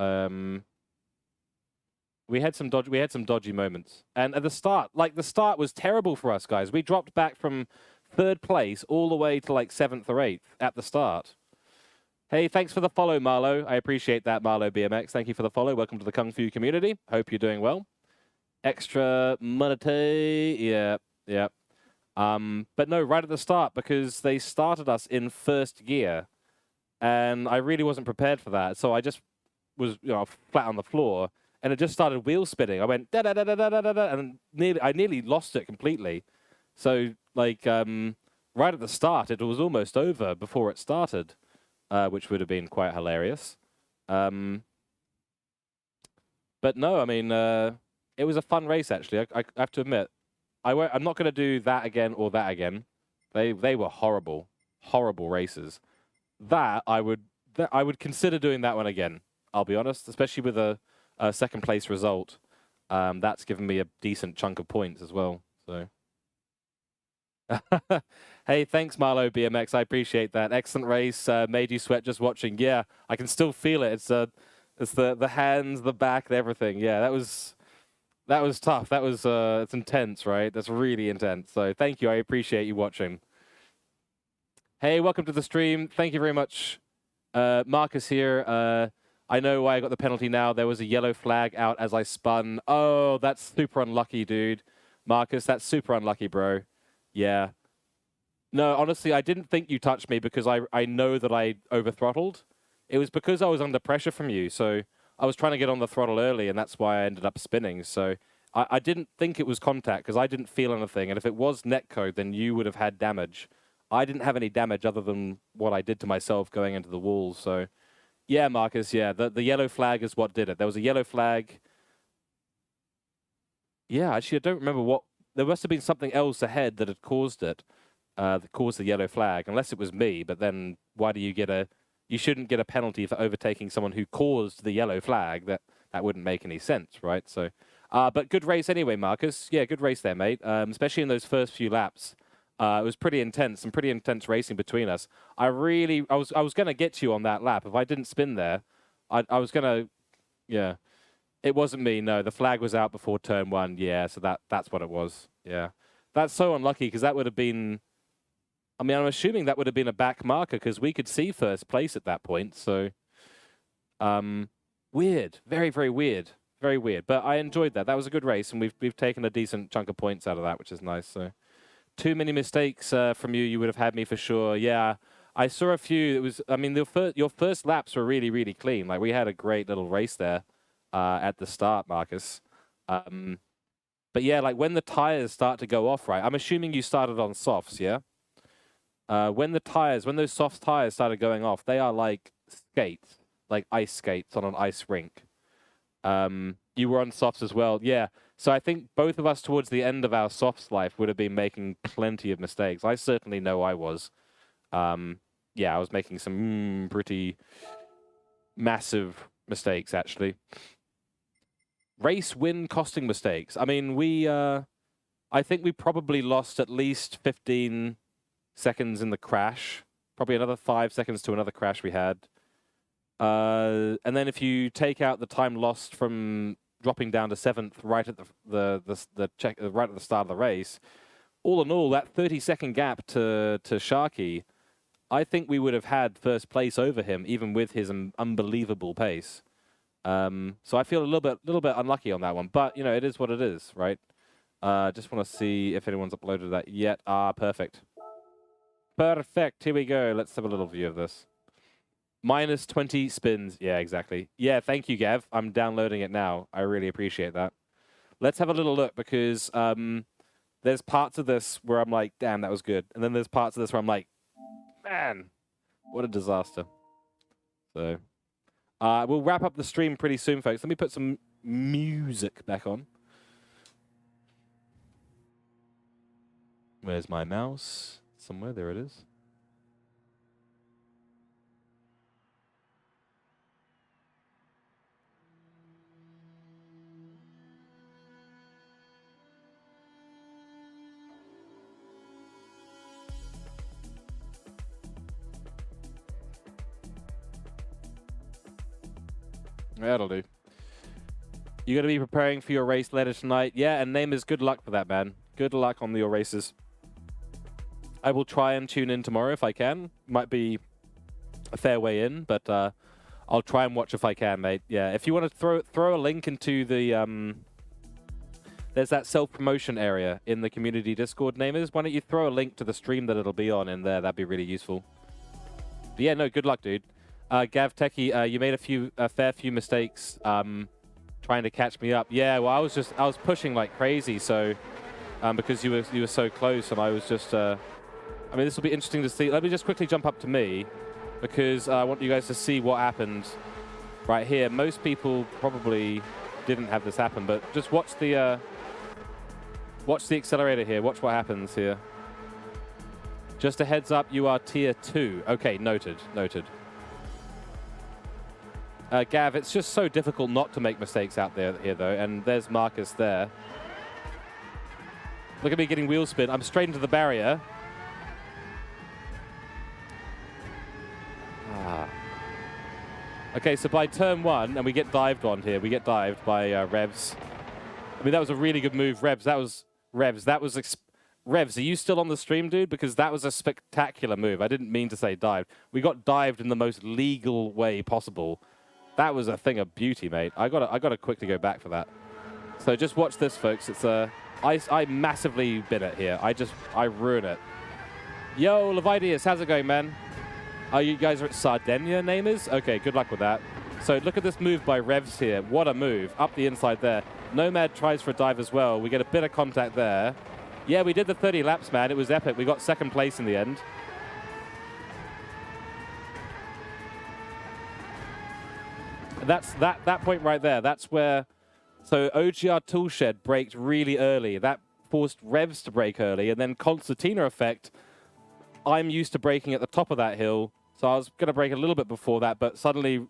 We had some dodgy moments, and at the start, the start was terrible for us, guys. We dropped back from 3rd place all the way to like 7th or 8th at the start. Hey, thanks for the follow, Marlo. I appreciate that, Marlo BMX. Thank you for the follow. Welcome to the Kung Fu community. Hope you're doing well. Extra money, yeah. But no, right at the start, because they started us in 1st gear, and I really wasn't prepared for that. So I just was, flat on the floor, and it just started wheel spinning. I went da da da da da da da, and I nearly lost it completely. So right at the start, it was almost over before it started, which would have been quite hilarious. But no, I mean, it was a fun race actually. I have to admit. I'm not going to do that again or that again. They were horrible races. That I would consider doing that one again. I'll be honest, especially with a 2nd place result. That's given me a decent chunk of points as well. So, hey, thanks Marlo BMX. I appreciate that. Excellent race. Made you sweat just watching. Yeah, I can still feel it. It's the hands, the back, everything. Yeah, that was tough. That was it's intense, right? That's really intense. So thank you. I appreciate you watching. Hey, welcome to the stream. Thank you very much. Marcus here. I know why I got the penalty now. There was a yellow flag out as I spun. Oh, that's super unlucky, dude. Marcus, that's super unlucky, bro. Yeah. No, honestly, I didn't think you touched me because I know that I over-throttled. It was because I was under pressure from you, so I was trying to get on the throttle early, and that's why I ended up spinning. So I didn't think it was contact because I didn't feel anything. And if it was netcode, then you would have had damage. I didn't have any damage other than what I did to myself going into the walls. So, yeah, Marcus, yeah, the yellow flag is what did it. There was a yellow flag. Yeah, actually, I don't remember what. There must have been something else ahead that had caused it, that caused the yellow flag, unless it was me. But then why do you get a... You shouldn't get a penalty for overtaking someone who caused the yellow flag. That wouldn't make any sense, right? So, but good race anyway, Marcus. Yeah, good race there, mate. Especially in those first few laps. It was pretty intense, some pretty intense racing between us. I was going to get you on that lap. If I didn't spin there, I was going to, yeah. It wasn't me, no. The flag was out before turn 1, yeah, so that's what it was, yeah. That's so unlucky, because that would have been... I mean, I'm assuming that would have been a back marker, because we could see 1st place at that point, so... Weird. Very, very weird. Very weird. But I enjoyed that. That was a good race, and we've taken a decent chunk of points out of that, which is nice, so... Too many mistakes from you would have had me for sure, yeah. I saw a few, it was... I mean, your first laps were really, really clean. Like, we had a great little race there. At the start, Marcus. But yeah, like when the tires start to go off, right? I'm assuming you started on softs, yeah? When those soft tires started going off, they are like skates, like ice skates on an ice rink. You were on softs as well, yeah. So I think both of us towards the end of our softs life would have been making plenty of mistakes. I certainly know I was. Yeah, I was making some pretty massive mistakes, actually. Race win costing mistakes. I mean, I think we probably lost at least 15 seconds in the crash. Probably another 5 seconds to another crash we had. And then if you take out the time lost from dropping down to 7th right at right at the start of the race, all in all, that 30-second gap to Sharky, I think we would have had first place over him, even with his unbelievable pace. So I feel a little bit unlucky on that one, but you know, it is what it is, right? Just want to see if anyone's uploaded that yet. Perfect. Perfect. Here we go. Let's have a little view of this. Minus 20 spins. Yeah, exactly. Yeah, thank you, Gav. I'm downloading it now. I really appreciate that. Let's have a little look because there's parts of this where I'm like, damn, that was good. And then there's parts of this where I'm like, man, what a disaster. So we'll wrap up the stream pretty soon, folks. Let me put some music back on. Where's my mouse? Somewhere, there it is. That'll do. You're going to be preparing for your race later tonight. Yeah, and Namers, good luck for that, man. Good luck on your races. I will try and tune in tomorrow if I can. Might be a fair way in, but I'll try and watch if I can, mate. Yeah, if you want to throw a link into the... there's that self-promotion area in the community Discord, Namers. Why don't you throw a link to the stream that it'll be on in there? That'd be really useful. But yeah, no, good luck, dude. Gav Techie, you made a fair few mistakes trying to catch me up. Yeah, well, I was pushing like crazy, so because you were so close, and I was just. I mean, this will be interesting to see. Let me just quickly jump up to me, because I want you guys to see what happened right here. Most people probably didn't have this happen, but just watch the accelerator here. Watch what happens here. Just a heads up, you are tier 2. Okay, noted, noted. Gav, it's just so difficult not to make mistakes out there here, though, and there's Marcus there. Look at me getting wheel spin. I'm straight into the barrier. Okay, so by turn 1, and we get dived on here. We get dived by Revs. I mean, that was a really good move, Revs. That was Revs. Revs, are you still on the stream, dude? Because that was a spectacular move. I didn't mean to say dived. We got dived in the most legal way possible. That was a thing of beauty, mate. I gotta quickly go back for that. So just watch this, folks. It's I massively bin it here. I ruin it. Yo, Levidius, how's it going, man? You guys are at Sardinia, Namers? Okay, good luck with that. So look at this move by Revs here. What a move. Up the inside there. Nomad tries for a dive as well. We get a bit of contact there. Yeah, we did the 30 laps, man. It was epic. We got second place in the end. That's that point right there. That's where... So OGR Toolshed braked really early. That forced Revs to brake early. And then Concertina effect, I'm used to braking at the top of that hill. So I was going to brake a little bit before that, but suddenly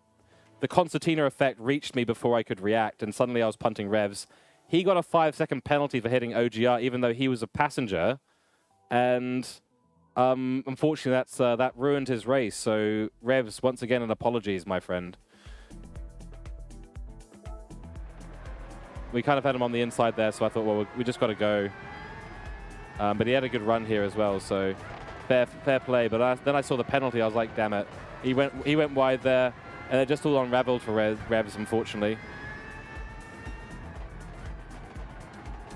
the Concertina effect reached me before I could react, and suddenly I was punting Revs. He got a 5-second penalty for hitting OGR, even though he was a passenger. And unfortunately, that ruined his race. So Revs, once again, an apologies, my friend. We kind of had him on the inside there, so I thought, well, we just got to go. But he had a good run here as well, so fair play. But then I saw the penalty. I was like, damn it. He went wide there, and it just all unraveled for Revs, unfortunately.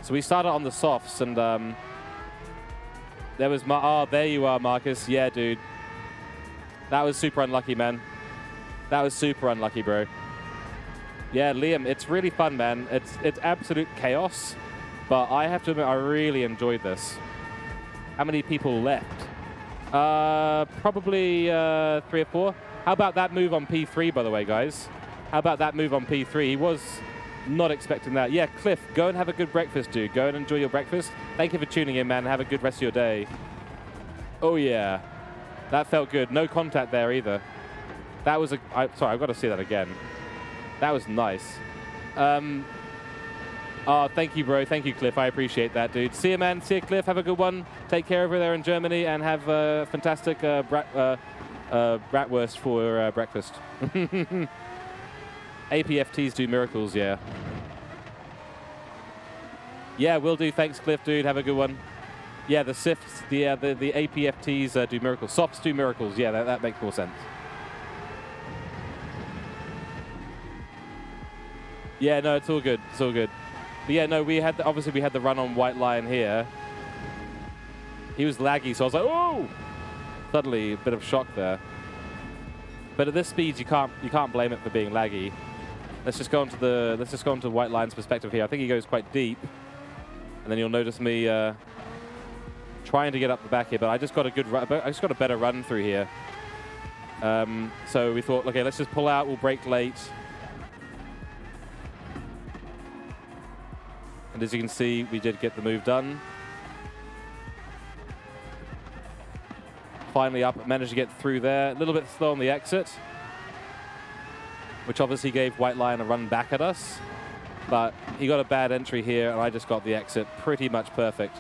So we started on the softs, and there was there you are, Marcus. Yeah, dude. That was super unlucky, man. That was super unlucky, bro. Yeah, Liam, it's really fun, man. It's absolute chaos, but I have to admit, I really enjoyed this. How many people left? Probably 3 or 4. How about that move on P3, by the way, guys? How about that move on P3? He was not expecting that. Yeah, Cliff, go and have a good breakfast, dude. Go and enjoy your breakfast. Thank you for tuning in, man. Have a good rest of your day. Oh, yeah. That felt good. No contact there either. That was sorry, I've got to see that again. That was nice. Oh, thank you, bro. Thank you, Cliff. I appreciate that, dude. See you, man. See you, Cliff. Have a good one. Take care over there in Germany, and have a fantastic bratwurst for breakfast. APFTs do miracles, yeah. Yeah, will do. Thanks, Cliff, dude. Have a good one. Yeah, the SIFs, the APFTs do miracles. Softs do miracles. Yeah, that makes more sense. Yeah, no, it's all good. It's all good. But yeah, no, obviously we had the run on White Lion here. He was laggy, so I was like, oh! Suddenly, a bit of shock there. But at this speed, you can't blame it for being laggy. Let's just go onto White Lion's perspective here. I think he goes quite deep, and then you'll notice me trying to get up the back here. But I just got a better run through here. So we thought, okay, let's just pull out. We'll brake late. And as you can see, we did get the move done. Finally up, managed to get through there. A little bit slow on the exit, which obviously gave White Lion a run back at us. But he got a bad entry here, and I just got the exit pretty much perfect.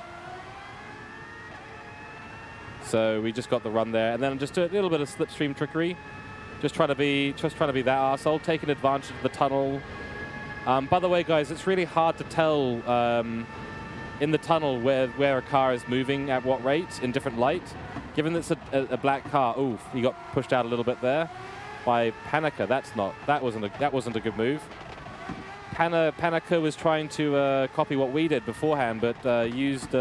So we just got the run there, and then just a little bit of slipstream trickery. Just trying to be that arsehole, taking advantage of the tunnel. By the way, guys, it's really hard to tell in the tunnel where a car is moving at what rate in different light. Given that it's a black car, oof, he got pushed out a little bit there by Panica. That wasn't a good move. Panica was trying to copy what we did beforehand, but used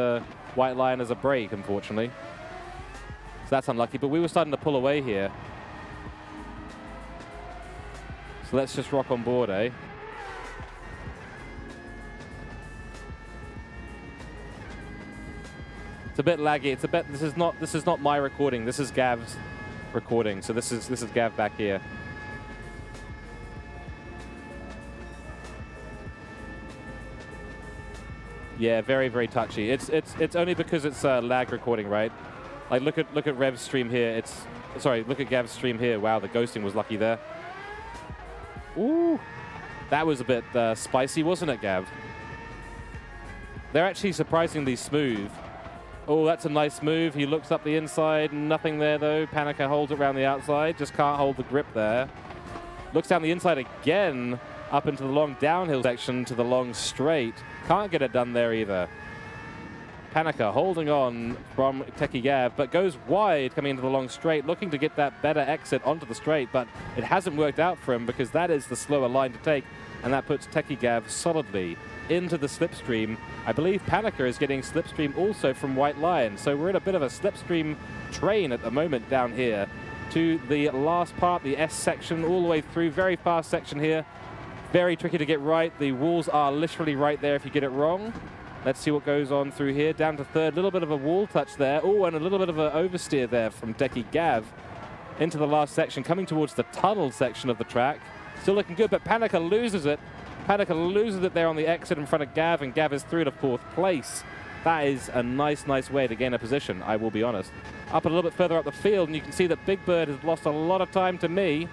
White Lion as a brake, unfortunately. So that's unlucky. But we were starting to pull away here. So let's just rock on board, eh? It's a bit laggy. It's a bit. This is not my recording. This is Gav's recording. So this is Gav back here. Yeah, very, very touchy. It's only because it's lag recording, right? Like look at Rev's stream here. Look at Gav's stream here. Wow, the ghosting was lucky there. Ooh, that was a bit spicy, wasn't it, Gav? They're actually surprisingly smooth. Oh, that's a nice move. He looks up the inside. Nothing there, though. Panica holds it around the outside. Just can't hold the grip there. Looks down the inside again, up into the long downhill section to the long straight. Can't get it done there either. Panica holding on from Techie Gav, but goes wide coming into the long straight, looking to get that better exit onto the straight, but it hasn't worked out for him because that is the slower line to take, and that puts Techie Gav solidly into the slipstream. I believe Panica is getting slipstream also from White Lion, so we're in a bit of a slipstream train at the moment down here to the last part, the S section, all the way through. Very fast section here. Very tricky to get right. The walls are literally right there if you get it wrong. Let's see what goes on through here. Down to third, a little bit of a wall touch there. Oh, and a little bit of an oversteer there from Techie Gav into the last section, coming towards the tunnel section of the track. Still looking good, but Panica loses it. Panica loses it there on the exit in front of Gav, and Gav is through to fourth place. That is a nice way to gain a position, I will be honest. Up a little bit further up the field, and you can see that Big Bird has lost a lot of time to me.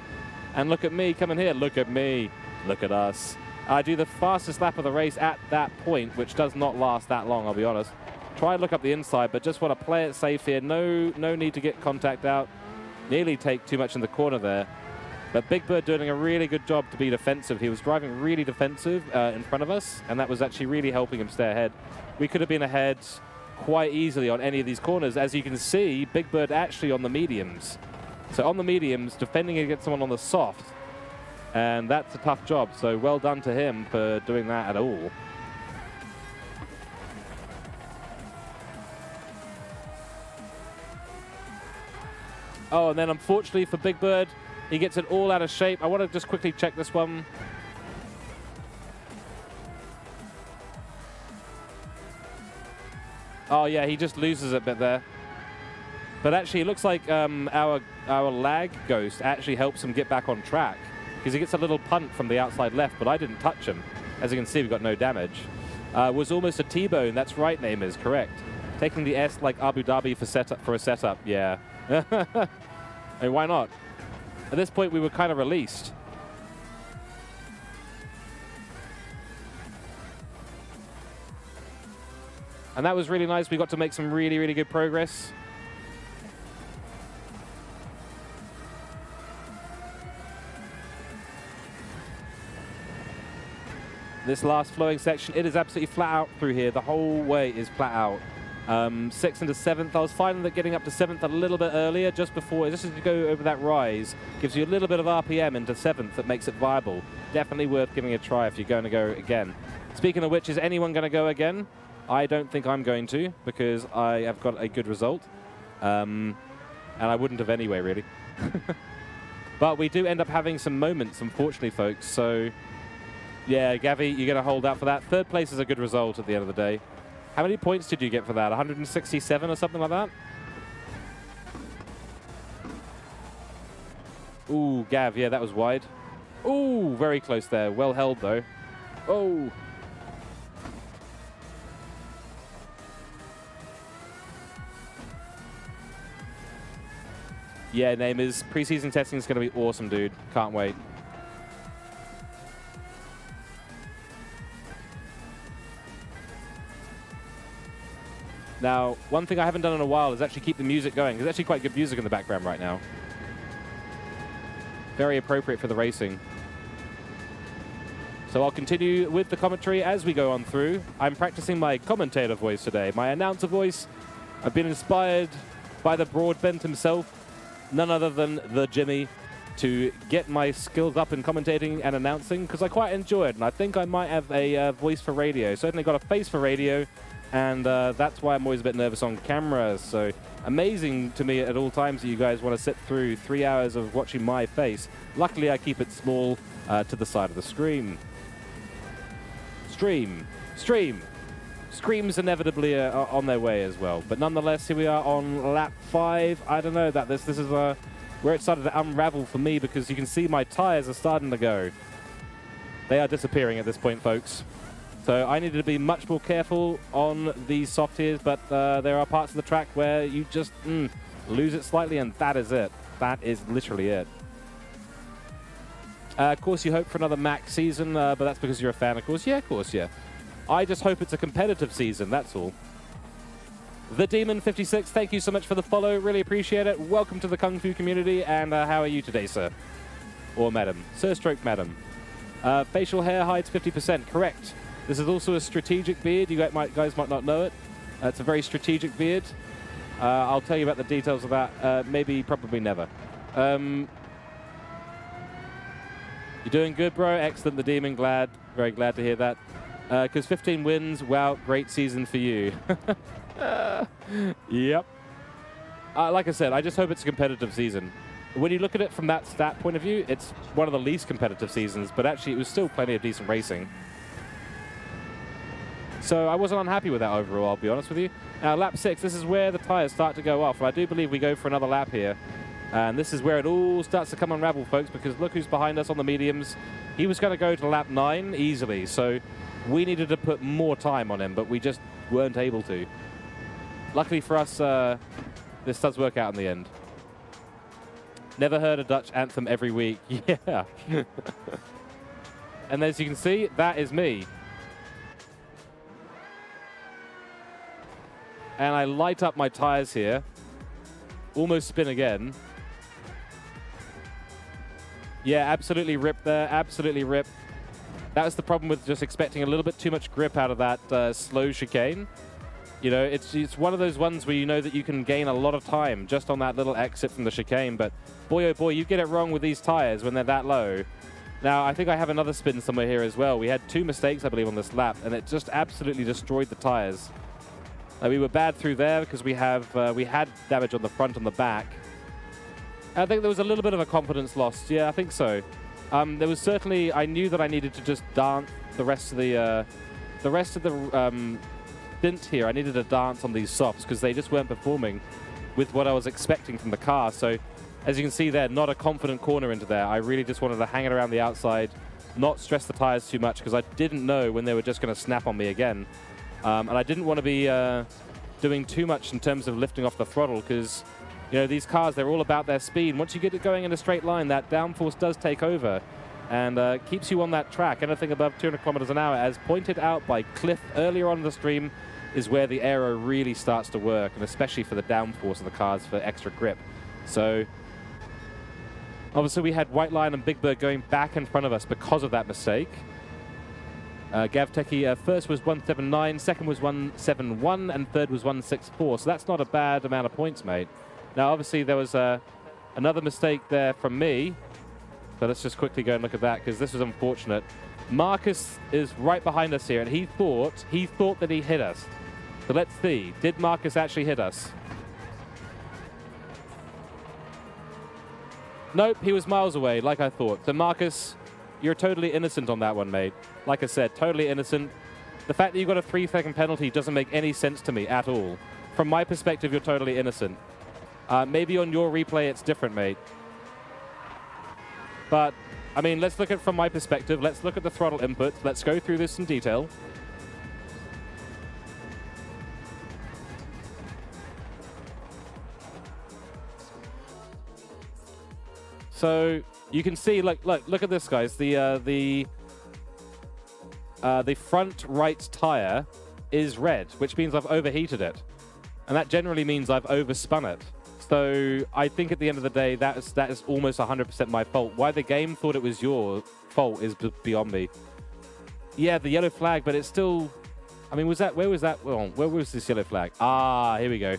And look at me coming here. Look at me. Look at us. I do the fastest lap of the race at that point, which does not last that long, I'll be honest. Try and look up the inside, but just want to play it safe here. No need to get contact out. Nearly take too much in the corner there. But Big Bird doing a really good job to be defensive. He was driving really defensive in front of us, and that was actually really helping him stay ahead. We could have been ahead quite easily on any of these corners. As you can see, Big Bird actually on the mediums. So on the mediums, defending against someone on the soft. And that's a tough job, so well done to him for doing that at all. Oh, and then unfortunately for Big Bird, he gets it all out of shape. I want to just quickly check this one. Oh yeah, he just loses a bit there. But actually, it looks like our lag ghost actually helps him get back on track, because he gets a little punt from the outside left, but I didn't touch him. As you can see, we got no damage. Was almost a T-bone. That's right, name is correct. Taking the S like Abu Dhabi for a setup. Yeah. I mean, why not? At this point, we were kind of released. And that was really nice. We got to make some really good progress. This last flowing section, it is absolutely flat out through here. The whole way is flat out. 6th into 7th. I was finding that getting up to 7th a little bit earlier, just before, just as you go over that rise, gives you a little bit of RPM into 7th that makes it viable. Definitely worth giving it a try if you're going to go again. Speaking of which, is anyone going to go again? I don't think I'm going to, because I have got a good result. And I wouldn't have anyway, really. But we do end up having some moments, unfortunately, folks. So, yeah, Gavi, you're going to hold out for that. 3rd place is a good result at the end of the day. How many points did you get for that? 167 or something like that? Ooh, Gav, yeah, that was wide. Ooh, very close there. Well held, though. Oh. Yeah, Namers, preseason testing is going to be awesome, dude. Can't wait. Now, one thing I haven't done in a while is actually keep the music going. There's actually quite good music in the background right now. Very appropriate for the racing. So I'll continue with the commentary as we go on through. I'm practicing my commentator voice today, my announcer voice. I've been inspired by the Broadbent himself, none other than the Jimmy, to get my skills up in commentating and announcing, because I quite enjoy it, and I think I might have a voice for radio. Certainly got a face for radio, and that's why I'm always a bit nervous on camera. So amazing to me at all times that you guys want to sit through 3 hours of watching my face. Luckily, I keep it small to the side of the screen. Screams inevitably are on their way as well. But nonetheless, here we are on lap 5. I don't know that this is where it started to unravel for me, because you can see my tires are starting to go. They are disappearing at this point, folks. So I needed to be much more careful on these soft tiers, but there are parts of the track where you just lose it slightly, and that is it. That is literally it. Of course, you hope for another max season, but that's because you're a fan, of course. Yeah, of course, yeah. I just hope it's a competitive season, that's all. The Demon56, thank you so much for the follow. Really appreciate it. Welcome to the Kung Fu community, and how are you today, sir? Or madam? Sir stroke madam. Facial hair hides 50%, correct. This is also a strategic beard. You guys might not know it. It's a very strategic beard. I'll tell you about the details of that, probably never. You're doing good, bro. Excellent, the Demon. Glad. Very glad to hear that. Because 15 wins, wow, great season for you. Yep. Like I said, I just hope it's a competitive season. When you look at it from that stat point of view, it's one of the least competitive seasons, but actually it was still plenty of decent racing. So I wasn't unhappy with that overall, I'll be honest with you. Now, lap 6, this is where the tires start to go off. And I do believe we go for another lap here. And this is where it all starts to come unravel, folks, because look who's behind us on the mediums. He was going to go to lap 9 easily, so we needed to put more time on him, but we just weren't able to. Luckily for us, this does work out in the end. Never heard a Dutch anthem every week. Yeah. And as you can see, that is me. And I light up my tires here. Almost spin again. Yeah, absolutely rip there. Absolutely rip. That was the problem with just expecting a little bit too much grip out of that slow chicane. You know, it's one of those ones where you know that you can gain a lot of time just on that little exit from the chicane. But boy, oh boy, you get it wrong with these tires when they're that low. Now, I think I have another spin somewhere here as well. We had 2 mistakes, I believe, on this lap, and it just absolutely destroyed the tires. We were bad through there because we had damage on the front and the back. I think there was a little bit of a confidence loss. Yeah, I think so. There was certainly, I knew that I needed to just dance the rest of the stint here. I needed to dance on these softs because they just weren't performing with what I was expecting from the car. So as you can see there, not a confident corner into there. I really just wanted to hang it around the outside, not stress the tires too much because I didn't know when they were just going to snap on me again. And I didn't want to be doing too much in terms of lifting off the throttle because, you know, these cars, they're all about their speed. Once you get it going in a straight line, that downforce does take over and keeps you on that track. Anything above 200 kilometers an hour, as pointed out by Cliff earlier on in the stream, is where the aero really starts to work, and especially for the downforce of the cars for extra grip. So obviously we had White Lion and Big Bird going back in front of us because of that mistake. GavTechie, first was 179, second was 171, and third was 164. So that's not a bad amount of points, mate. Now, obviously, there was another mistake there from me. So let's just quickly go and look at that, because this was unfortunate. Marcus is right behind us here, and he thought that he hit us. So let's see. Did Marcus actually hit us? Nope, he was miles away, like I thought. So Marcus, you're totally innocent on that one, mate. Like I said, totally innocent. The fact that you got a 3-second penalty doesn't make any sense to me at all. From my perspective, you're totally innocent. Maybe on your replay, it's different, mate. But, I mean, let's look at it from my perspective. Let's look at the throttle inputs. Let's go through this in detail. So you can see, look at this, guys. The front right tire is red, which means I've overheated it, and that generally means I've overspun it. So I think at the end of the day, that is almost 100% my fault. Why the game thought it was your fault is beyond me. Yeah, the yellow flag, but it's still. I mean, where was that? Well, where was this yellow flag? Ah, here we go.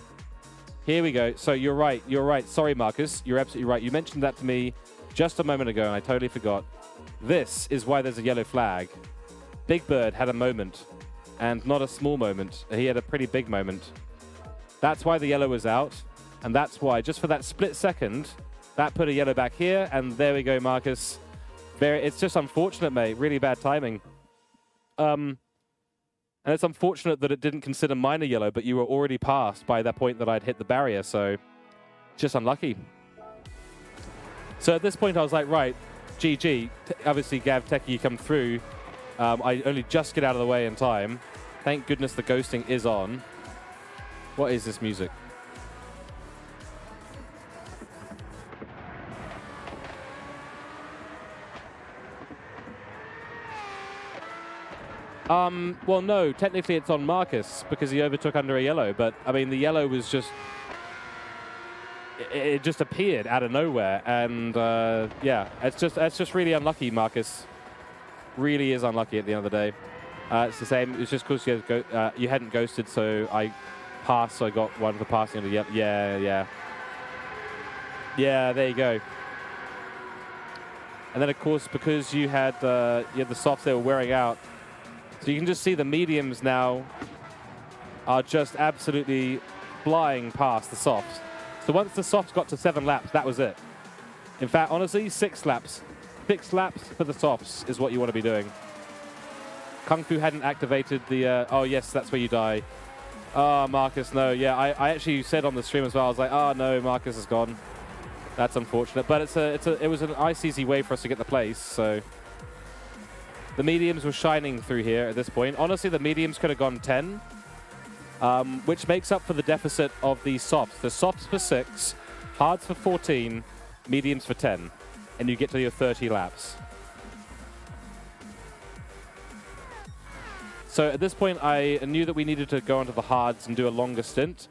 Here we go. So you're right. You're right. Sorry, Marcus. You're absolutely right. You mentioned that to me just a moment ago, and I totally forgot. This is why there's a yellow flag. Big Bird had a moment, and not a small moment. He had a pretty big moment. That's why the yellow was out, and that's why, just for that split second, that put a yellow back here, and there we go, Marcus. It's just unfortunate, mate. Really bad timing. And it's unfortunate that it didn't consider minor yellow, but you were already passed by that point that I'd hit the barrier, so just unlucky. So at this point, I was like, right, GG. Obviously, GavTechie come through. I only just get out of the way in time. Thank goodness the ghosting is on. What is this music? Well, no, technically it's on Marcus because he overtook under a yellow, but I mean, the yellow was just, it just appeared out of nowhere, and yeah, it's just really unlucky, Marcus. Really is unlucky at the end of the day. It's the same. It's just because you hadn't ghosted, so I passed, so I got one for passing under yellow. Yeah, there you go. And then, of course, because you had the softs, they were wearing out. So you can just see the mediums now are just absolutely flying past the softs. So once the softs got to 7 laps, that was it. In fact, honestly, 6 laps. 6 laps for the softs is what you want to be doing. Kung Fu hadn't activated the... oh, yes, that's where you die. Oh, Marcus, no. Yeah, I actually said on the stream as well, I was like, oh, no, Marcus is gone. That's unfortunate. But it was a nice, easy way for us to get the place, so... The mediums were shining through here at this point. Honestly, the mediums could have gone 10, which makes up for the deficit of the softs. The softs for 6, hards for 14, mediums for 10, and you get to your 30 laps. So at this point, I knew that we needed to go onto the hards and do a longer stint.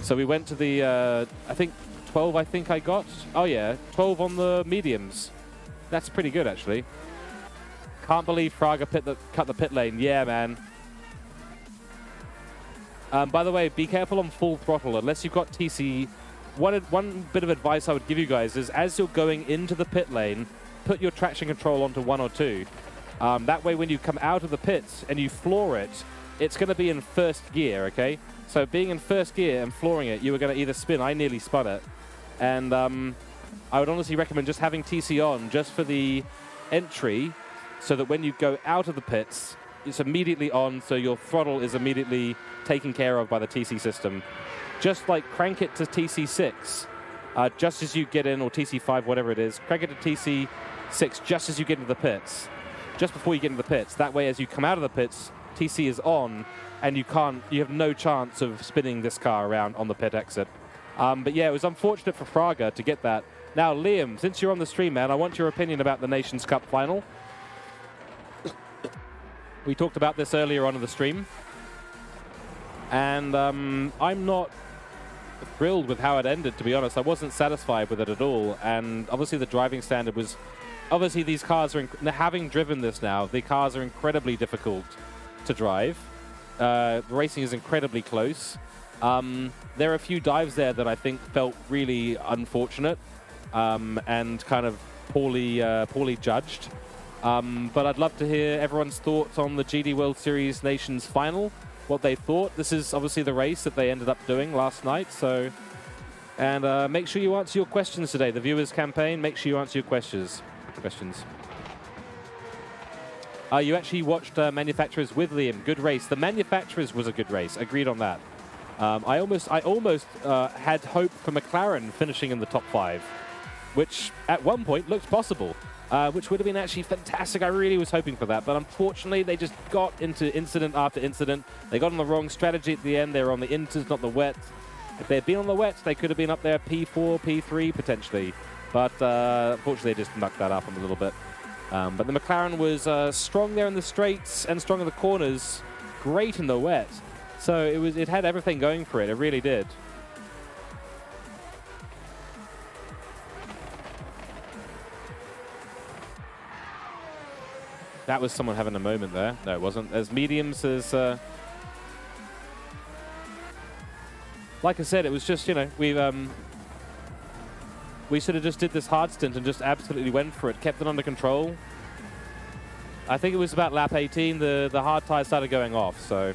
So we went to the, I think 12 I think I got. Oh yeah, 12 on the mediums. That's pretty good, actually. Can't believe Fraga cut the pit lane. Yeah, man. By the way, be careful on full throttle unless you've got TC. One bit of advice I would give you guys is as you're going into the pit lane, put your traction control onto 1 or 2. That way when you come out of the pits and you floor it, it's going to be in first gear, okay? So being in first gear and flooring it, you were going to either spin. I nearly spun it. And I would honestly recommend just having TC on just for the entry, so that when you go out of the pits, it's immediately on, so your throttle is immediately taken care of by the TC system. Just like crank it to TC6 just as you get in, or TC5, whatever it is. Crank it to TC6 just as you get into the pits, just before you get into the pits. That way, as you come out of the pits, TC is on, and you have no chance of spinning this car around on the pit exit. But yeah, it was unfortunate for Fraga to get that. Now, Liam, since you're on the stream, man, I want your opinion about the Nations Cup final. We talked about this earlier on in the stream, and I'm not thrilled with how it ended, to be honest. I wasn't satisfied with it at all, and obviously the driving standard was obviously these cars are, having driven this now, the cars are incredibly difficult to drive. The racing is incredibly close. There are a few dives there that I think felt really unfortunate and kind of poorly judged. But I'd love to hear everyone's thoughts on the GD World Series Nations final, what they thought. This is obviously the race that they ended up doing last night. So, and make sure you answer your questions today. The viewers campaign, make sure you answer your questions. You actually watched Manufacturers with Liam. Good race. The Manufacturers was a good race. Agreed on that. I almost had hope for McLaren finishing in the top 5, which at one point looked possible, which would have been actually fantastic. I really was hoping for that, but unfortunately they just got into incident after incident. They got on the wrong strategy at the end. They were on the inters, not the wets. If they had been on the wets, they could have been up there P4, P3 potentially, but unfortunately they just mucked that up a little bit. But the McLaren was strong there in the straights and strong in the corners, great in the wet. So it had everything going for it. It really did. That was someone having a moment there. No, it wasn't. As mediums as... like I said, it was just, you know, we sort of just did this hard stint and just absolutely went for it, kept it under control. I think it was about lap 18, the hard tyres started going off, so...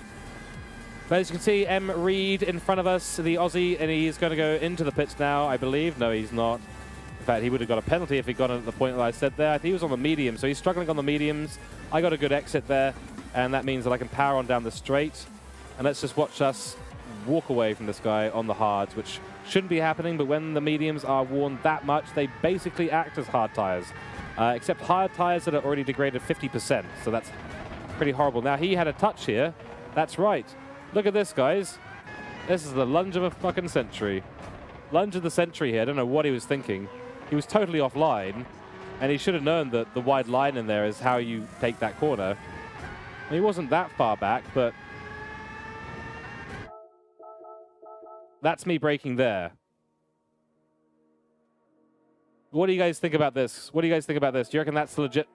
But as you can see, M. Reed in front of us, the Aussie, and he's going to go into the pits now, I believe. No, he's not. In fact, he would have got a penalty if he got at the point that I said there. I think he was on the medium, so he's struggling on the mediums. I got a good exit there, and that means that I can power on down the straight. And let's just watch us walk away from this guy on the hards, which shouldn't be happening, but when the mediums are worn that much, they basically act as hard tires. Except hard tires that are already degraded 50%, so that's pretty horrible. Now, he had a touch here. That's right. Look at this, guys. This is the lunge of a fucking century. Lunge of the century here. I don't know what he was thinking. He was totally offline, and he should have known that the wide line in there is how you take that corner. He wasn't that far back, but that's me braking there. What do you guys think about this? What do you guys think about this? Do you reckon that's legit?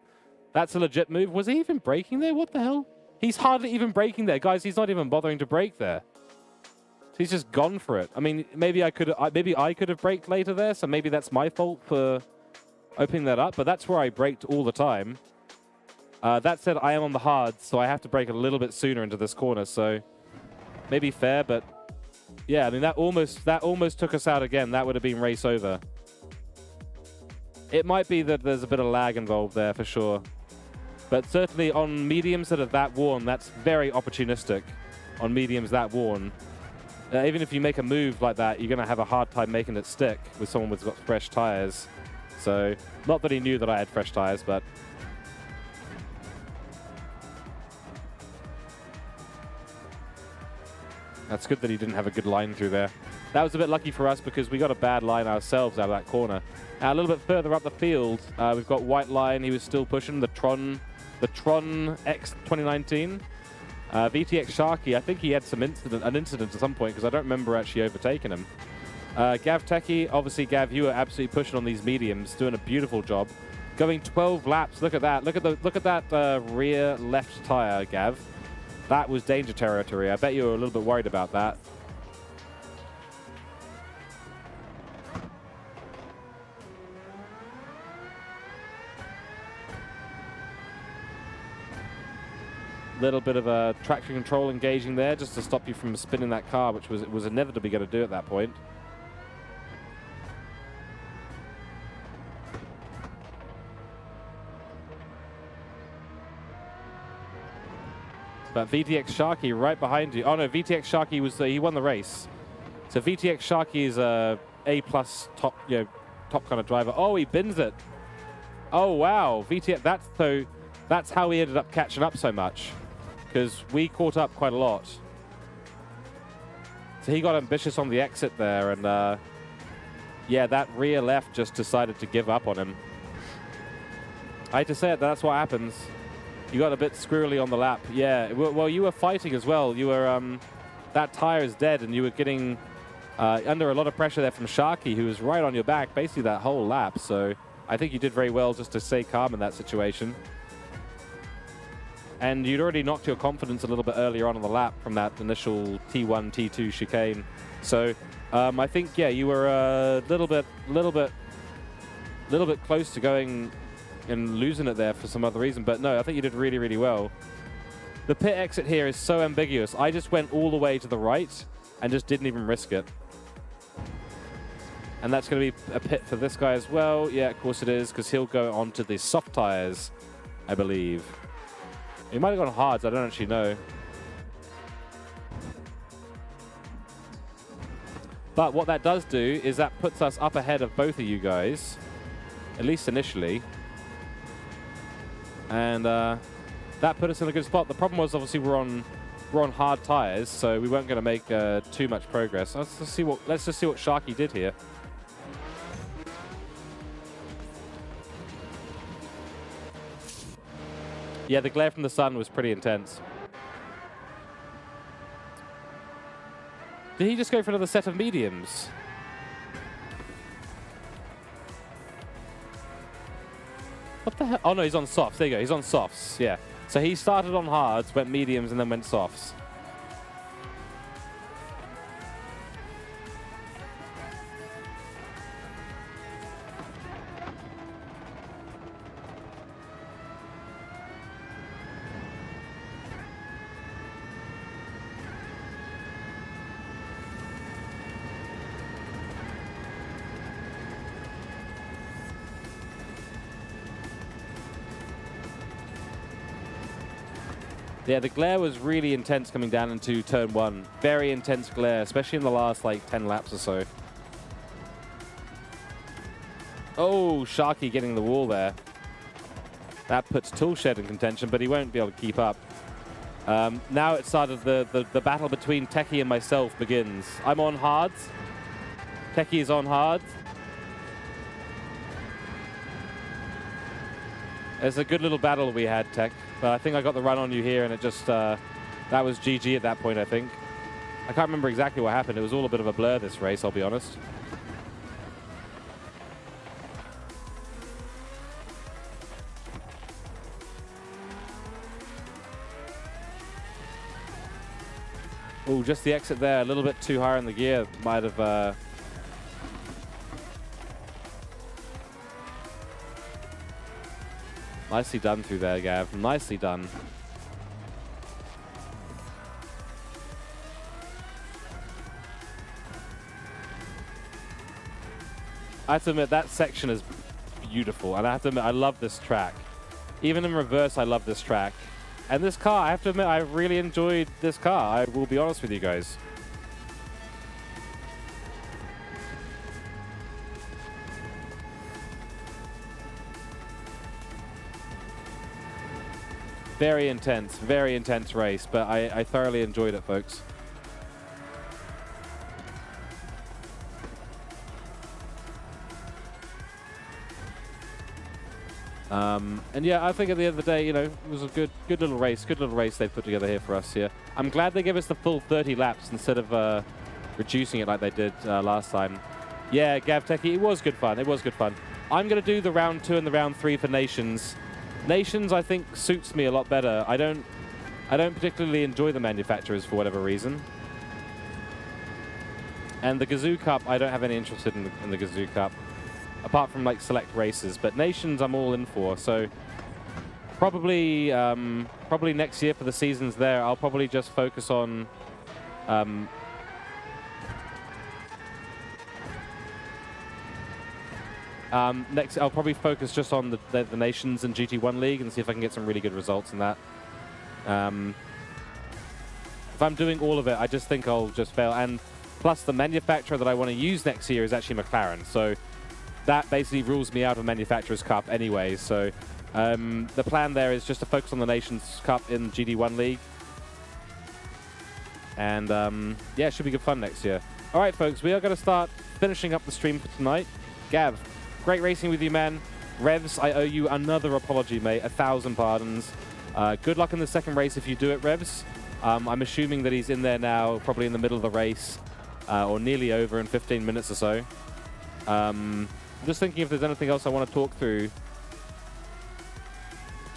That's a legit move? Was he even braking there? What the hell? He's hardly even braking there. Guys, he's not even bothering to brake there. He's just gone for it. I mean, maybe I could have braked later there, so maybe that's my fault for opening that up, but that's where I braked all the time. That said, I am on the hard, so I have to brake a little bit sooner into this corner, so maybe fair, but yeah, I mean, that almost took us out again. That would have been race over. It might be that there's a bit of lag involved there for sure. But certainly on mediums that are that worn, that's very opportunistic. On mediums that worn. Even if you make a move like that, you're going to have a hard time making it stick with someone who's got fresh tires. So, not that he knew that I had fresh tires, but... That's good that he didn't have a good line through there. That was a bit lucky for us because we got a bad line ourselves out of that corner. Now, a little bit further up the field, we've got White Line. He was still pushing the Tron X 2019. VTX Sharky, I think he had an incident at some point because I don't remember actually overtaking him. Gav Techie, obviously Gav, you were absolutely pushing on these mediums, doing a beautiful job. Going 12 laps, look at that. Look at that rear left tire, Gav. That was danger territory. I bet you were a little bit worried about that. Little bit of a traction control engaging there just to stop you from spinning that car, which was inevitably going to do at that point. But VTX Sharky right behind you. Oh no, VTX Sharky was he won the race. So VTX Sharky is a A+ top, top kind of driver. Oh, he bins it. Oh wow, VTX. That's how he ended up catching up so much, because we caught up quite a lot. So he got ambitious on the exit there, and yeah, that rear left just decided to give up on him. I hate to say it, that's what happens. You got a bit squirrely on the lap. Yeah, well, you were fighting as well. You were, that tire is dead, and you were getting under a lot of pressure there from Sharky, who was right on your back basically that whole lap. So I think you did very well just to stay calm in that situation. And you'd already knocked your confidence a little bit earlier on the lap from that initial T1, T2 chicane. So I think, yeah, you were a little bit close to going and losing it there for some other reason. But no, I think you did really, really well. The pit exit here is so ambiguous. I just went all the way to the right and just didn't even risk it. And that's going to be a pit for this guy as well. Yeah, of course it is, because he'll go onto the soft tires, I believe. He might have gone hards, I don't actually know. But what that does do is that puts us up ahead of both of you guys, at least initially. And that put us in a good spot. The problem was obviously we're on hard tires, so we weren't going to make too much progress. Let's just see what Sharky did here. Yeah, the glare from the sun was pretty intense. Did he just go for another set of mediums? What the hell? Oh no, he's on softs. There you go, he's on softs, yeah. So he started on hards, went mediums, and then went softs. Yeah, the glare was really intense coming down into turn 1. Very intense glare, especially in the last, like, 10 laps or so. Oh, Sharky getting the wall there. That puts Toolshed in contention, but he won't be able to keep up. Now it started, the battle between Techie and myself begins. I'm on hards. Techie is on hards. It's a good little battle we had, Tech. But I think I got the run on you here, and it just, that was GG at that point, I think. I can't remember exactly what happened. It was all a bit of a blur, this race, I'll be honest. Oh, just the exit there, a little bit too high in the gear. Might have... Nicely done through there, Gav. Nicely done. I have to admit, that section is beautiful. And I have to admit, I love this track. Even in reverse, I love this track. And this car, I have to admit, I really enjoyed this car. I will be honest with you guys. Very intense race, but I thoroughly enjoyed it, folks. And yeah, I think at the end of the day, you know, it was a good little race they put together here for us here. I'm glad they gave us the full 30 laps instead of reducing it like they did last time. Yeah, Gav Techie, it was good fun. I'm going to do the round 2 and the round 3 for Nations. Nations, I think, suits me a lot better. I don't particularly enjoy the manufacturers for whatever reason. And the Gazoo Cup, I don't have any interest in the Gazoo Cup, apart from like select races. But Nations, I'm all in for. So probably next year for the seasons there, I'll probably just focus on next, I'll probably focus just on the Nations and GT1 League and see if I can get some really good results in that. If I'm doing all of it, I just think I'll just fail. And plus, the manufacturer that I want to use next year is actually McLaren. So that basically rules me out of Manufacturers Cup anyway. So the plan there is just to focus on the Nations Cup in GT1 League. And yeah, it should be good fun next year. All right, folks, we are going to start finishing up the stream for tonight. Gav, great racing with you, man. Revs, I owe you another apology, mate. 1,000 pardons. Good luck in the second race if you do it, Revs. I'm assuming that he's in there now, probably in the middle of the race, or nearly over in 15 minutes or so. I'm just thinking if there's anything else I want to talk through.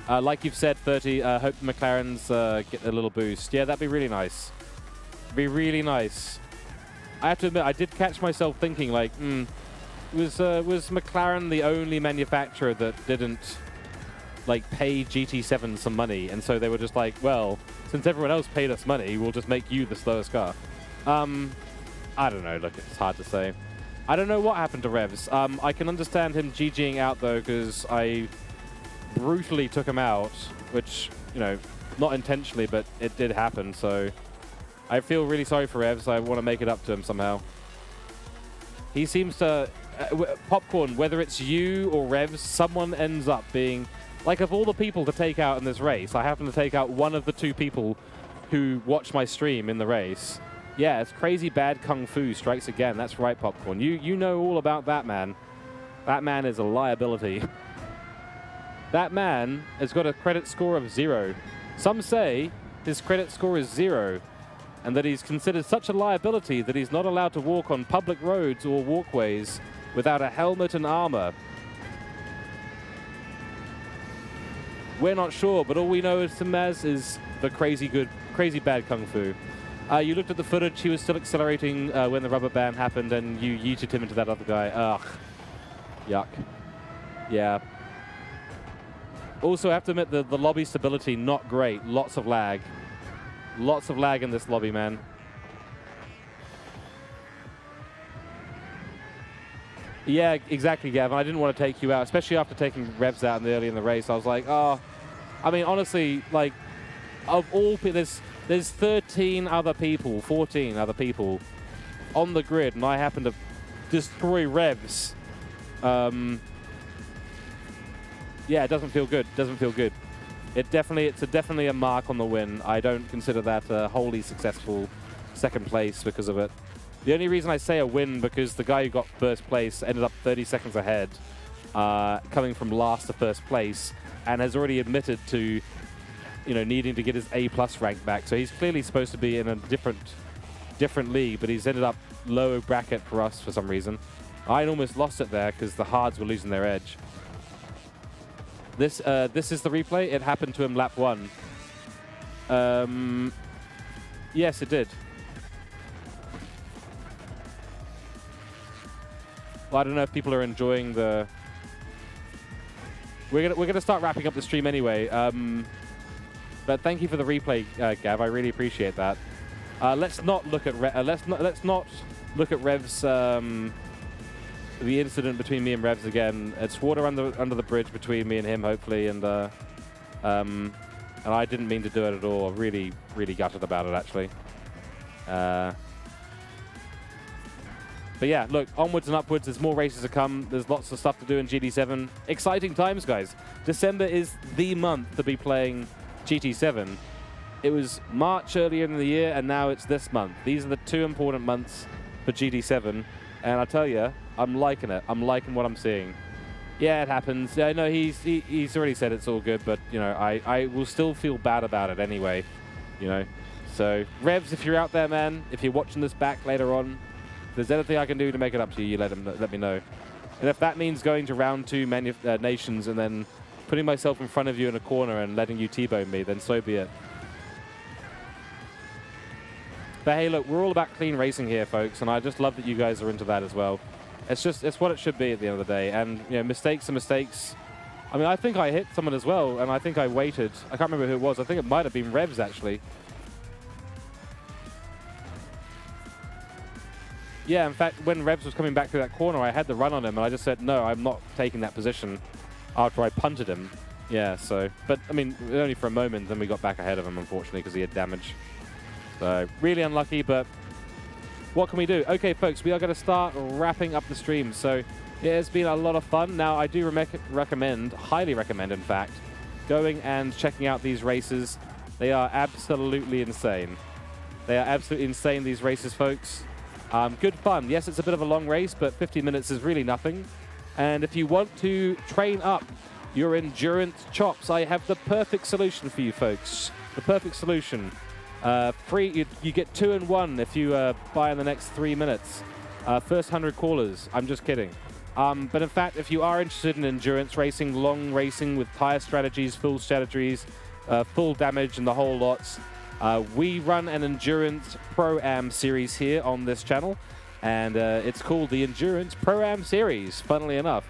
Like you've said, 30, hope the McLarens get a little boost. Yeah, that'd be really nice. Be really nice. I have to admit, I did catch myself thinking, like, was McLaren the only manufacturer that didn't, like, pay GT7 some money? And so they were just like, well, since everyone else paid us money, we'll just make you the slowest car. I don't know. Look, it's hard to say. I don't know what happened to Revs. I can understand him GGing out, though, because I brutally took him out, which, you know, not intentionally, but it did happen, so I feel really sorry for Revs. I want to make it up to him somehow. He seems to... Popcorn, whether it's you or Revs, someone ends up being... Like, of all the people to take out in this race, I happen to take out one of the two people who watch my stream in the race. Yeah, it's crazy bad kung fu strikes again. That's right, Popcorn. You know all about that man. That man is a liability. That man has got a credit score of 0. Some say his credit score is 0, and that he's considered such a liability that he's not allowed to walk on public roads or walkways without a helmet and armor. We're not sure, but all we know is Samaz is the crazy bad kung fu. You looked at the footage, he was still accelerating when the rubber band happened, and you yeeted him into that other guy. Ugh. Yuck. Yeah. Also, I have to admit, the lobby stability, not great. Lots of lag. Lots of lag in this lobby, man. Yeah, exactly, Gavin. I didn't want to take you out, especially after taking Revs out early in the race. I was like, oh... I mean, honestly, like, of all people, there's 13 other people, 14 other people on the grid, and I happen to destroy Revs. Yeah, it doesn't feel good. Doesn't feel good. It's definitely a mark on the win. I don't consider that a wholly successful second place because of it. The only reason I say a win because the guy who got first place ended up 30 seconds ahead, coming from last to first place, and has already admitted to, you know, needing to get his A+ rank back. So he's clearly supposed to be in a different league, but he's ended up low bracket for us for some reason. I almost lost it there because the hards were losing their edge. This is the replay. It happened to him lap 1. Yes, it did. Well, I don't know if people are enjoying the... We're gonna start wrapping up the stream anyway. But thank you for the replay, Gav. I really appreciate that. Let's not look at let's not look at Revs. The incident between me and Revs again. It's water under the bridge between me and him, hopefully, and I didn't mean to do it at all. Really gutted about it, actually. But yeah, look, onwards and upwards. There's more races to come. There's lots of stuff to do in GT7. Exciting times, guys. December is the month to be playing GT7. It was March earlier in the year, and now it's this month. These are the 2 important months for GT7, and I tell you, I'm liking it. I'm liking what I'm seeing. Yeah, it happens. Yeah, no, he's already said it's all good, but you know, I will still feel bad about it anyway. You know, so Revs, if you're out there, man, if you're watching this back later on, if there's anything I can do to make it up to you, let me know. And if that means going to round 2 nations and then putting myself in front of you in a corner and letting you T-bone me, then so be it. But hey, look, we're all about clean racing here, folks, and I just love that you guys are into that as well. It's what it should be at the end of the day. And you know, mistakes are mistakes. I mean, I think I hit someone as well, and I think I waited. I can't remember who it was. I think it might have been Revs, actually. Yeah, in fact, when Revs was coming back through that corner, I had the run on him, and I just said, no, I'm not taking that position after I punted him. Yeah, so, but I mean, only for a moment, then we got back ahead of him, unfortunately, because he had damage. So, really unlucky, but what can we do? Okay, folks, we are going to start wrapping up the stream. So, it has been a lot of fun. Now, I do recommend, highly recommend, in fact, going and checking out these races. They are absolutely insane. They are absolutely insane, these races, folks. Good fun. Yes, it's a bit of a long race, but 50 minutes is really nothing. And if you want to train up your endurance chops, I have the perfect solution for you, folks. The perfect solution. Free, you get 2 in 1 if you buy in the next 3 minutes. First 100 callers. I'm just kidding. But in fact, if you are interested in endurance racing, long racing with tire strategies, full strategies, full damage and the whole lots, we run an Endurance Pro-Am series here on this channel, and it's called the Endurance Pro-Am series, funnily enough.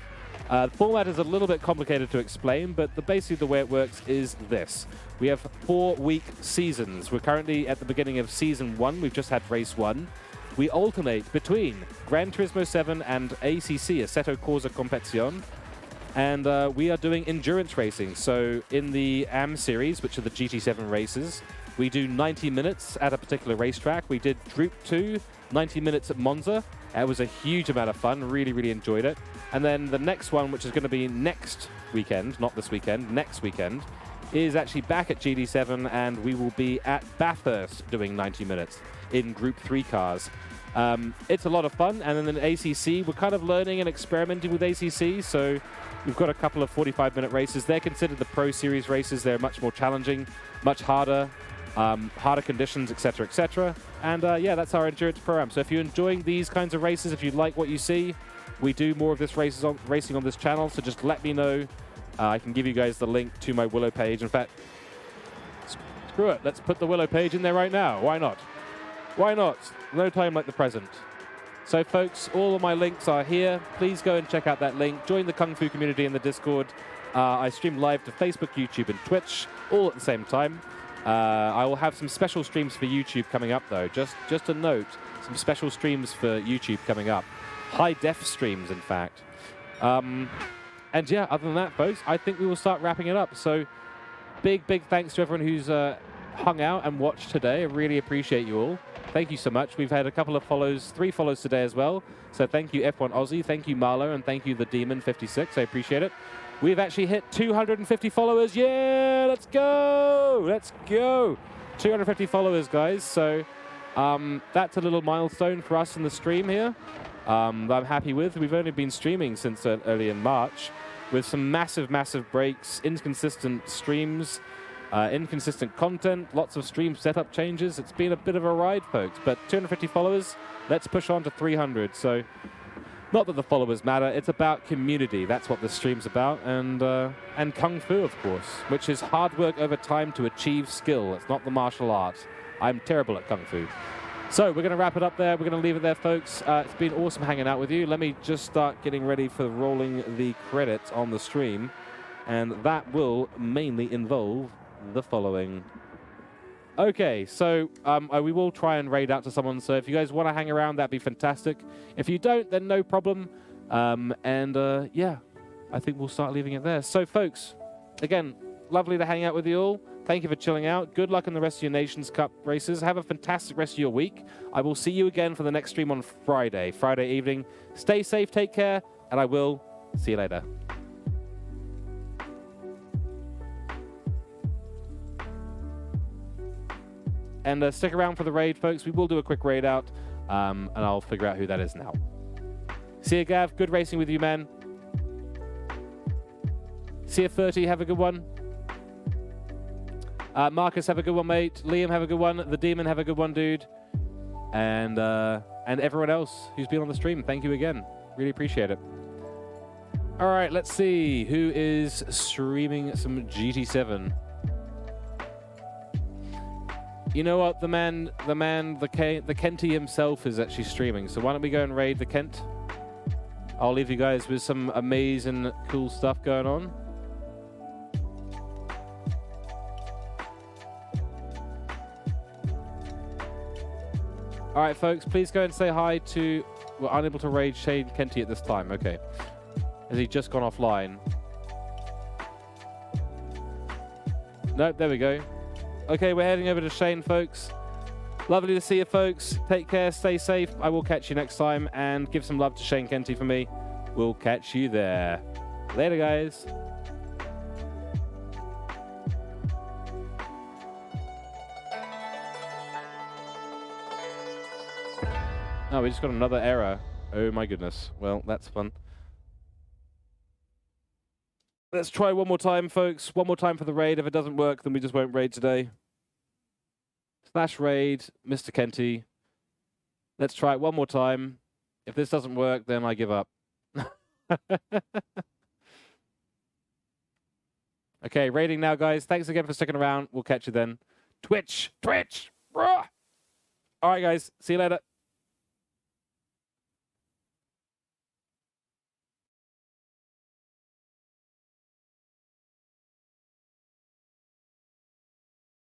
The format is a little bit complicated to explain, but basically the way it works is this. We have 4-week seasons. We're currently at the beginning of Season 1. We've just had Race 1. We alternate between Gran Turismo 7 and ACC, Assetto Corsa Competizione, and we are doing endurance racing. So in the AM series, which are the GT7 races, we do 90 minutes at a particular racetrack. We did Group 2, 90 minutes at Monza. It was a huge amount of fun. Really, really enjoyed it. And then the next one, which is going to be next weekend, not this weekend, next weekend, is actually back at GT7, and we will be at Bathurst doing 90 minutes in Group 3 cars. It's a lot of fun. And then in ACC, we're kind of learning and experimenting with ACC. So we've got a couple of 45-minute races. They're considered the Pro Series races. They're much more challenging, much harder. Harder conditions, etc., etc. And yeah, that's our endurance program. So if you're enjoying these kinds of races, if you like what you see, we do more of this racing on this channel. So just let me know. I can give you guys the link to my Willow page. In fact, screw it. Let's put the Willow page in there right now. Why not? Why not? No time like the present. So folks, all of my links are here. Please go and check out that link. Join the Kung Fu community in the Discord. I stream live to Facebook, YouTube, and Twitch all at the same time. I will have some special streams for YouTube coming up, though. Just a note, some special streams for YouTube coming up. High-def streams, in fact. And yeah, other than that, folks, I think we will start wrapping it up. So big thanks to everyone who's hung out and watched today. I really appreciate you all. Thank you so much. We've had a couple of follows, 3 follows today as well. So thank you, F1 Aussie. Thank you, Marlo. And thank you, The Demon 56. I appreciate it. We've actually hit 250 followers. Yeah, let's go. Let's go. 250 followers, guys. So that's a little milestone for us in the stream here that I'm happy with. We've only been streaming since early in March with some massive breaks, inconsistent streams, inconsistent content, lots of stream setup changes. It's been a bit of a ride, folks. But 250 followers, let's push on to 300. So not that the followers matter, it's about community. That's what this stream's about. And Kung Fu, of course, which is hard work over time to achieve skill. It's not the martial arts. I'm terrible at Kung Fu. So we're going to wrap it up there. We're going to leave it there, folks. It's been awesome hanging out with you. Let me just start getting ready for rolling the credits on the stream. And that will mainly involve the following. Okay, so we will try and raid out to someone. So if you guys want to hang around, that'd be fantastic. If you don't, then no problem. Yeah, I think we'll start leaving it there. So, folks, again, lovely to hang out with you all. Thank you for chilling out. Good luck in the rest of your Nations Cup races. Have a fantastic rest of your week. I will see you again for the next stream on Friday evening. Stay safe, take care, and I will see you later. And stick around for the raid, folks. We will do a quick raid out, and I'll figure out who that is now. See you, Gav. Good racing with you, man. See you, 30. Have a good one. Marcus, have a good one, mate. Liam, have a good one. The Demon, have a good one, dude. And everyone else who's been on the stream, thank you again. Really appreciate it. All right, let's see who is streaming some GT7. You know what? The Kenty himself is actually streaming. So why don't we go and raid the Kent? I'll leave you guys with some amazing, cool stuff going on. All right, folks, please go and say hi to... We're unable to raid Shane Kenty at this time. Okay. Has he just gone offline? Nope, there we go. Okay, we're heading over to Shane, folks. Lovely to see you, folks. Take care, stay safe. I will catch you next time, and give some love to Shane Kenty for me. We'll catch you there. Later, guys. Oh, we just got another error. Oh my goodness. Well, that's fun. Let's try one more time, folks. One more time for the raid. If it doesn't work, then we just won't raid today. /raid, Mr. Kenty. Let's try it one more time. If this doesn't work, then I give up. Okay, rating now, guys. Thanks again for sticking around. We'll catch you then. Twitch. All right, guys. See you later.